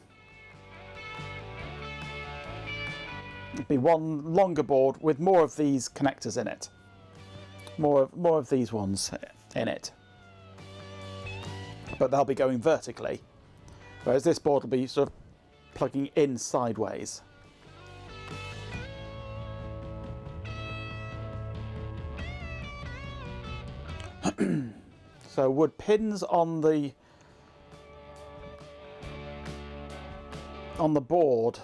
It'll be one longer board with more of these connectors in it. More of these ones in it. But they'll be going vertically, whereas this board will be sort of plugging in sideways. So would pins on the board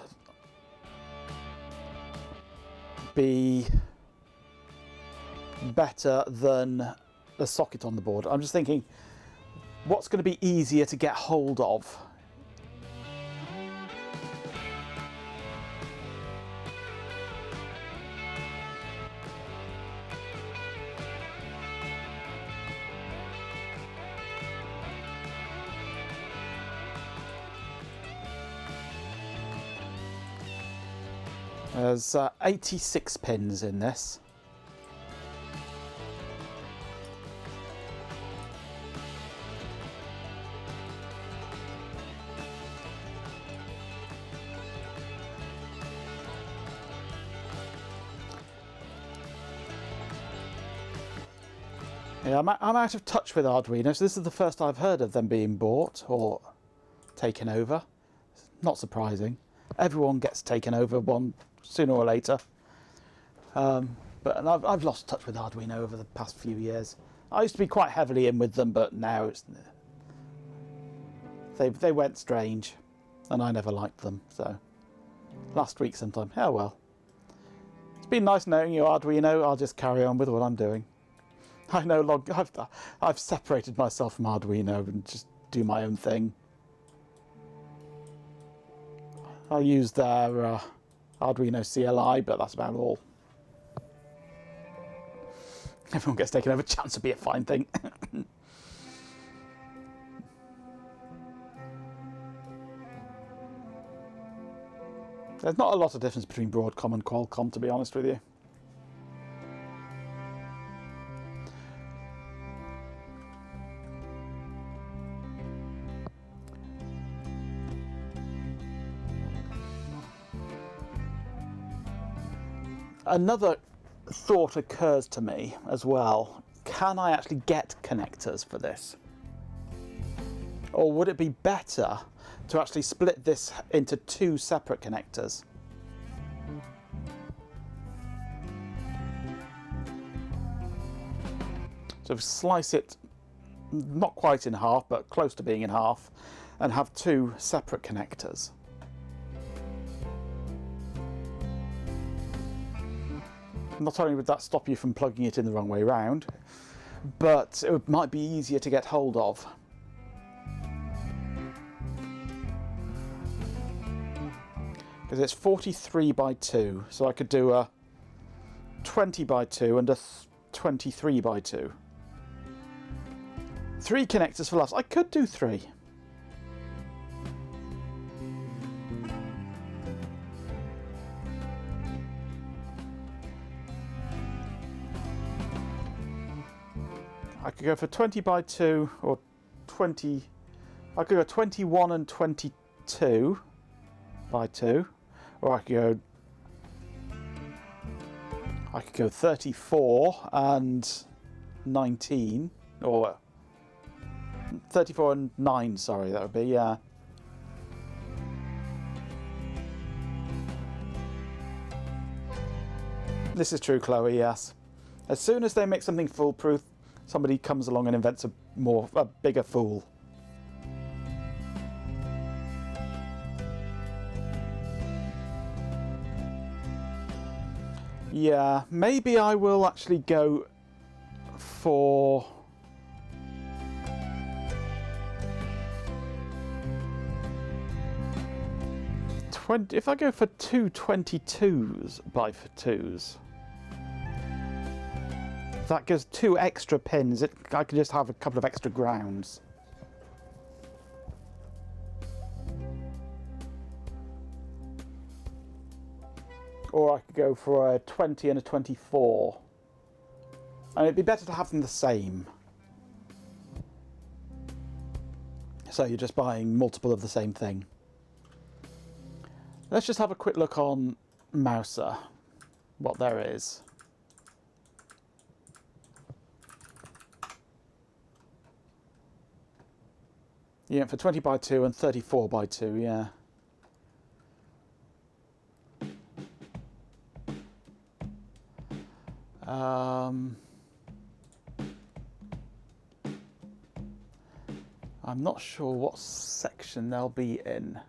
be better than the socket on the board? I'm just thinking, what's going to be easier to get hold of? There's 86 pins in this. Yeah, I'm out of touch with Arduino, so this is the first I've heard of them being bought or taken over. It's not surprising. Everyone gets taken over one sooner or later. But I've lost touch with Arduino over the past few years. I used to be quite heavily in with them, but now they went strange, and I never liked them. So last week sometime. Oh well. It's been nice knowing you, Arduino. I'll just carry on with what I'm doing. I've separated myself from Arduino and just do my own thing. I use their Arduino CLI, but that's about all. Everyone gets taken over. Chance to be a fine thing. There's not a lot of difference between Broadcom and Qualcomm, to be honest with you. Another thought occurs to me as well. Can I actually get connectors for this? Or would it be better to actually split this into two separate connectors? So slice it not quite in half, but close to being in half, and have two separate connectors. Not only would that stop you from plugging it in the wrong way round, but it might be easier to get hold of. Because it's 43 by 2, so I could do a 20 by 2 and a 23 by 2. 3 connectors for laughs. I could do 3. I could go for 20 by 2 or 20. I could go 21 and 22 by 2, or I could go 34 and 19, or 34 and 9, sorry, that would be, yeah. This is true, Chloe, yes. As soon as they make something foolproof, somebody comes along and invents a bigger fool. Yeah, maybe I will actually go for... if I go for 2 22s by 2s, that gives 2 extra pins. I could just have a couple of extra grounds. Or I could go for a 20 and a 24. And it'd be better to have them the same. So you're just buying multiple of the same thing. Let's just have a quick look on Mouser, what there is. Yeah, for 20 by 2 and 34 by 2, yeah. I'm not sure what section they'll be in.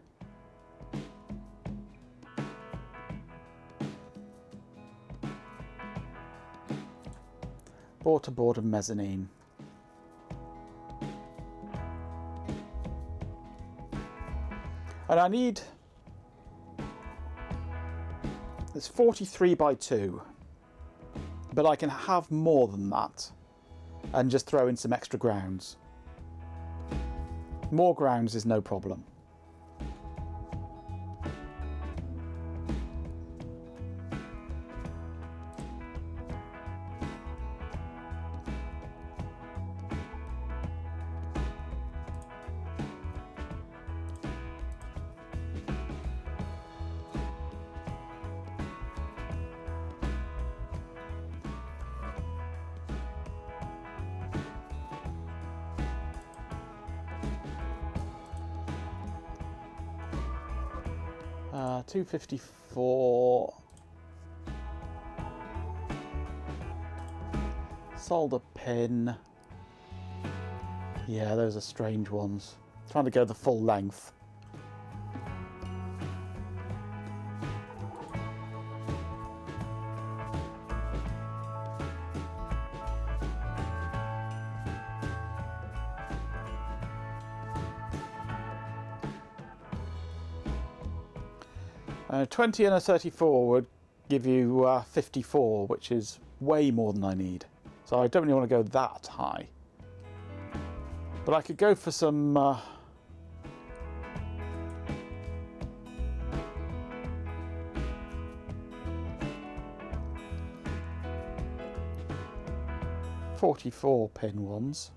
Board-to-board and mezzanine. And I need... It's 43 by 2. But I can have more than that. And just throw in some extra grounds. More grounds is no problem. $254. Solder pin. Yeah, those are strange ones. Trying to go the full length. A 20 and a 34 would give you 54, which is way more than I need. So I don't really want to go that high. But I could go for some... ...44 pin ones.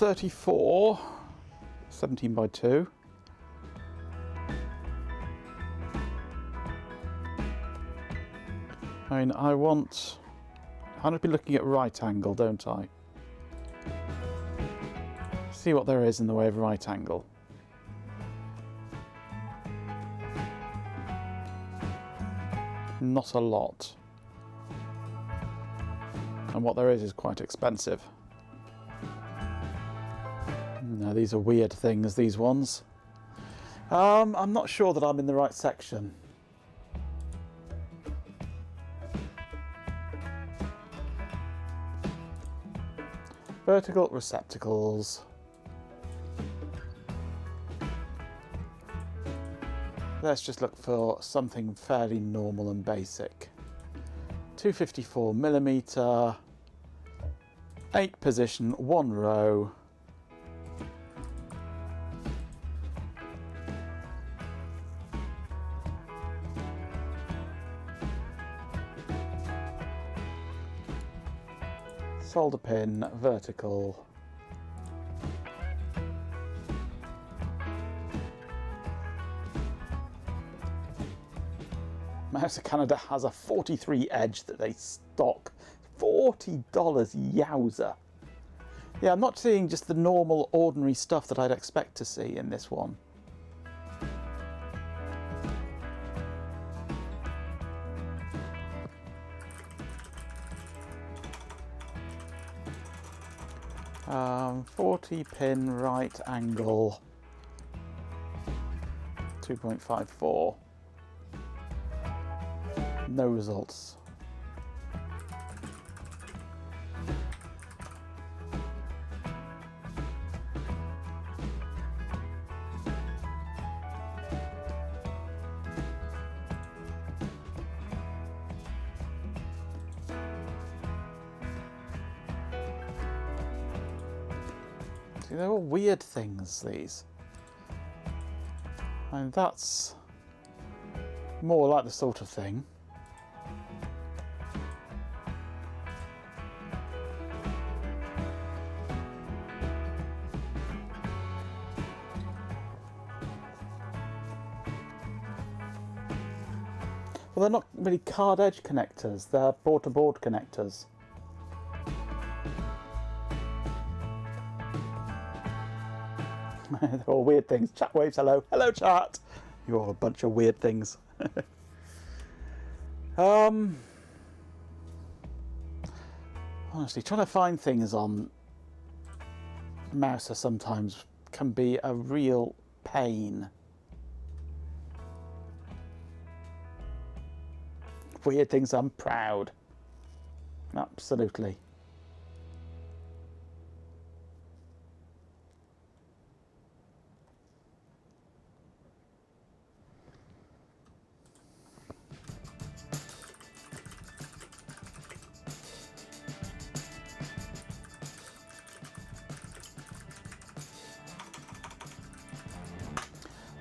$34, 17 by 2. I mean, I want... I'd be looking at right angle, don't I? See what there is in the way of right angle. Not a lot. And what there is quite expensive. No, these are weird things, these ones. I'm not sure that I'm in the right section. Vertical receptacles. Let's just look for something fairly normal and basic. 254mm, 8 position, 1 row. Solder pin, vertical. Mouse of Canada has a 43 edge that they stock. $40, yowza. Yeah, I'm not seeing just the normal, ordinary stuff that I'd expect to see in this one. Um, 40 pin right angle, 2.54. No results. See, they're all weird things, these. And that's more like the sort of thing. Well, they're not really card edge connectors, they're board-to-board connectors. They're all weird things. Chat waves, hello. Hello, chat. You're all a bunch of weird things. Honestly, trying to find things on Mouser sometimes can be a real pain. Weird things, I'm proud. Absolutely.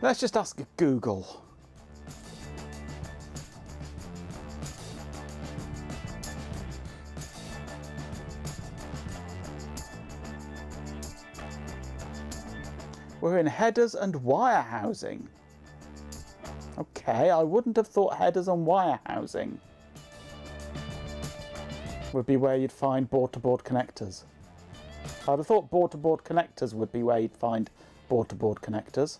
Let's just ask Google. We're in headers and wire housing. Okay, I wouldn't have thought headers and wire housing would be where you'd find board-to-board connectors. I'd have thought board-to-board connectors would be where you'd find board-to-board connectors.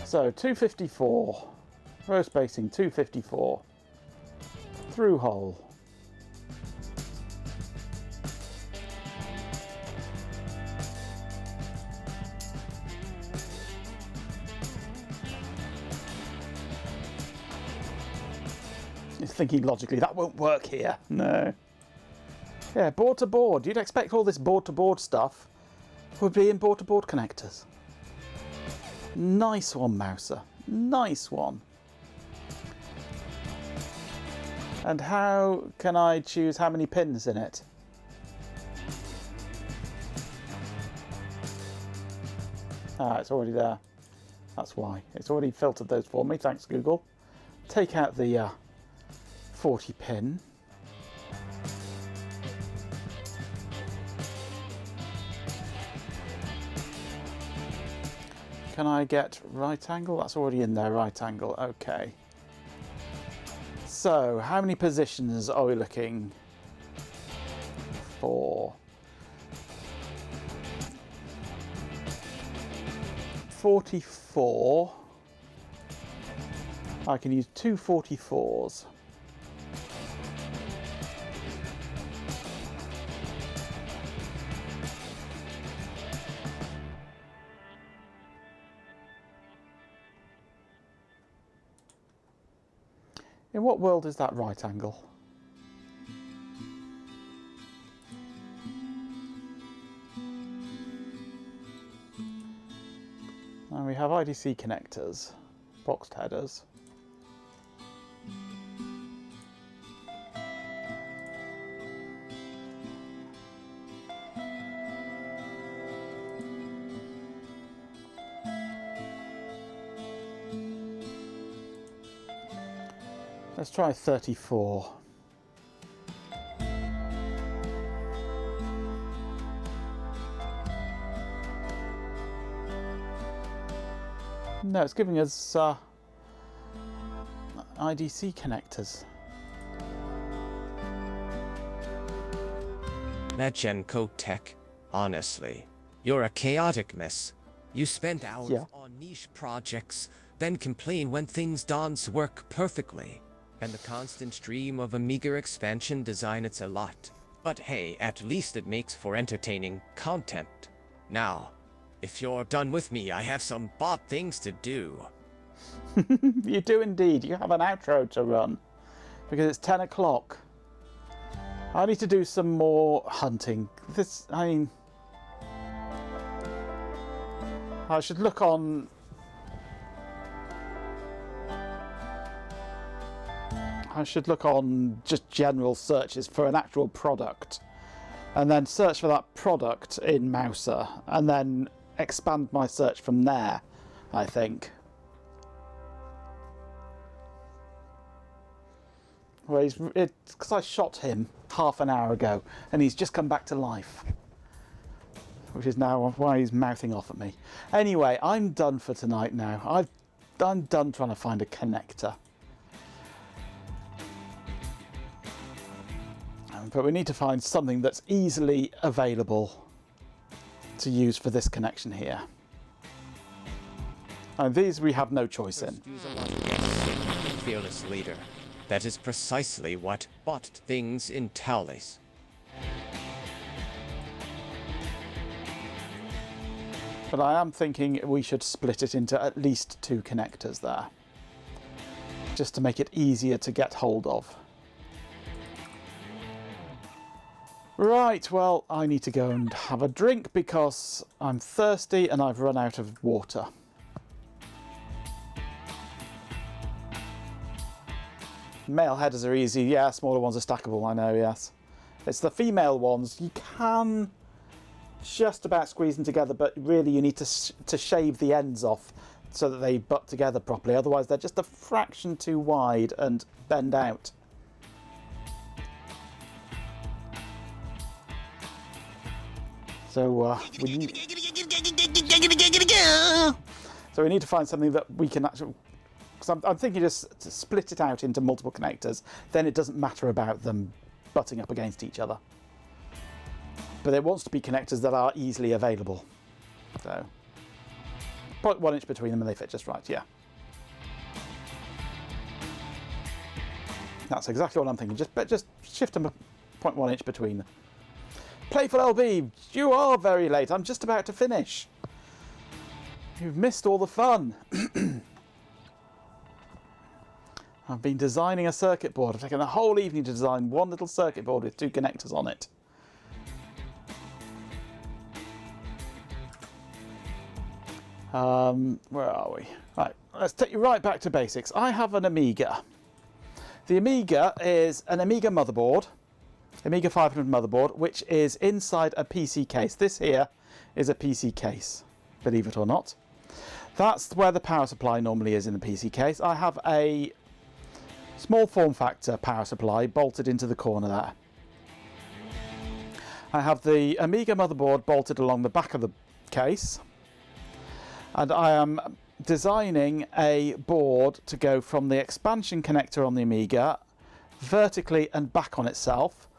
So 254, row spacing 254, through hole. You're thinking logically, that won't work here. No. Yeah, board to board. You'd expect all this board to board stuff would be in board to board connectors. Nice one, Mouser. Nice one. And how can I choose how many pins in it? Ah, it's already there. That's why. It's already filtered those for me. Thanks, Google. Take out the 40 pin. Can I get right angle? That's already in there, right angle. Okay. So, how many positions are we looking for? 44. I can use two 44s. In what world is that right angle? And we have IDC connectors, boxed headers. Let's try 34. No, it's giving us IDC connectors. Madgenko Tech, honestly, you're a chaotic mess. You spend hours on niche projects, then complain when things don't work perfectly. And the constant stream of Amiga expansion design, it's a lot. But hey, at least it makes for entertaining content. Now, if you're done with me, I have some things to do. You do indeed. You have an outro to run. Because it's 10 o'clock. I need to do some more hunting. I should look on... just general searches for an actual product. And then search for that product in Mouser. And then expand my search from there, I think. Well, it's because I shot him half an hour ago, and he's just come back to life. Which is now why he's mouthing off at me. Anyway, I'm done for tonight now. I'm done trying to find a connector. But we need to find something that's easily available to use for this connection here. And these we have no choice in. Fearless leader. That is precisely what botched things in Talis. But I am thinking we should split it into at least 2 connectors there. Just to make it easier to get hold of. Right, well, I need to go and have a drink because I'm thirsty and I've run out of water. Male headers are easy, yeah, smaller ones are stackable, I know, yes. It's the female ones, you can just about squeeze them together, but really you need to shave the ends off so that they butt together properly, otherwise they're just a fraction too wide and bend out. So we need to find something that we can actually... Because I'm thinking just to split it out into multiple connectors, then it doesn't matter about them butting up against each other. But it wants to be connectors that are easily available. So, put 1 inch between them and they fit just right, yeah. That's exactly what I'm thinking. Just shift them 0.1 inch between them. Playful LB, you are very late. I'm just about to finish. You've missed all the fun. I've been designing a circuit board. I've taken the whole evening to design one little circuit board with 2 connectors on it. Where are we? Right, let's take you right back to basics. I have an Amiga. The Amiga is an Amiga motherboard. Amiga 500 motherboard, which is inside a PC case. This here is a PC case, believe it or not. That's where the power supply normally is in the PC case. I have a small form factor power supply bolted into the corner there. I have the Amiga motherboard bolted along the back of the case. And I am designing a board to go from the expansion connector on the Amiga vertically and back on itself,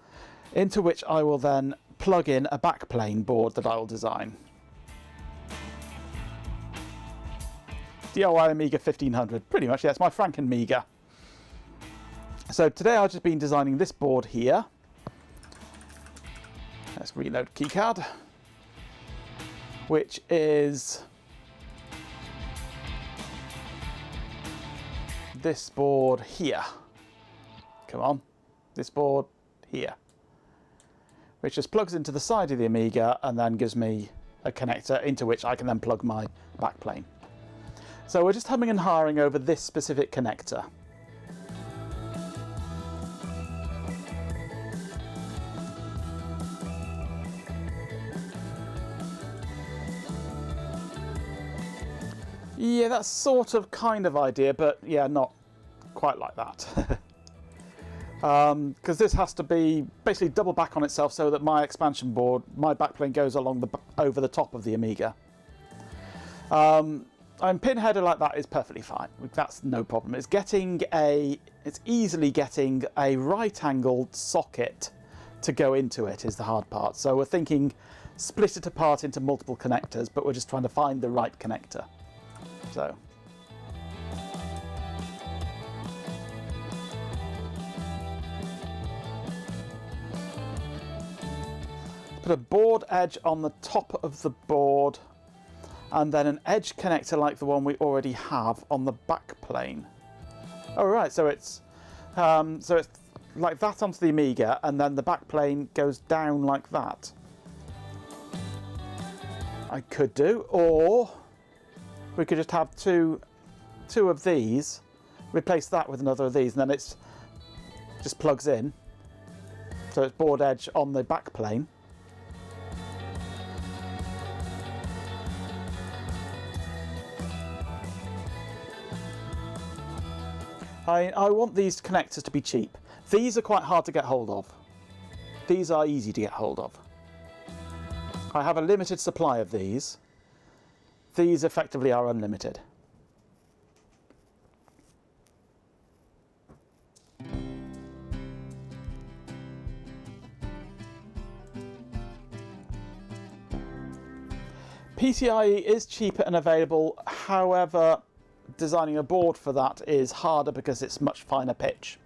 into which I will then plug in a backplane board that I will design. DIY Amiga 1500, pretty much, yes, my Franken Amiga. So today I've just been designing this board here. Let's reload keycard. Which is this board here. Come on, this board here. Which just plugs into the side of the Amiga and then gives me a connector into which I can then plug my backplane. So we're just humming and hawing over this specific connector. Yeah, that's sort of kind of idea, but yeah, not quite like that. Because this has to be basically double back on itself so that my expansion board, my backplane goes along over the top of the Amiga. And pin header like that is perfectly fine. That's no problem. It's easily getting a right-angled socket to go into it is the hard part. So we're thinking split it apart into multiple connectors, but we're just trying to find the right connector. So. Put a board edge on the top of the board and then an edge connector like the one we already have on the back plane. Oh right, so it's like that onto the Amiga and then the back plane goes down like that. I could do, or we could just have two of these, replace that with another of these, and then it's just plugs in. So it's board edge on the back plane. I want these connectors to be cheap. These are quite hard to get hold of. These are easy to get hold of. I have a limited supply of these. These effectively are unlimited. PCIe is cheaper and available, however, designing a board for that is harder because it's much finer pitch.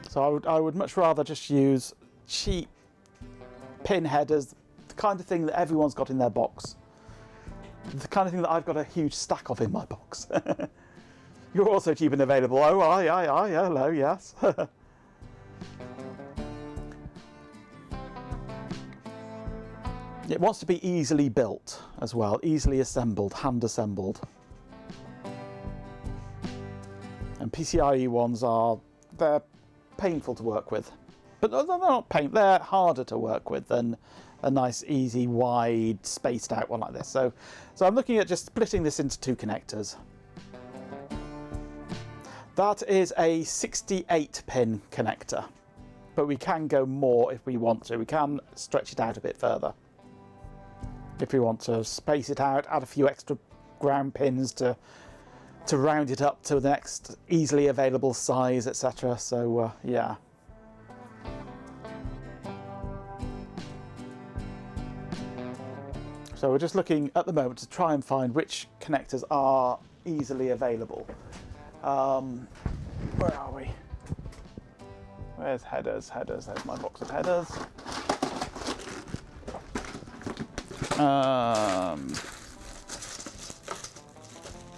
So I would much rather just use cheap pin headers, the kind of thing that everyone's got in their box. The kind of thing that I've got a huge stack of in my box. You're also cheap and available. Oh, hello, yes. It wants to be easily built as well, easily assembled, hand assembled. And PCIe ones they're painful to work with. But they're not painful, they're harder to work with than a nice, easy, wide, spaced out one like this. So I'm looking at just splitting this into two connectors. That is a 68-pin connector, but we can go more if we want to. We can stretch it out a bit further. If we want to space it out, add a few extra ground pins to round it up to the next easily available size, etc. So yeah. So we're just looking at the moment to try and find which connectors are easily available. Where are we? Where's headers? Headers, there's my box of headers.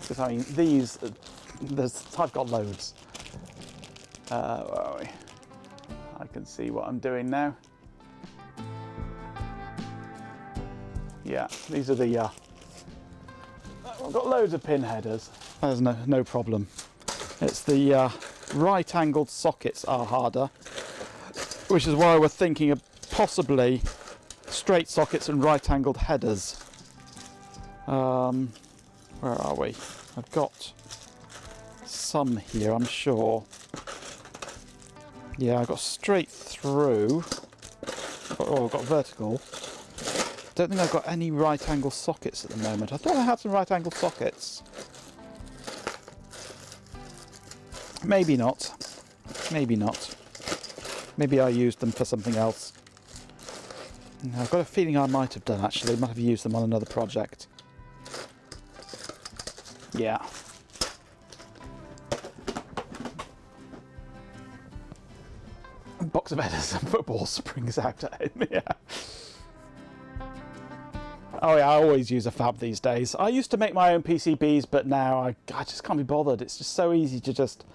Because I mean, these, I've got loads. Where are we? I can see what I'm doing now. Yeah, these are the. I've got loads of pin headers. There's no problem. It's the right-angled sockets are harder, which is why we're thinking of possibly straight sockets and right-angled headers. Where are we? I've got some here, I'm sure. Yeah, I've got straight through. Oh, I've got vertical. Don't think I've got any right-angle sockets at the moment. I thought I had some right-angle sockets. Maybe not. Maybe not. Maybe I used them for something else. I've got a feeling I might have done, actually. Might have used them on another project. Yeah. A box of headers and football springs out at him, yeah. Oh yeah, I always use a fab these days. I used to make my own PCBs, but now I just can't be bothered. It's just so easy to just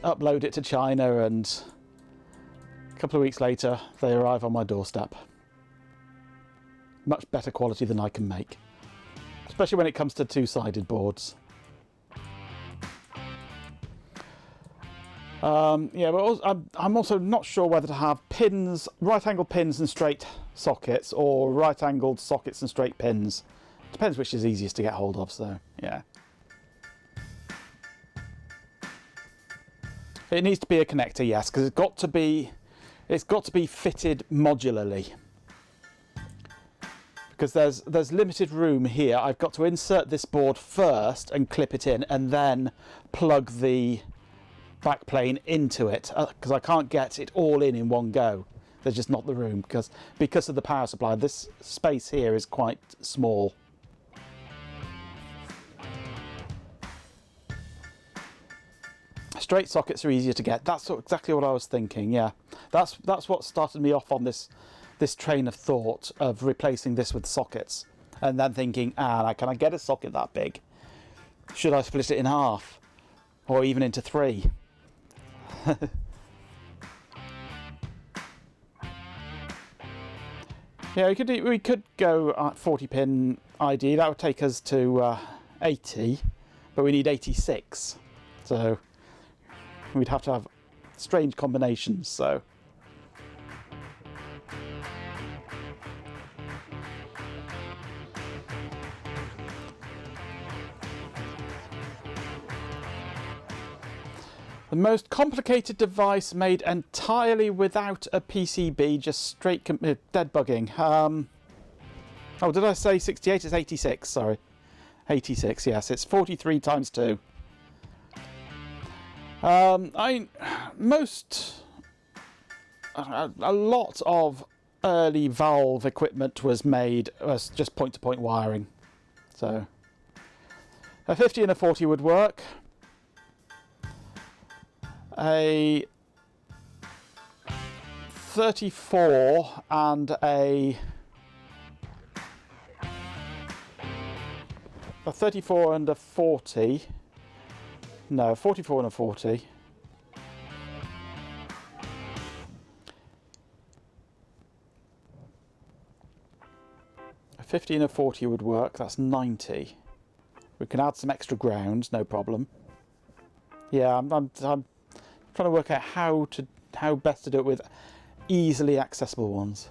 upload it to China and a couple of weeks later they arrive on my doorstep. much better quality than I can make. Especially when it comes to two-sided boards. Yeah, but I'm also not sure whether to have pins, right-angled pins and straight sockets, or right-angled sockets and straight pins. Depends which is easiest to get hold of, so yeah. It needs to be a connector, yes, because it's got to be fitted modularly. Because there's limited room here. I've got to insert this board first and clip it in, and then plug the backplane into it, because I can't get it all in one go. There's just not the room because of the power supply. This space here is quite small. Straight sockets are easier to get. That's exactly what I was thinking. Yeah, that's what started me off on this train of thought of replacing this with sockets, and then thinking, can I get a socket that big? Should I split it in half, or even into 3? Yeah, we could go at 40-pin ID. That would take us to 80, but we need 86, so we'd have to have strange combinations. So. The most complicated device made entirely without a PCB, just straight dead bugging. Oh, did I say 68? It's 86, sorry. 86, yes, it's 43 times 2. A lot of early valve equipment was made as just point-to-point wiring. So, a 50 and a 40 would work. A 34 and a 34 and a 40. No, 44 and a 40. A 50 and a 40 would work. That's 90. We can add some extra grounds, no problem. Yeah, I'm trying to work out how best to do it with easily accessible ones.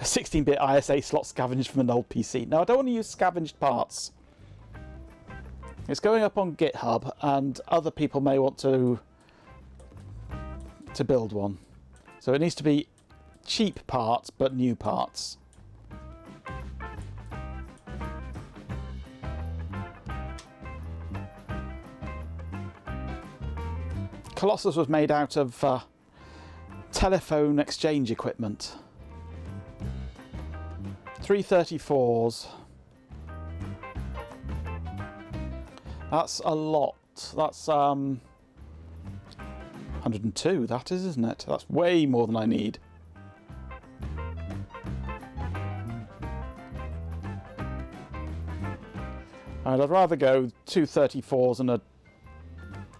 A 16-bit ISA slot scavenged from an old PC. Now, I don't want to use scavenged parts. It's going up on GitHub, and other people may want to build one. So it needs to be cheap parts, but new parts. Colossus was made out of telephone exchange equipment. 334s. That's a lot. That's 102, that is, isn't it? That's way more than I need. And I'd rather go 2 34s and a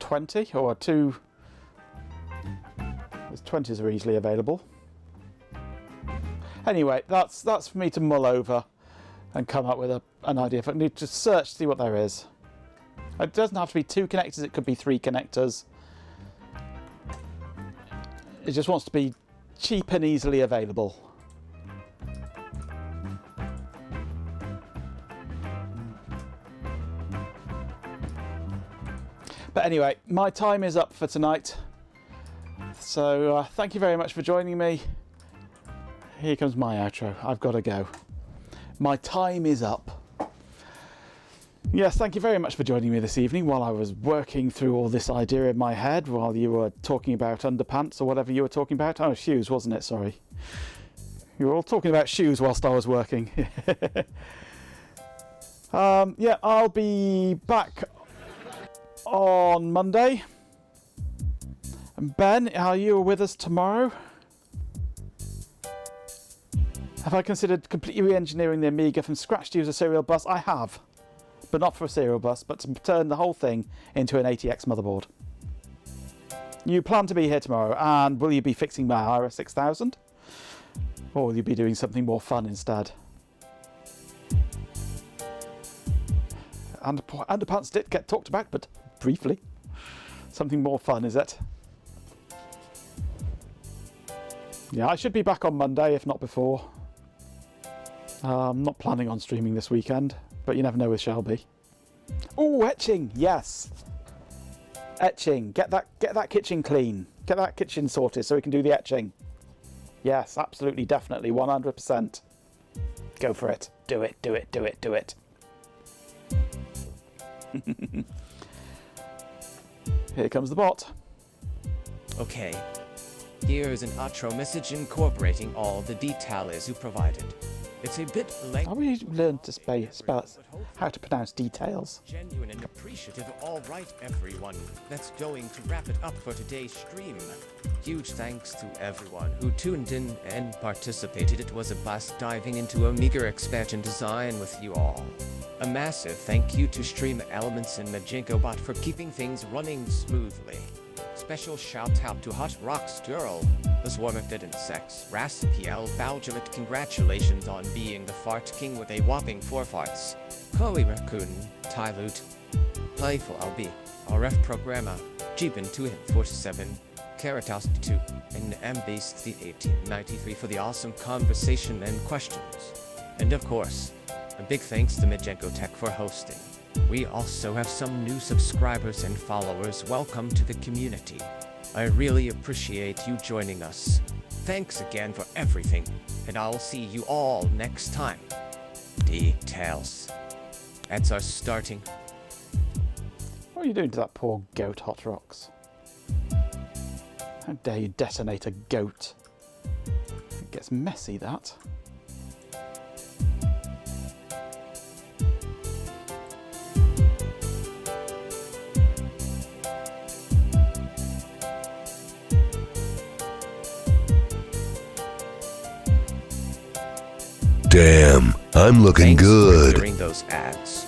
20, or a 2... Those 20s are easily available. Anyway, that's for me to mull over and come up with an idea. If I need to search, see what there is. It doesn't have to be 2 connectors, it could be 3 connectors. It just wants to be cheap and easily available. But anyway, my time is up for tonight. So thank you very much for joining me. Here comes my outro. I've got to go. My time is up. Yes, thank you very much for joining me this evening while I was working through all this idea in my head while you were talking about underpants or whatever you were talking about. Oh, shoes, wasn't it? Sorry. You were all talking about shoes whilst I was working. Yeah, I'll be back on Monday. And Ben, are you with us tomorrow? Have I considered completely re-engineering the Amiga from scratch to use a serial bus? I have. But not for a serial bus, but to turn the whole thing into an ATX motherboard. You plan to be here tomorrow, and will you be fixing my IRA 6000? Or will you be doing something more fun instead? Underpants did get talked about, but briefly. Something more fun, is it? Yeah, I should be back on Monday, if not before. I'm not planning on streaming this weekend, but you never know with Shelby. Oh, etching, yes. Etching, get that kitchen clean. Get that kitchen sorted so we can do the etching. Yes, absolutely, definitely, 100%. Go for it. Do it, do it, do it, do it. Here comes the bot. Okay. Here is an outro message incorporating all the details you provided. It's a bit lengthy. I really learned to spell how to pronounce details. Genuine and appreciative. All right, everyone. That's going to wrap it up for today's stream. Huge thanks to everyone who tuned in and participated. It was a blast diving into Amiga expansion design with you all. A massive thank you to Stream Elements and MajenkoBot for keeping things running smoothly. Special shout out to Hot Rocks Girl, the Swarm of Dead Insects, Raspiel Baljamet, congratulations on being the Fart King with a whopping 4 farts. Chloe Raccoon, Tylute, Playful LB, RF Programmer, Jeepin247, Caratos2, and MBeast the 1893 for the awesome conversation and questions. And of course, a big thanks to Majenko Tech for hosting. We also have some new subscribers and followers. Welcome to the community. I really appreciate you joining us. Thanks again for everything, and I'll see you all next time. Details. That's our starting. What are you doing to that poor goat, Hot Rocks? How dare you detonate a goat? It gets messy, that. Damn, I'm looking Thanks good. for hearing those ads.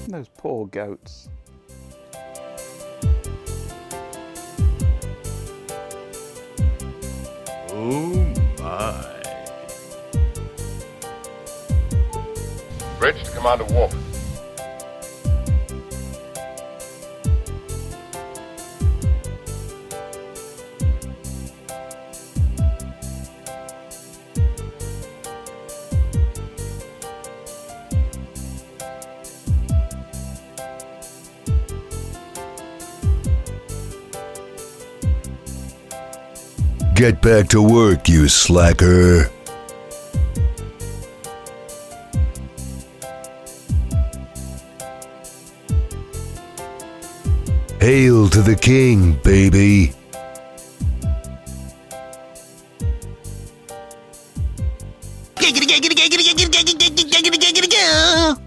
Those poor goats. Oh my. Bridge to Commander Wolf. Get back to work, you slacker. Hail to the king, baby. Giggity, giggity, giggity, giggity, giggity, giggity, giggity, giggity, giggity, giggity.